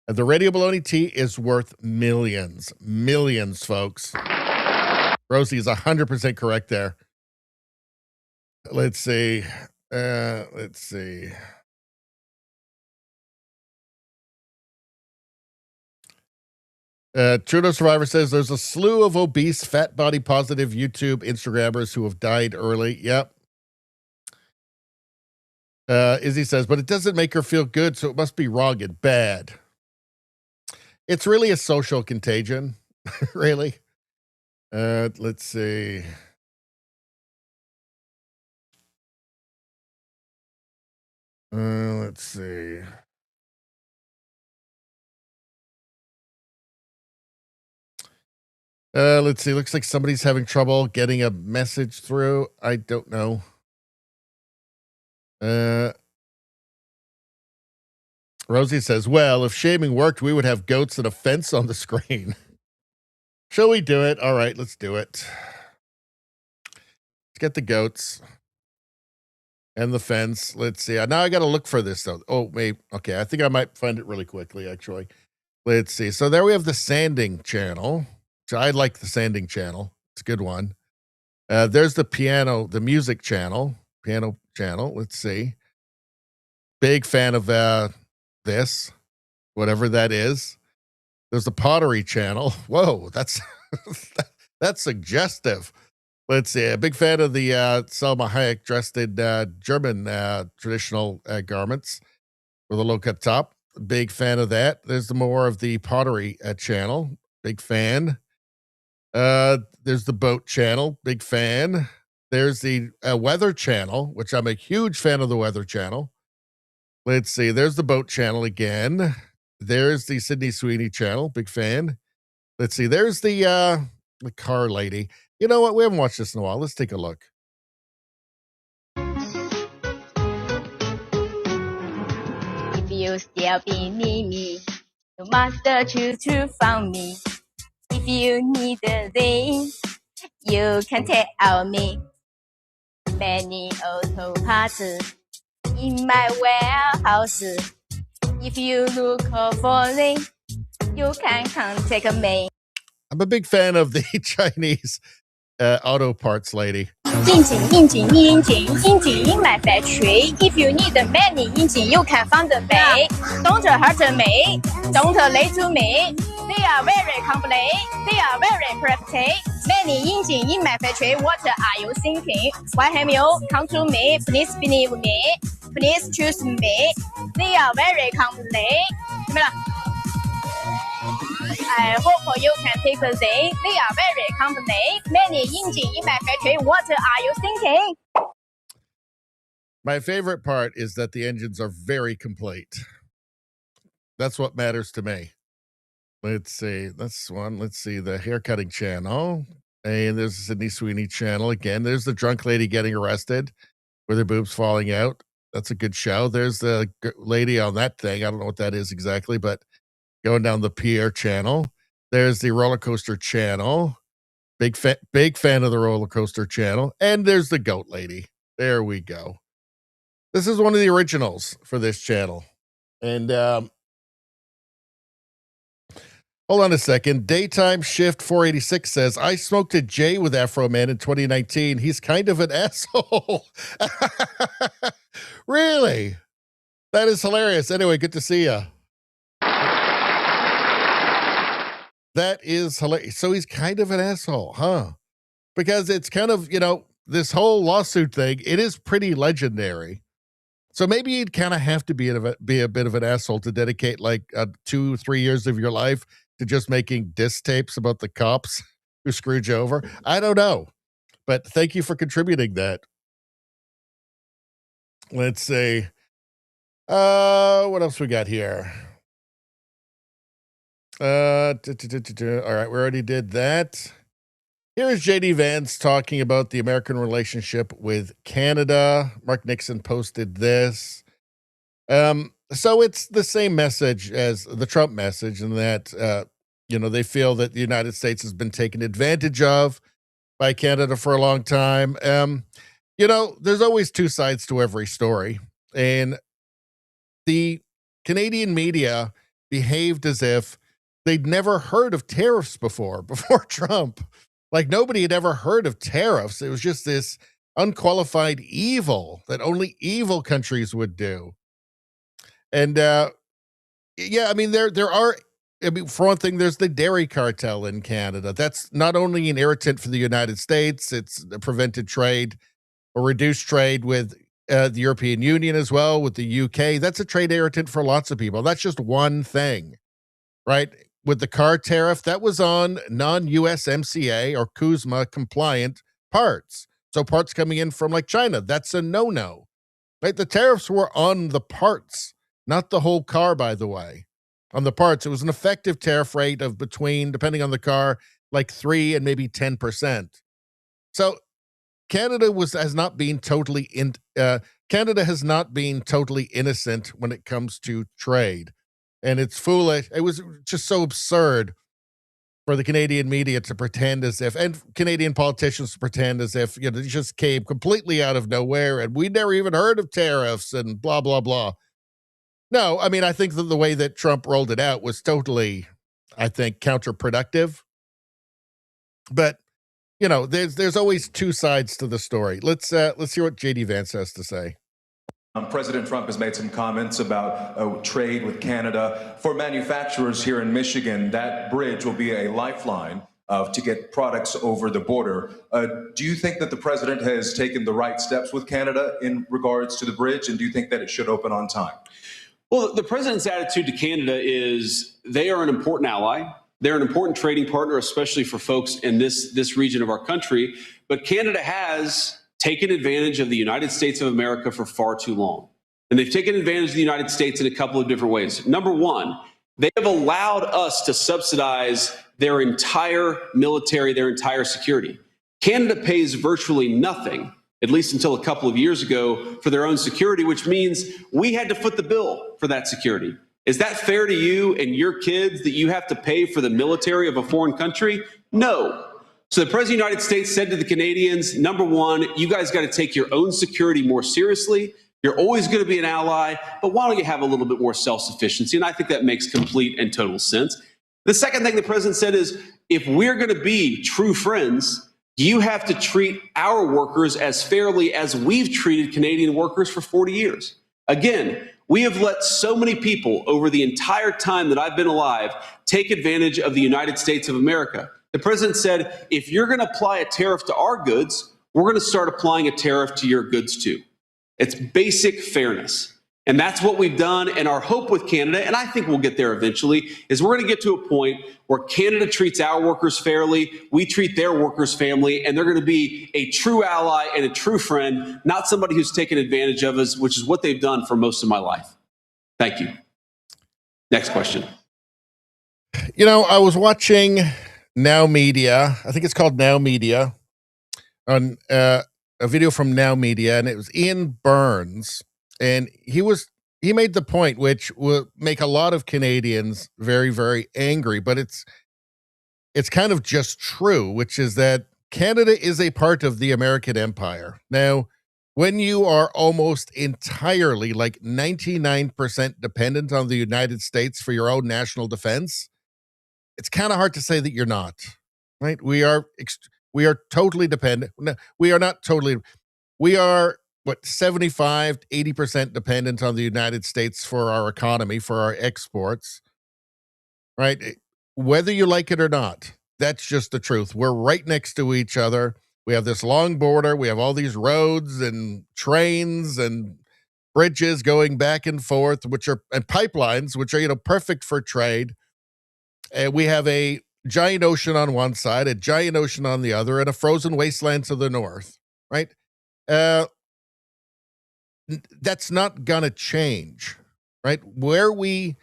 The Radio Baloney tee is worth millions. Millions, folks. Rosie is 100% correct there. Let's see. Trudeau Survivor says there's a slew of obese, fat body positive YouTube Instagrammers who have died early. Yep. Izzy says, but it doesn't make her feel good, so it must be wrong and bad. It's really a social contagion, really. Let's see. Let's see. Let's see. Looks like somebody's having trouble getting a message through. I don't know. Rosie says, well, if shaming worked, we would have goats and a fence on the screen. Shall we do it? All right, let's do it. Let's get the goats and the fence. Let's see. Now I got to look for this, though. Oh, wait. Okay, I think I might find it really quickly, actually. Let's see. So there we have the sanding channel. So I like the sanding channel. It's a good one. There's the music channel. Piano channel. Let's see. Big fan of this, whatever that is. There's the pottery channel. Whoa, that's that's suggestive. Let's see. A big fan of the Selma Hayek dressed in German traditional garments with a low cut top. Big fan of that. There's more of the pottery channel. Big fan. There's the boat channel. Big fan. There's the weather channel, which I'm a huge fan of the weather channel. Let's see. There's the boat channel again. There's the Sydney Sweeney channel. Big fan. Let's see. There's the car lady. You know what? We haven't watched this in a while. Let's take a look. If you still be me, you must choose to find me. If you need a thing, you can tell me. Many auto parts in my warehouse. If you look for them, you can contact me. I'm a big fan of the Chinese auto parts lady. Engine in my factory. If you need many engine, you can find me. Don't hurt me. Don't lie to me. They are very complete. They are very pretty. Many engine in my factory. What are you thinking? Why have you come to me? Please believe me. Please choose me. They are very complete. 怎么了？ I hope you can take a day. They are very company. Many engine in my factory. What are you thinking? My favorite part is that the engines are very complete. That's what matters to me. Let's see. That's one. Let's see the haircutting channel. And there's the Sydney Sweeney channel again. There's the drunk lady getting arrested with her boobs falling out. That's a good show. There's the lady on that thing. I don't know what that is exactly, but going down the Pierre channel. There's the roller coaster channel. Big fan of the roller coaster channel. And there's the goat lady. There we go. This is one of the originals for this channel. And hold on a second. Daytime Shift 486 says, I smoked a J with Afroman in 2019. He's kind of an asshole. Really? That is hilarious. Anyway, good to see you. That is hilarious. So he's kind of an asshole, huh? Because it's kind of, this whole lawsuit thing, it is pretty legendary. So maybe you'd kind of have to be a bit of an asshole to dedicate like 2-3 years of your life to just making diss tapes about the cops who screwed you over. I don't know, but thank you for contributing that. Let's see. What else we got here? All right, we already did that. Here's JD Vance talking about the American relationship with Canada. Mark Nixon posted this. So it's the same message as the Trump message in that, they feel that the United States has been taken advantage of by Canada for a long time. There's always two sides to every story. And the Canadian media behaved as if they'd never heard of tariffs before Trump. Like nobody had ever heard of tariffs. It was just this unqualified evil that only evil countries would do. And there are, for one thing, there's the dairy cartel in Canada. That's not only an irritant for the United States, it's prevented trade or reduced trade with the European Union as well, with the UK. That's a trade irritant for lots of people. That's just one thing, right? With the car tariff, that was on non-USMCA or CUSMA compliant parts. So parts coming in from like China, that's a no-no, right? The tariffs were on the parts, not the whole car, by the way. On the parts, it was an effective tariff rate of between, depending on the car, like 3 and maybe 10%. So Canada has not been totally innocent when it comes to trade. And it's foolish. It was just so absurd for the Canadian media to pretend as if, and Canadian politicians to pretend as if, it just came completely out of nowhere and we never even heard of tariffs and blah, blah, blah. No, I mean, I think that the way that Trump rolled it out was totally, I think, counterproductive. But, there's always two sides to the story. Let's hear what JD Vance has to say. President Trump has made some comments about trade with Canada. For manufacturers here in Michigan, that bridge will be a lifeline to get products over the border. Do you think that the president has taken the right steps with Canada in regards to the bridge, and do you think that it should open on time? Well, the president's attitude to Canada is they are an important ally. They're an important trading partner, especially for folks in this region of our country. But Canada has taken advantage of the United States of America for far too long. And they've taken advantage of the United States in a couple of different ways. Number one, they have allowed us to subsidize their entire military, their entire security. Canada pays virtually nothing, at least until a couple of years ago, for their own security, which means we had to foot the bill for that security. Is that fair to you and your kids that you have to pay for the military of a foreign country? No. So the President of the United States said to the Canadians, number one, you guys got to take your own security more seriously. You're always going to be an ally, but why don't you have a little bit more self-sufficiency? And I think that makes complete and total sense. The second thing the president said is, if we're going to be true friends, you have to treat our workers as fairly as we've treated Canadian workers for 40 years. Again, we have let so many people over the entire time that I've been alive take advantage of the United States of America. The president said, if you're going to apply a tariff to our goods, we're going to start applying a tariff to your goods too. It's basic fairness. And that's what we've done. And our hope with Canada, and I think we'll get there eventually, is we're going to get to a point where Canada treats our workers fairly, we treat their workers fairly, and they're going to be a true ally and a true friend, not somebody who's taken advantage of us, which is what they've done for most of my life. Thank you. Next question. You know, I was watching Now Media. I think it's called Now Media, on a video from Now Media, and it was Ian Burns, and he made the point, which will make a lot of Canadians very, very angry, but it's kind of just true, which is that Canada is a part of the American empire. Now, when you are almost entirely, like 99% dependent on the United States for your own national defense, it's kind of hard to say that you're not, right? We are totally dependent. No, we are not totally. We are, what, 75, 80% dependent on the United States for our economy, for our exports, right? Whether you like it or not, that's just the truth. We're right next to each other. We have this long border. We have all these roads and trains and bridges going back and forth, and pipelines, which are, perfect for trade. And we have a giant ocean on one side, a giant ocean on the other, and a frozen wasteland to the north, right? That's not gonna change, right? Where we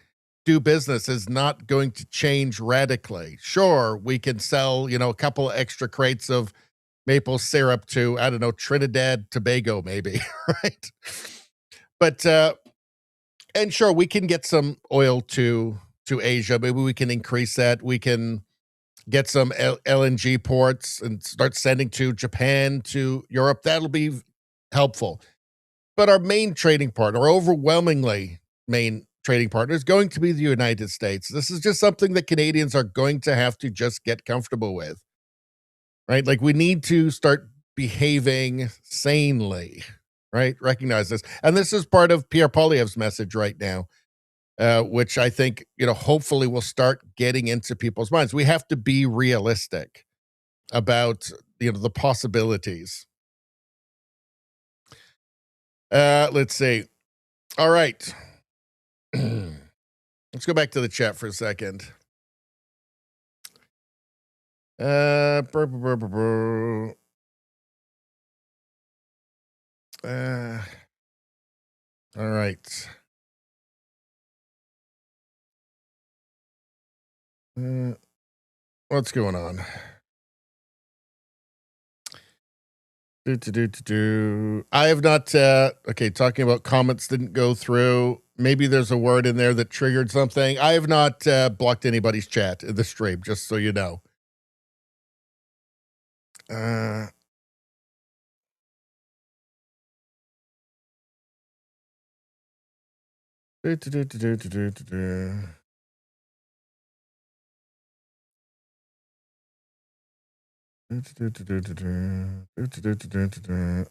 do business is not going to change radically. Sure, we can sell, a couple extra crates of maple syrup to, I don't know, Trinidad, Tobago, maybe, right? But, and sure, we can get some oil to Asia. Maybe we can increase that. We can get some LNG ports and start sending to Japan, to Europe. That'll be helpful. But our main trading partner, our overwhelmingly main trading partner, is going to be the United States. This is just something that Canadians are going to have to just get comfortable with, right? Like, we need to start behaving sanely, right? Recognize this. And this is part of Pierre Poilievre's message right now, which I think, hopefully will start getting into people's minds. We have to be realistic about, the possibilities. Let's see. All right. Let's go back to the chat for a second. All right. What's going on? I have not, okay, talking about comments didn't go through. Maybe there's a word in there that triggered something. I have not blocked anybody's chat in the stream, just so you know.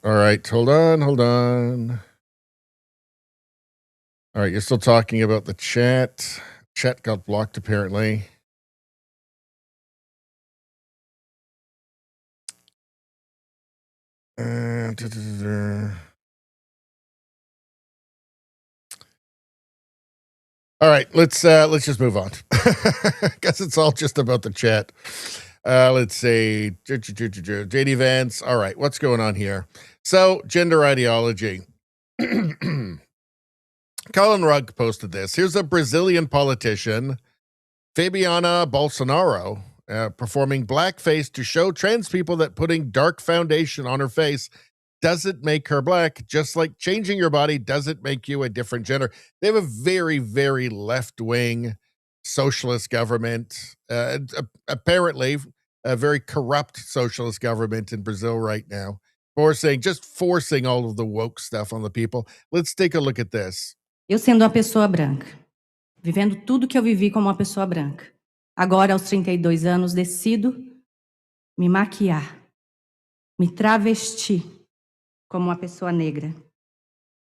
All right, hold on. All right, you're still talking about the chat. Chat got blocked, apparently. All right, let's just move on. Guess it's all just about the chat. Let's see. JD Vance. All right, what's going on here? So, gender ideology. Colin Rugg posted this. Here's a Brazilian politician, Fabiana Bolsonaro, performing blackface to show trans people that putting dark foundation on her face doesn't make her black, just like changing your body doesn't make you a different gender. They have a very, very left-wing socialist government, apparently a very corrupt socialist government in Brazil right now, forcing all of the woke stuff on the people. Let's take a look at this. Eu sendo uma pessoa branca, vivendo tudo que eu vivi como uma pessoa branca. Agora, aos 32 anos, decido me maquiar, me travestir como uma pessoa negra,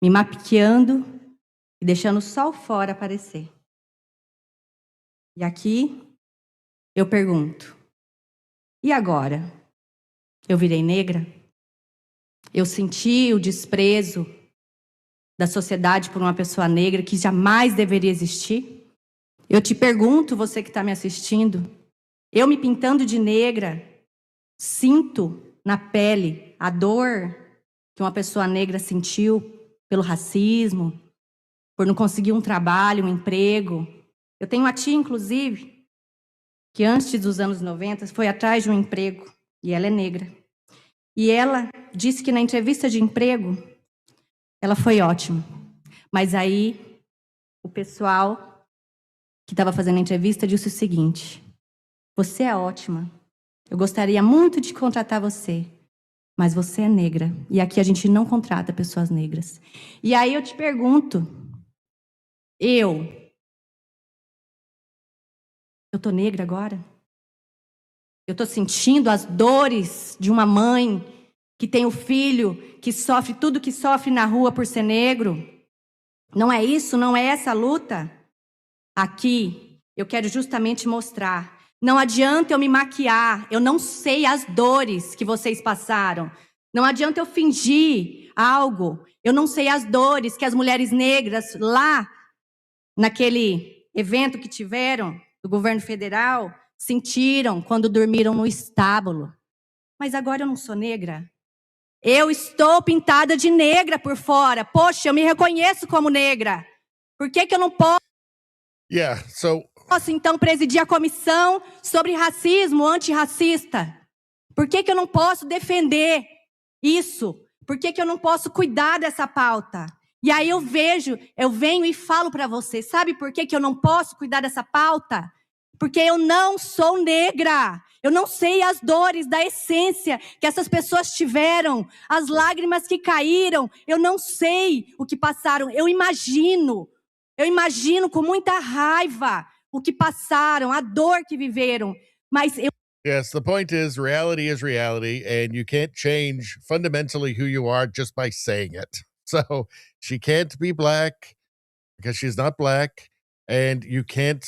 me maquiando e deixando só o fora aparecer. E aqui eu pergunto: e agora? Eu virei negra? Eu senti o desprezo da sociedade por uma pessoa negra que jamais deveria existir? Eu te pergunto, você que está me assistindo, eu me pintando de negra, sinto na pele a dor que uma pessoa negra sentiu pelo racismo, por não conseguir um trabalho, um emprego. Eu tenho uma tia, inclusive, que antes dos anos 90 foi atrás de um emprego, e ela é negra. E ela disse que na entrevista de emprego, ela foi ótima. Mas aí, o pessoal que estava fazendo a entrevista disse o seguinte: você é ótima, eu gostaria muito de contratar você, mas você é negra, e aqui a gente não contrata pessoas negras. E aí eu te pergunto, eu tô negra agora? Eu tô sentindo as dores de uma mãe que tem o filho que sofre tudo que sofre na rua por ser negro? Não é isso? Não é essa a luta? Aqui, eu quero justamente mostrar. Não adianta eu me maquiar, eu não sei as dores que vocês passaram. Não adianta eu fingir algo, eu não sei as dores que as mulheres negras lá, naquele evento que tiveram do governo federal, sentiram quando dormiram no estábulo. Mas agora eu não sou negra. Eu estou pintada de negra por fora. Poxa, eu me reconheço como negra. Por que eu não posso, então, presidir a comissão sobre racismo antirracista? Por que eu não posso defender isso? Por que eu não posso cuidar dessa pauta? E aí eu venho e falo para você, sabe por que eu não posso cuidar dessa pauta? Porque eu não sou negra. Eu não sei as dores da essência que essas pessoas tiveram, as lágrimas que caíram. Eu não sei o que passaram. Eu imagino com muita raiva o que passaram, a dor que viveram. Mas eu... Yes, the point is reality, and you can't change fundamentally who you are just by saying it. So she can't be black because she's not black, and you can't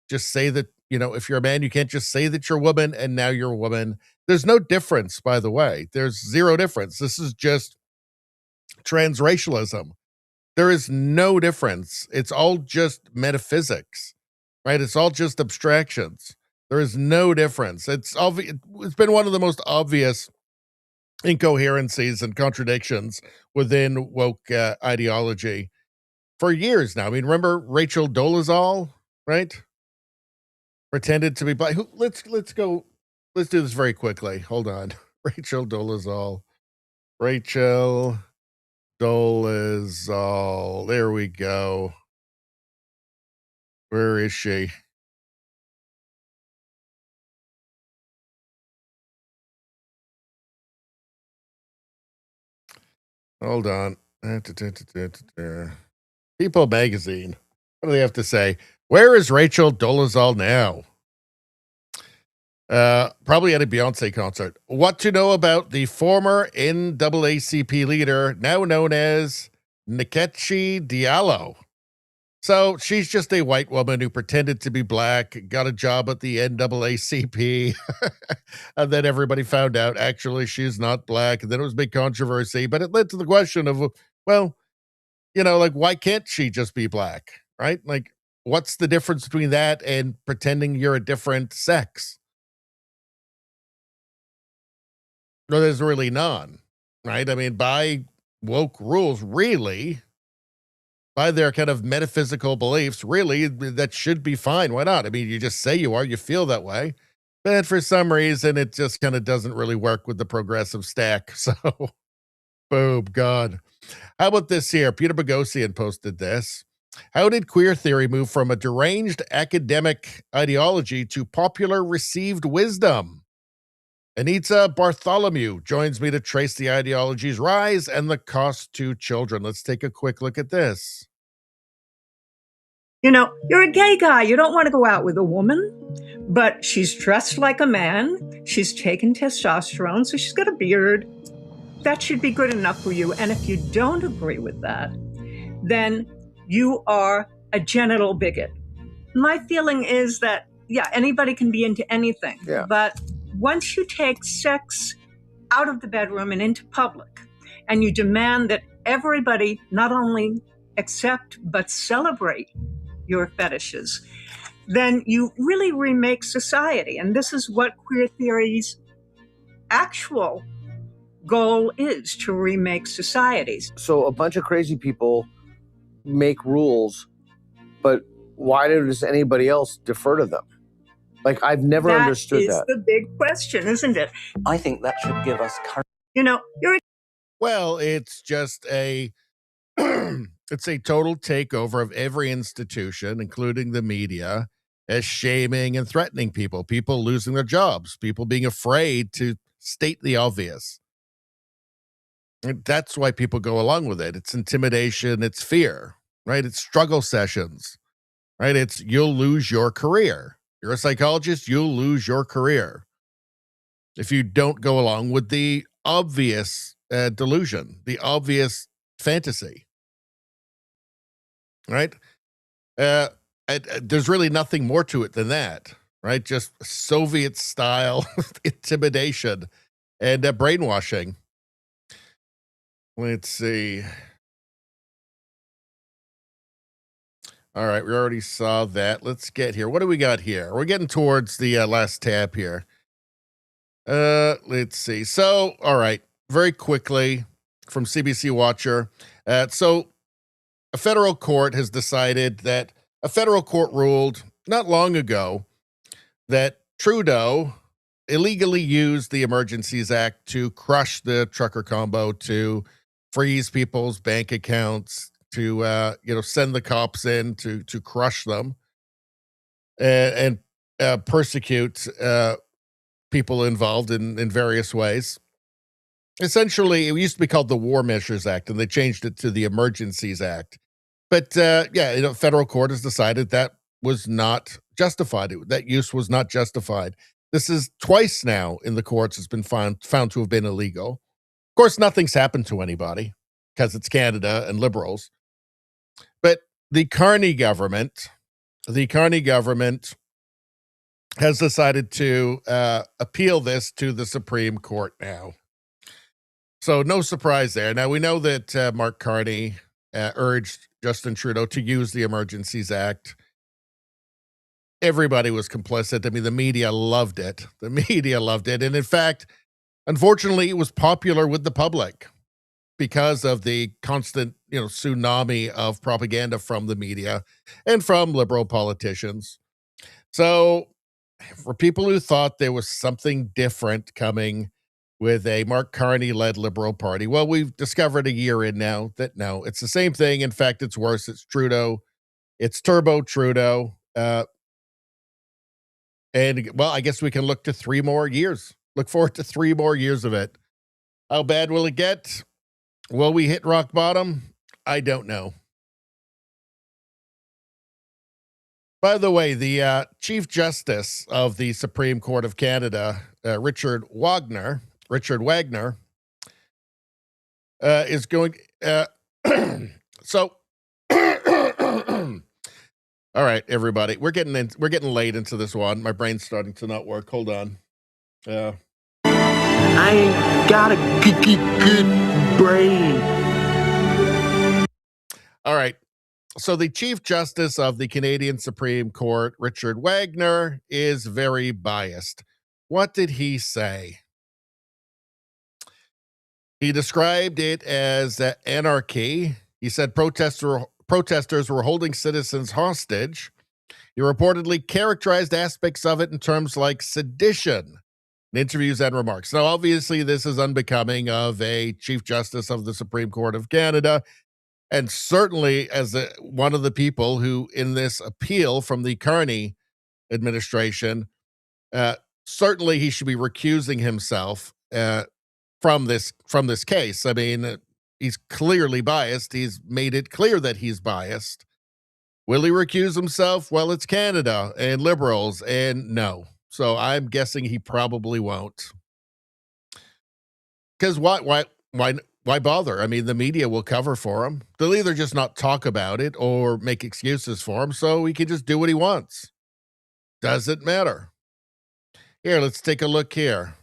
just say that, you know, if you're a man, you can't just say that you're a woman and now you're a woman. There's no difference, by the way. There's zero difference. This is just transracialism. There is no difference. It's all just metaphysics, right? It's all just abstractions. There is no difference. It's been one of the most obvious incoherencies and contradictions within woke ideology for years now. I mean, remember Rachel Dolezal, right? Pretended to be black. Let's do this very quickly. Hold on. Rachel Dolezal. There we go. Where is she? Hold on. People magazine. What do they have to say? Where is Rachel Dolezal now? Probably at a Beyonce concert. What to know about the former NAACP leader, now known as Nkechi Diallo. So she's just a white woman who pretended to be black, got a job at the NAACP, and then everybody found out actually she's not black, and then it was a big controversy, but it led to the question of, well, you know, like, why can't she just be black, right? Like, what's the difference between that and pretending you're a different sex? No, there's really none, right? I mean, by woke rules, really, by their kind of metaphysical beliefs, really, that should be fine. Why not? I mean, you just say you are, you feel that way. But for some reason, it just kind of doesn't really work with the progressive stack. So, boom, God. How about this here? Peter Boghossian posted this. How did queer theory move from a deranged academic ideology to popular received wisdom? Anita Bartholomew joins me to trace the ideology's rise and the cost to children. Let's take a quick look at this. You know, you're a gay guy. You don't want to go out with a woman, but she's dressed like a man. She's taken testosterone, so she's got a beard. That should be good enough for you. And if you don't agree with that, then you are a genital bigot. My feeling is that, yeah, anybody can be into anything. Yeah. But once you take sex out of the bedroom and into public, and you demand that everybody not only accept but celebrate your fetishes, then you really remake society. And this is what queer theory's actual goal is, to remake societies. So a bunch of crazy people make rules, but why does anybody else defer to them? Like, I've never understood that. That is the big question, isn't it? I think that should give us courage. You know, Well, it's just a it's a total takeover of every institution, including the media, as shaming and threatening people losing their jobs, people being afraid to state the obvious. And that's why people go along with it. It's intimidation, it's fear, right? It's struggle sessions, right? It's you'll lose your career. You're a psychologist, you'll lose your career if you don't go along with the obvious delusion, the obvious fantasy, right? There's really nothing more to it than that, right? Just Soviet style intimidation and brainwashing. Let's see. All right, we already saw that. Let's get here. What do we got here? We're getting towards the last tab here. Let's see. So, all right, very quickly from CBC Watcher. So a federal court has decided that a federal court ruled not long ago that Trudeau illegally used the Emergencies Act to crush the trucker combo, to freeze people's bank accounts, to send the cops in to crush them and persecute people involved in various ways. Essentially, it used to be called the War Measures Act, and they changed it to the Emergencies Act. But federal court has decided that was not justified. That use was not justified. This is twice now in the courts has been found to have been illegal. Of course, nothing's happened to anybody because it's Canada and liberals. But the Carney government has decided to appeal this to the Supreme Court now. So no surprise there. Now, we know that Mark Carney urged Justin Trudeau to use the Emergencies Act. Everybody was complicit. I mean, the media loved it. And in fact, unfortunately, it was popular with the public because of the constant, tsunami of propaganda from the media and from liberal politicians. So for people who thought there was something different coming with a Mark Carney-led Liberal Party, well, we've discovered a year in now that no, it's the same thing. In fact, it's worse. It's Trudeau. It's Turbo Trudeau. And, well, I guess we can look to 3 more years. Look forward to 3 more years of it. How bad will it get? Will we hit rock bottom? I don't know. By the way, the Chief Justice of the Supreme Court of Canada, Richard Wagner, is going. So, all right, everybody, we're getting late into this one. My brain's starting to not work. Hold on. I ain't got a good brain. All right. So the Chief Justice of the Canadian Supreme Court, Richard Wagner, is very biased. What did he say? He described it as anarchy. He said protesters were holding citizens hostage. He reportedly characterized aspects of it in terms like sedition in interviews and remarks. Now, obviously, this is unbecoming of a Chief Justice of the Supreme Court of Canada. And certainly as one of the people who, in this appeal from the Carney administration, certainly he should be recusing himself from this case. I mean, he's clearly biased. He's made it clear that he's biased. Will he recuse himself? Well, it's Canada and liberals, and no. So I'm guessing he probably won't. Because why bother? I mean, the media will cover for him. They'll either just not talk about it or make excuses for him so he can just do what he wants. Doesn't matter. Here, let's take a look here.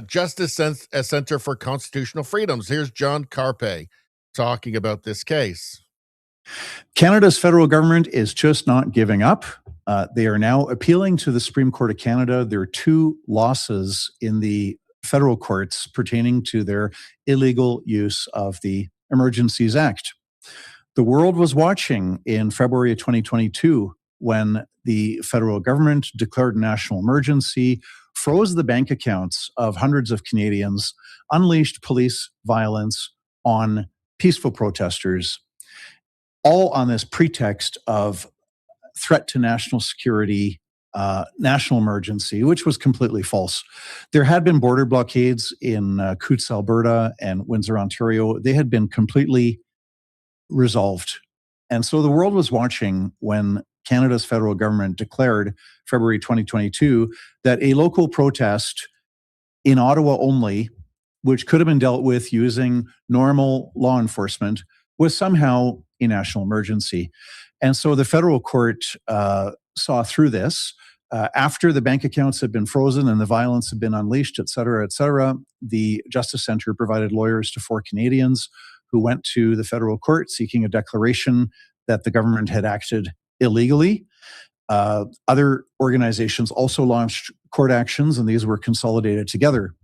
Justice Center for Constitutional Freedoms. Here's John Carpe. talking about this case. Canada's federal government is just not giving up. They are now appealing to the Supreme Court of Canada. There are 2 losses in the federal courts pertaining to their illegal use of the Emergencies Act. The world was watching in February of 2022 when the federal government declared a national emergency, froze the bank accounts of hundreds of Canadians, unleashed police violence on peaceful protesters, all on this pretext of threat to national security, national emergency, which was completely false. There had been border blockades in Coutts, Alberta and Windsor, Ontario. They had been completely resolved. And so the world was watching when Canada's federal government declared February 2022 that a local protest in Ottawa only, which could have been dealt with using normal law enforcement, was somehow a national emergency. And so the federal court saw through this. After the bank accounts had been frozen and the violence had been unleashed, et cetera, the Justice Centre provided lawyers to 4 Canadians who went to the federal court seeking a declaration that the government had acted illegally. Other organizations also launched court actions, and these were consolidated together.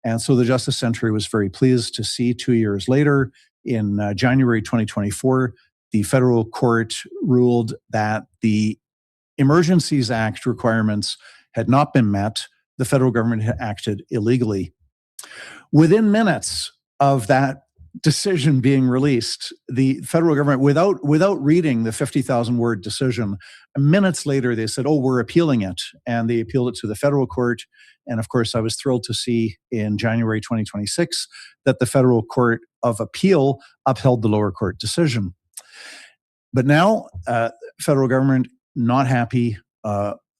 And so the Justice Centre was very pleased to see 2 years later, in January 2024, the federal court ruled that the Emergencies Act requirements had not been met. The federal government had acted illegally. Within minutes of that decision being released, the federal government, without reading the 50,000-word decision, minutes later they said, "Oh, we're appealing it," and they appealed it to the federal court. And of course, I was thrilled to see in January 2026 that the Federal Court of Appeal upheld the lower court decision. But now, federal government not happy,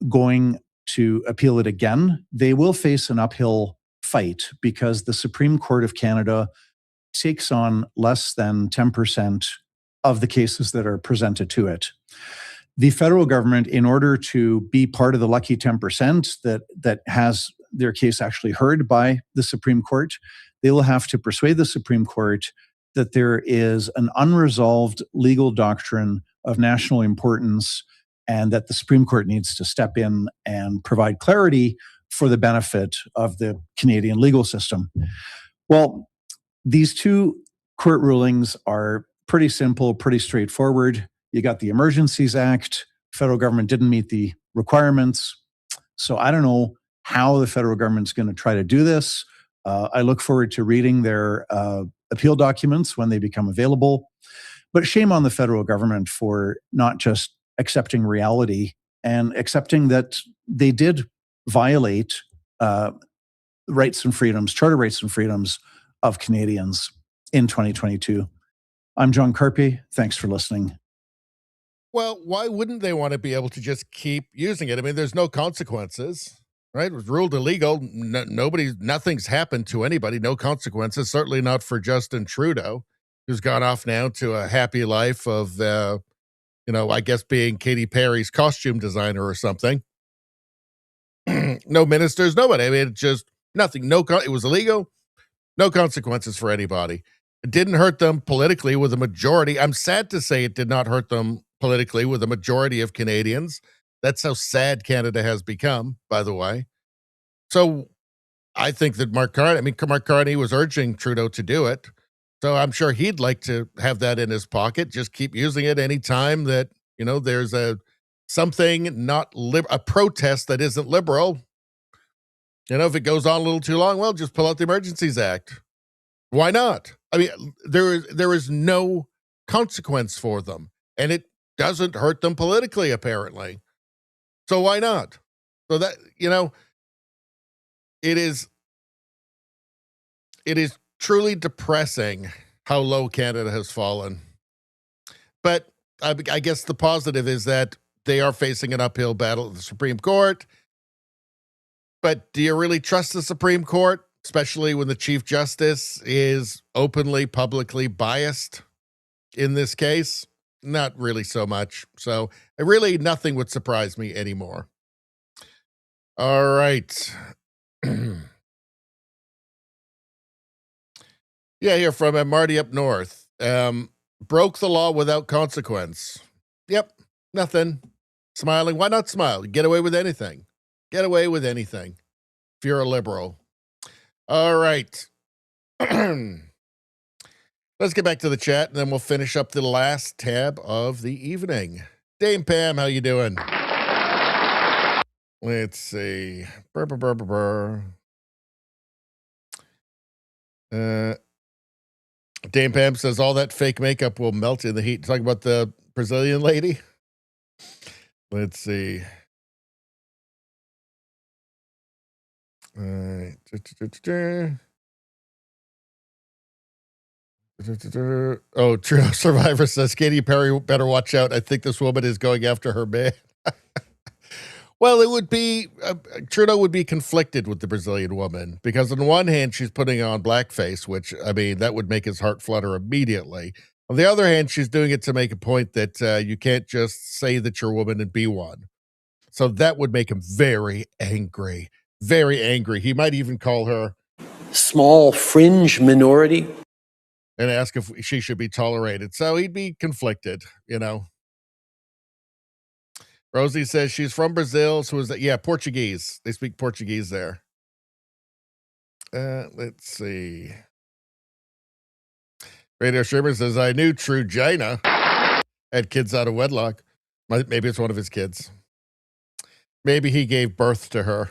going to appeal it again. They will face an uphill fight because the Supreme Court of Canada takes on less than 10% of the cases that are presented to it. The federal government, in order to be part of the lucky 10% that has their case actually heard by the Supreme Court, they will have to persuade the Supreme Court that there is an unresolved legal doctrine of national importance and that the Supreme Court needs to step in and provide clarity for the benefit of the Canadian legal system. Well, these 2 court rulings are pretty simple, pretty straightforward. You got the Emergencies Act. Federal government didn't meet the requirements. So I don't know how the federal government's going to try to do this. I look forward to reading their appeal documents when they become available. But shame on the federal government for not just accepting reality and accepting that they did violate rights and freedoms, charter rights and freedoms of Canadians in 2022. I'm John Carpy. Thanks for listening. Well, why wouldn't they want to be able to just keep using it? I mean, there's no consequences, right? It was ruled illegal. Nothing's happened to anybody. No consequences. Certainly not for Justin Trudeau, who's gone off now to a happy life of, I guess being Katy Perry's costume designer or something. No ministers, nobody. I mean, just nothing. It was illegal. No consequences for anybody. It didn't hurt them politically with a majority. I'm sad to say it did not hurt them politically with a majority of Canadians. That's how sad Canada has become, by the way. So I think that Mark Carney was urging Trudeau to do it. So I'm sure he'd like to have that in his pocket. Just keep using it anytime that, there's a protest that isn't liberal. If it goes on a little too long, well, just pull out the Emergencies Act. Why not? I mean, there is no consequence for them, and it doesn't hurt them politically, apparently. So why not? So that, it is truly depressing how low Canada has fallen. But I guess the positive is that they are facing an uphill battle at the Supreme Court. But do you really trust the Supreme Court, especially when the Chief Justice is openly, publicly biased in this case? Not really so much. So nothing would surprise me anymore. All right. Yeah, here from Marty up north. Broke the law without consequence. Yep, nothing. Smiling. Why not smile? Get away with anything. Get away with anything if you're a liberal. All right. Let's get back to the chat, and then we'll finish up the last tab of the evening. Dame Pam, how you doing? Let's see. Dame Pam says all that fake makeup will melt in the heat. Talking about the Brazilian lady. Let's see. All right. Oh, True Survivor says Katy Perry better watch out. I think this woman is going after her man. Well, it would be Trudeau would be conflicted with the Brazilian woman because on one hand she's putting on blackface, which I mean that would make his heart flutter immediately. On the other hand, she's doing it to make a point that you can't just say that you're a woman and be one. So that would make him very angry, very angry. He might even call her small fringe minority and ask if she should be tolerated. So he'd be conflicted, you know. Rosie says she's from Brazil. So is that? Yeah, Portuguese. They speak Portuguese there. Let's see. Radio Streamer says, I knew True Gina had kids out of wedlock. Maybe it's one of his kids. Maybe he gave birth to her.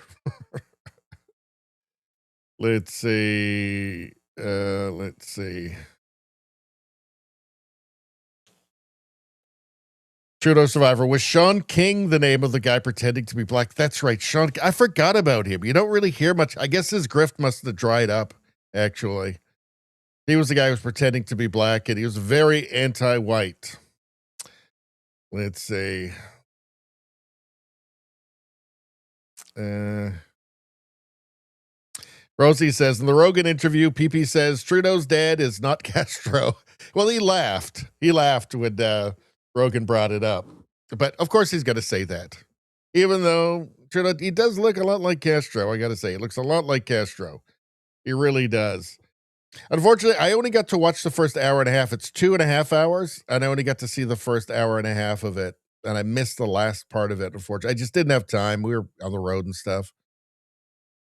Let's see. Let's see. Trudeau Survivor. Was Sean King the name of the guy pretending to be black? That's right. Sean. I forgot about him. You don't really hear much. I guess his grift must have dried up, actually. He was the guy who was pretending to be black, and he was very anti-white. Let's see. Rosie says, in the Rogan interview, PP says, Trudeau's dad is not Castro. Well, he laughed. He laughed when Rogan brought it up. But, of course, he's going to say that. Even though Trudeau, he does look a lot like Castro, I got to say. He looks a lot like Castro. He really does. Unfortunately, I only got to watch the first hour and a half. It's 2.5 hours, and I only got to see the first hour and a half of it. And I missed the last part of it, unfortunately. I just didn't have time. We were on the road and stuff.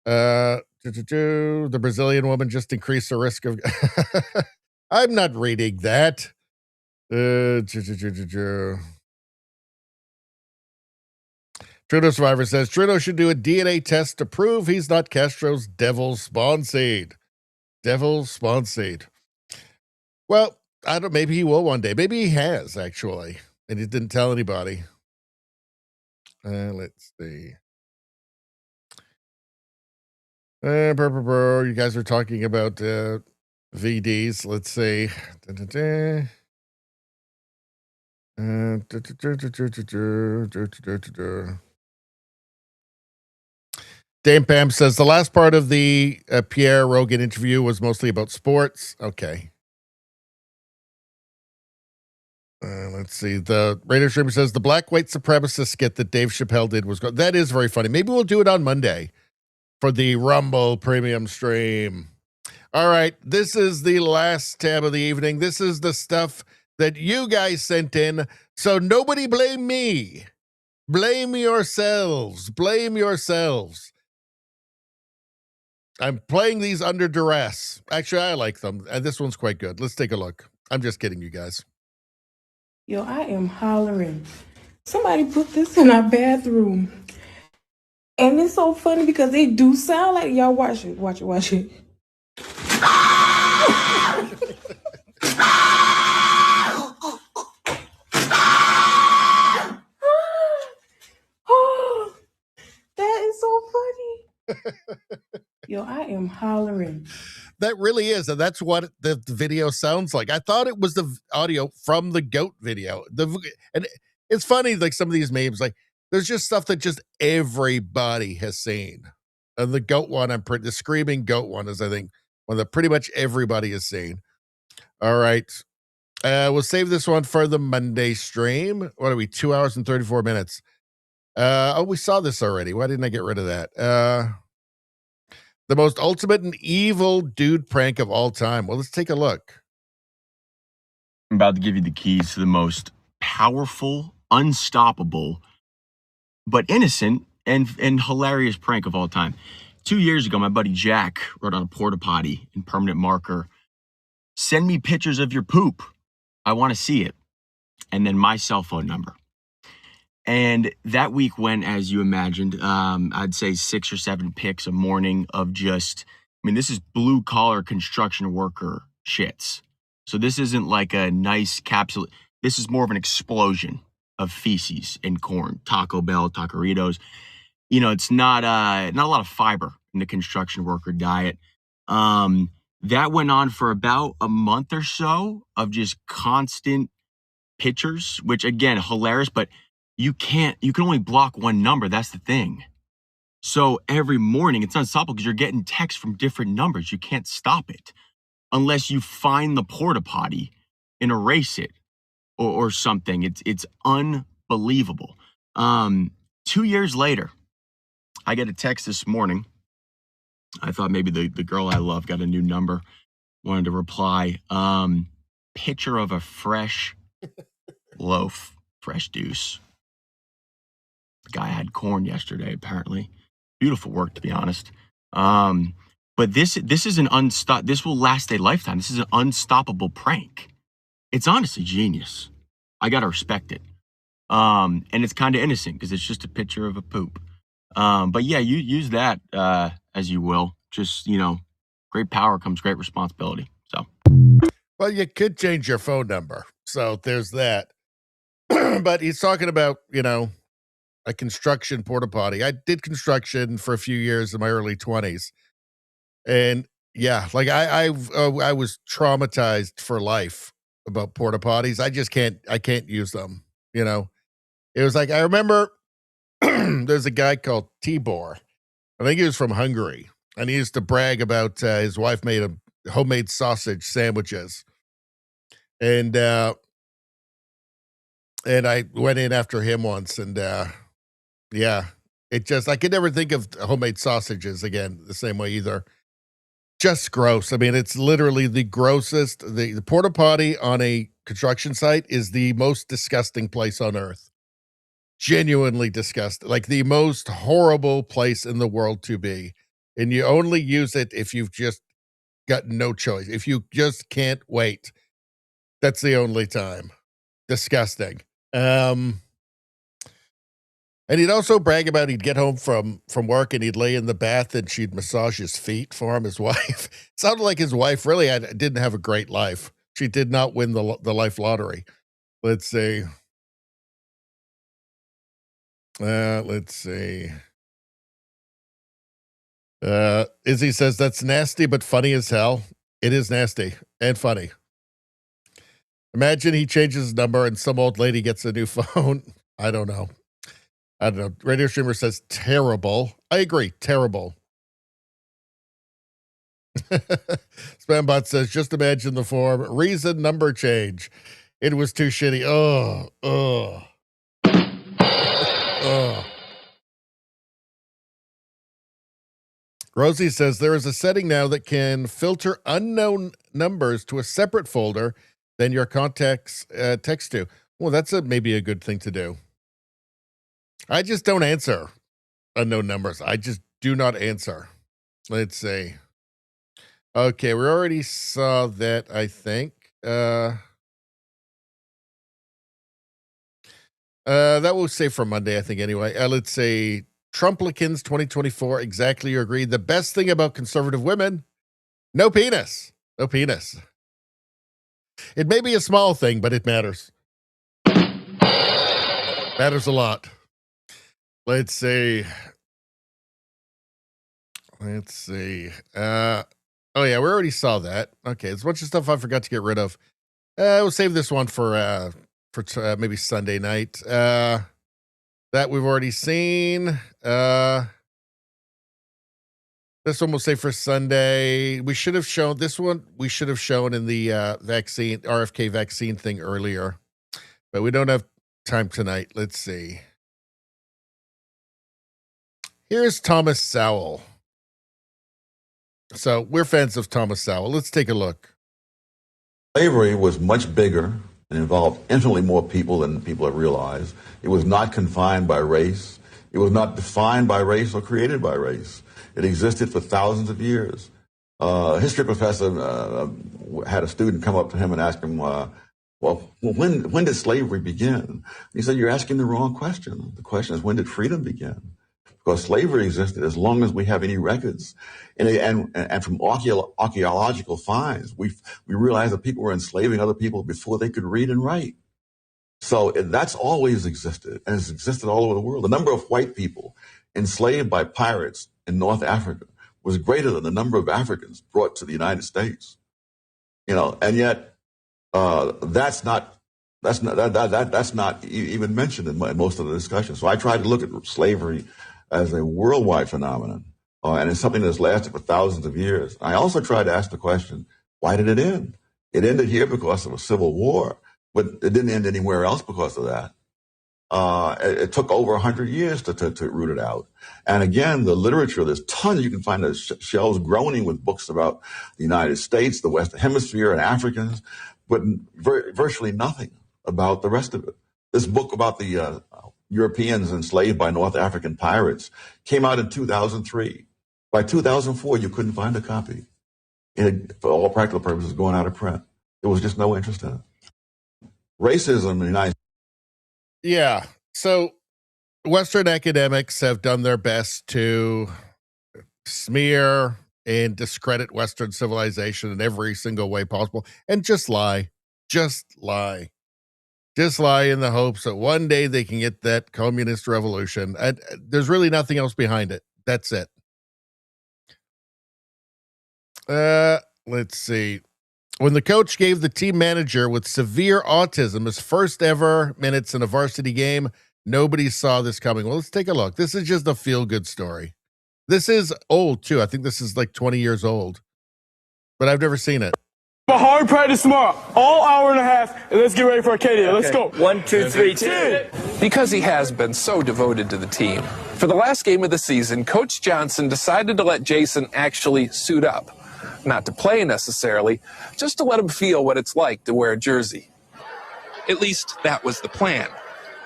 The Brazilian woman just increased the risk of... I'm not reading that. Trudeau Survivor says, Trudeau should do a DNA test to prove he's not Castro's devil spawn seed. Devil spawn seed. Well, I don't. Maybe he will one day. Maybe he has, actually. And he didn't tell anybody. Let's see. You guys are talking about VDs. Let's see. Dame Pam says the last part of the Pierre Rogan interview was mostly about sports. Okay. Let's see. The radio streamer says the black white supremacist skit that Dave Chappelle did was good. That is very funny. Maybe we'll do it on Monday for the Rumble premium stream. All right. This is the last tab of the evening. This is the stuff that you guys sent in. So nobody blame me. Blame yourselves. Blame yourselves. I'm playing these under duress. Actually, I like them. And this one's quite good. Let's take a look. I'm just kidding, you guys. Yo, I am hollering. Somebody put this in our bathroom. And it's so funny because they do sound like, y'all watch it, watch it, watch it. Oh, that is so funny. Yo, I am hollering. That really is. And that's what the video sounds like. I thought it was the audio from the goat video. And it's funny, like some of these memes, like there's just stuff that just everybody has seen. And the goat one, the screaming goat one is, I think, one that pretty much everybody has seen. All right. We'll save this one for the Monday stream. What are we? 2 hours and 34 minutes. We saw this already. Why didn't I get rid of that? The most ultimate and evil dude prank of all time. Well, let's take a look. I'm about to give you the keys to the most powerful, unstoppable, but innocent and hilarious prank of all time. 2 years ago, my buddy Jack wrote on a porta potty in permanent marker, "Send me pictures of your poop. I want to see it." And then my cell phone number. And that week went, as you imagined, I'd say 6 or 7 pics a morning of just, I mean, this is blue collar construction worker shits. So this isn't like a nice capsule. This is more of an explosion of feces and corn, Taco Bell, Taqueritos. You know, it's not a lot of fiber in the construction worker diet. That went on for about a month or so of just constant pictures, which again, hilarious, but you can only block one number. That's the thing. So every morning it's unstoppable because you're getting texts from different numbers. You can't stop it unless you find the porta potty and erase it or something. It's unbelievable. 2 years later, I get a text this morning. I thought maybe the girl I love got a new number, wanted to reply. Picture of a fresh loaf, fresh deuce. The guy had corn yesterday, apparently. Beautiful work, to be honest. But this is this will last a lifetime. This is an unstoppable prank. It's honestly genius. I gotta respect it. And it's kind of innocent because it's just a picture of a poop. But yeah, you use that as you will. Just, you know, great power comes great responsibility. So, well, you could change your phone number. So there's that. But he's talking about, you know, a construction porta potty. I did construction for a few years in my early 20s. And yeah, like I was traumatized for life about porta potties. I can't use them, you know. It was like, I remember there's a guy called Tibor. I think he was from Hungary, and he used to brag about his wife made him homemade sausage sandwiches. And I went in after him once, and yeah, I could never think of homemade sausages again the same way either. Just gross. I mean, it's literally the grossest. The porta potty on a construction site is the most disgusting place on earth. Genuinely disgusting. Like the most horrible place in the world to be. And you only use it if you've just got no choice. If you just can't wait. That's the only time. Disgusting. And he'd also brag about he'd get home from work and he'd lay in the bath and she'd massage his feet for him, his wife. Sounded like his wife really didn't have a great life. She did not win the life lottery. Let's see. Izzy says, that's nasty but funny as hell. It is nasty and funny. Imagine he changes his number and some old lady gets a new phone. I don't know. Radio Streamer says terrible. I agree. Terrible. Spambot says, just imagine the form. Reason number change. It was too shitty. Oh. Rosie says there is a setting now that can filter unknown numbers to a separate folder than your contacts text to. Well, that's maybe a good thing to do. I just don't answer unknown numbers. I just do not answer. Let's see. Okay, we already saw that, I think. That will say for Monday, I think, anyway. Let's say Trumplicans 2024. Exactly, you agree. The best thing about conservative women, no penis. No penis. It may be a small thing, but it matters. Matters a lot. Let's see. Oh yeah, we already saw that. Okay, there's a bunch of stuff I forgot to get rid of. We'll save this one for maybe Sunday night. That we've already seen. This one we'll save for Sunday. We should have shown this one. We should have shown in the vaccine RFK vaccine thing earlier, but we don't have time tonight. Let's see. Here's Thomas Sowell. So we're fans of Thomas Sowell. Let's take a look. Slavery was much bigger and involved infinitely more people than people have realized. It was not confined by race. It was not defined by race or created by race. It existed for thousands of years. A history professor had a student come up to him and ask him, when did slavery begin? He said, you're asking the wrong question. The question is, when did freedom begin? Because slavery existed as long as we have any records. And from archaeological finds, we realize that people were enslaving other people before they could read and write. So that's always existed, and it's existed all over the world. The number of white people enslaved by pirates in North Africa was greater than the number of Africans brought to the United States. And yet that's not even mentioned in most of the discussion. So I tried to look at slavery as a worldwide phenomenon, and it's something that's lasted for thousands of years. I also tried to ask the question, why did it end? It ended here because of a civil war, but it didn't end anywhere else because of that. It took over 100 years to root it out. And again, the literature, there's tons. You can find the shelves groaning with books about the United States, the Western Hemisphere, and Africans, but virtually nothing about the rest of it. This book about the Europeans enslaved by North African pirates came out in 2003. By 2004, you couldn't find a copy. It had, for all practical purposes, going out of print. There was just no interest in it. Racism in the United States. Yeah. So Western academics have done their best to smear and discredit Western civilization in every single way possible and just lie. Just lie in the hopes that one day they can get that communist revolution. And there's really nothing else behind it. That's it. Let's see. When the coach gave the team manager with severe autism his first ever minutes in a varsity game, nobody saw this coming. Well, let's take a look. This is just a feel-good story. This is old, too. I think this is like 20 years old. But I've never seen it. A hard practice tomorrow, all hour and a half, and let's get ready for Arcadia. Let's go. 1, 2, 3, 2. Because he has been so devoted to the team, for the last game of the season, Coach Johnson decided to let Jason actually suit up. Not to play necessarily, just to let him feel what it's like to wear a jersey. At least that was the plan.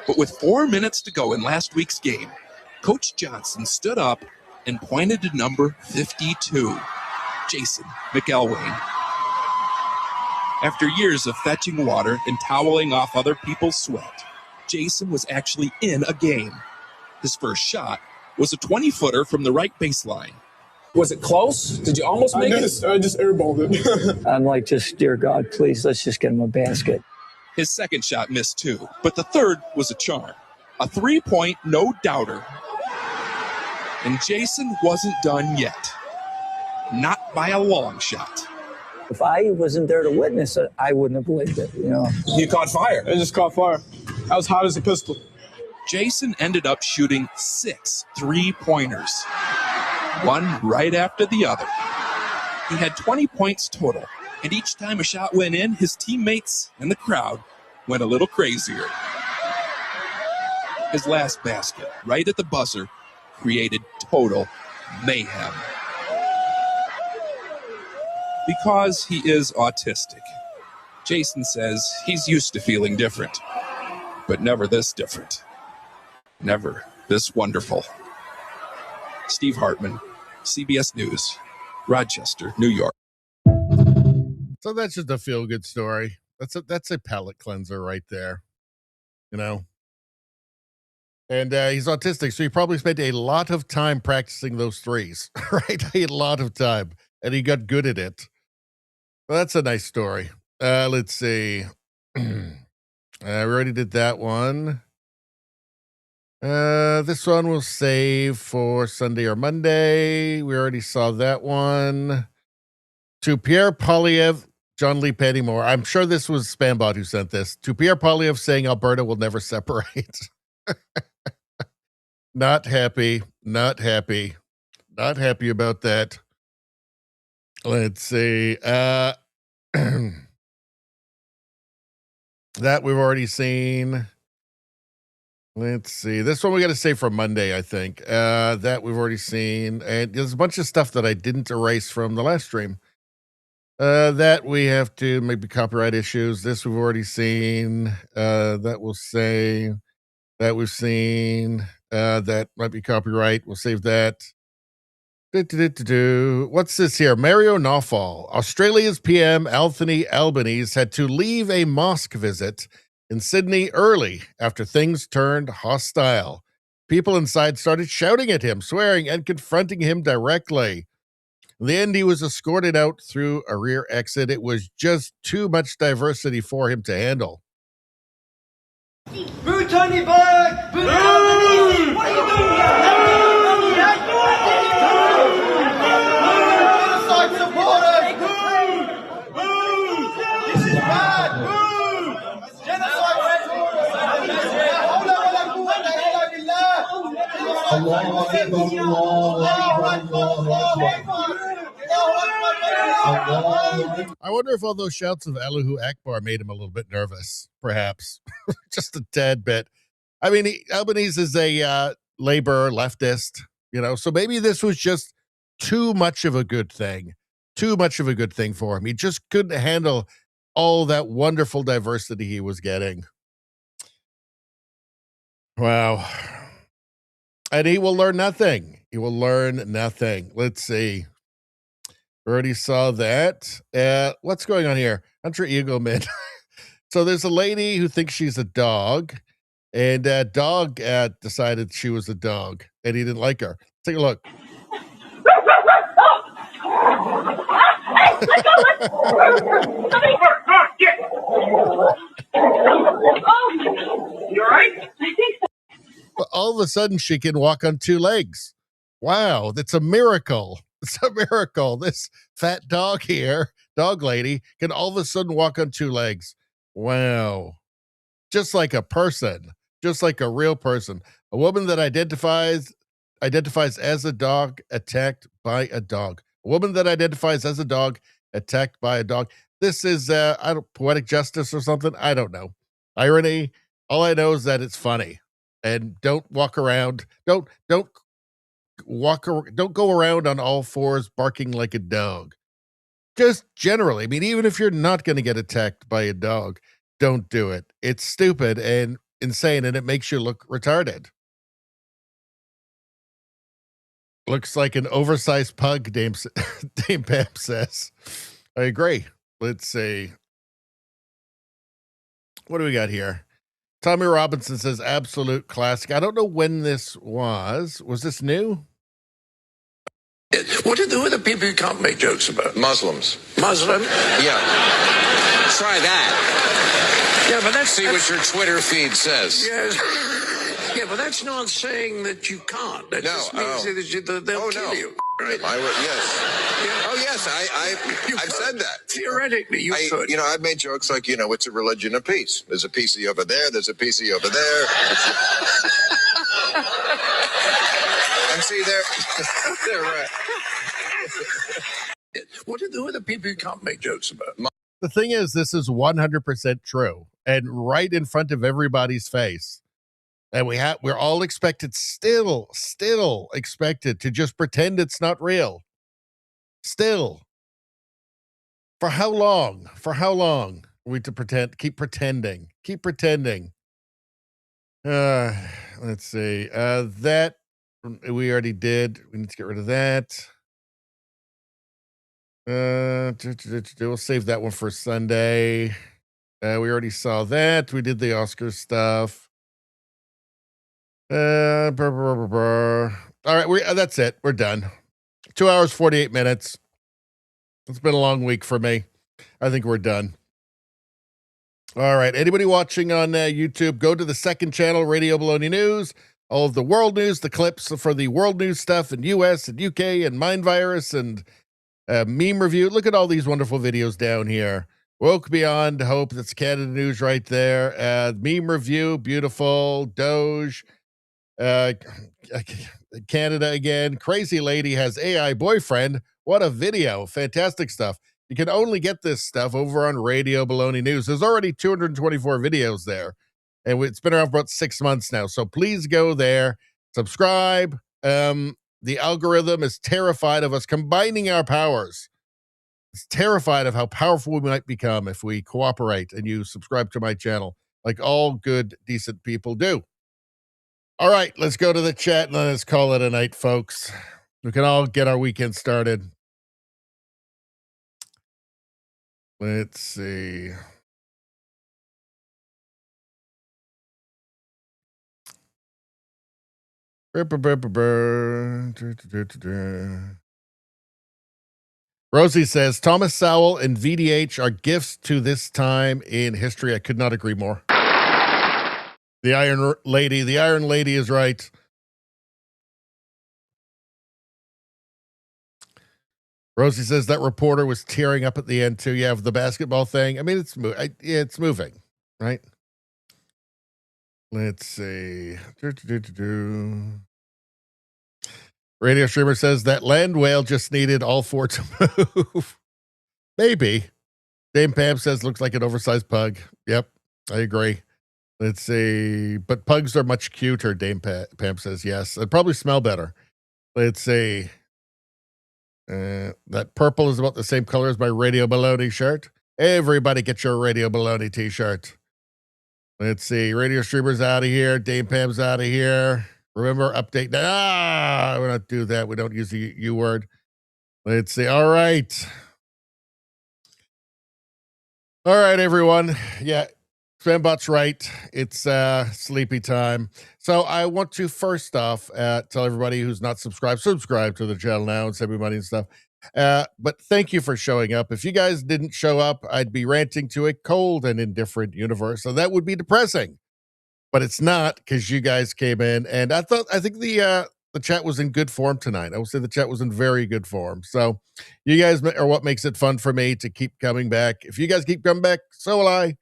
But with 4 minutes to go in last week's game, Coach Johnson stood up and pointed to number 52, Jason McElwain. After years of fetching water and toweling off other people's sweat, Jason was actually in a game. His first shot was a 20-footer from the right baseline. Was it close? Did you almost make it? I just airballed it. I'm like, just, dear God, please, let's just get him a basket. His second shot missed too, but the third was a charm. A 3-point no-doubter. And Jason wasn't done yet. Not by a long shot. If I wasn't there to witness it, I wouldn't have believed it, You caught fire. I just caught fire. I was hot as a pistol. Jason ended up shooting 6 3-pointers. One right after the other. He had 20 points total, and each time a shot went in, his teammates and the crowd went a little crazier. His last basket, right at the buzzer, created total mayhem. Because he is autistic, Jason says he's used to feeling different, but never this different. Never this wonderful. Steve Hartman, CBS News, Rochester, New York. So that's just a feel-good story. That's a palate cleanser right there, And he's autistic, so he probably spent a lot of time practicing those threes, right? A lot of time, and he got good at it. Well, that's a nice story. Let's see. We already did that one. This one we'll save for Sunday or Monday. We already saw that one. To Pierre Polyev, John Lee Pennymore. I'm sure this was Spambot who sent this. To Pierre Polyev saying Alberta will never separate. Not happy about that. Let's see. That we've already seen. Let's see. This one we got to save for Monday, I think. That we've already seen. And there's a bunch of stuff that I didn't erase from the last stream. That we have to maybe copyright issues. This we've already seen. That we'll say that we've seen. That might be copyright. We'll save that. What's this here? Mario Nawfal. Australia's PM Anthony Albanese had to leave a mosque visit in Sydney early after things turned hostile. People inside started shouting at him, swearing, and confronting him directly. In the end, he was escorted out through a rear exit. It was just too much diversity for him to handle. Boo Tony Berg! Boo Albanese! What are you doing here? Genocide supporters! Boo! Boo! This is bad! Boo! Genocide I wonder if all those shouts of Allahu Akbar made him a little bit nervous, perhaps. Just a tad bit. I mean, Albanese is a labor leftist, so maybe this was just too much of a good thing. Too much of a good thing for him. He just couldn't handle all that wonderful diversity he was getting. Wow. And he will learn nothing. He will learn nothing. Let's see. Already saw that. What's going on here? Hunter Eagleman. So there's a lady who thinks she's a dog, and dog decided she was a dog, and he didn't like her. Take a look. You all right? But all of a sudden, she can walk on two legs. Wow, that's a miracle. It's a miracle. This fat dog here, dog lady, can all of a sudden walk on two legs. Wow. Just like a person, just like a real person. A woman that identifies as a dog attacked by a dog. A woman that identifies as a dog attacked by a dog. This is poetic justice or something. I don't know. Irony. All I know is that it's funny. And don't go around on all fours barking like a dog. Just generally, I mean, even if you're not going to get attacked by a dog, don't do it. It's stupid and insane, and it makes you look retarded. Looks like an oversized pug, Dame Pam says. I agree. Let's see. What do we got here? Tommy Robinson says, absolute classic. I don't know when this was. Was this new? Who are the people you can't make jokes about? Muslims. Muslim? Yeah. Try that. Yeah, but See what your Twitter feed says. Yes. Yeah, but that's not saying that you can't. That just means that they'll kill you. Right? Yes. Yeah. Oh, yes. I've said that. Theoretically, you could. I've made jokes like, it's a religion of peace. There's a piece of you over there. There's a piece of you over there. And see, they're right. Who are the people you can't make jokes about? The thing is, this is 100% true and right in front of everybody's face. And we're all expected, still expected to just pretend it's not real. Still. For how long? For how long are we to keep pretending? Let's see. That we already did. We need to get rid of that. We'll save that one for Sunday. We already saw that. We did the Oscar stuff. All right, that's it. We're done. 2 hours, 48 minutes. It's been a long week for me. I think we're done. All right. Anybody watching on YouTube, go to the second channel, Radio Baloney News. All of the world news, the clips for the world news stuff in US and UK and Mind Virus and meme review. Look at all these wonderful videos down here. Woke Beyond Hope. That's Canada News right there. Meme review. Beautiful. Doge. Canada again. Crazy lady has AI boyfriend. What a video. Fantastic stuff. You can only get this stuff over on Radio Baloney News. There's already 224 videos there. And it's been around for about 6 months now. So please go there. Subscribe. The algorithm is terrified of us combining our powers. is terrified of how powerful we might become if we cooperate and you subscribe to my channel like all good, decent people do. All right, let's go to the chat and let's call it a night, folks. We can all get our weekend started. Let's see. Rosie says Thomas Sowell and VDH are gifts to this time in history. I could not agree more. The Iron Lady is right. Rosie says that reporter was tearing up at the end too. Yeah, of the basketball thing. I mean, it's moving, right? Let's see. Radio streamer says that land whale just needed all four to move. Maybe. Dame Pam says looks like an oversized pug. Yep, I agree. Let's see. But pugs are much cuter, Dame Pam says yes. They'd probably smell better. Let's see. That purple is about the same color as my Radio Baloney shirt. Everybody get your Radio Baloney t-shirt. Let's see. Radio streamer's out of here. Dame Pam's out of here. Remember, update. We don't do that. We don't use the U word. Let's see. All right. All right, everyone. Yeah, Spambot's right. It's sleepy time. So I want to first off tell everybody who's not subscribed, subscribe to the channel now and send me money and stuff. But thank you for showing up. If you guys didn't show up, I'd be ranting to a cold and indifferent universe. So that would be depressing. But it's not, because you guys came in, and I think the chat was in good form tonight. I would say the chat was in very good form. So you guys are what makes it fun for me to keep coming back. If you guys keep coming back, so will I.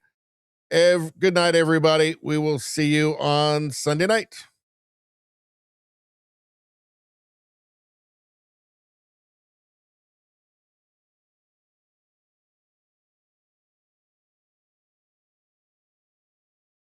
Good night, everybody. We will see you on Sunday night.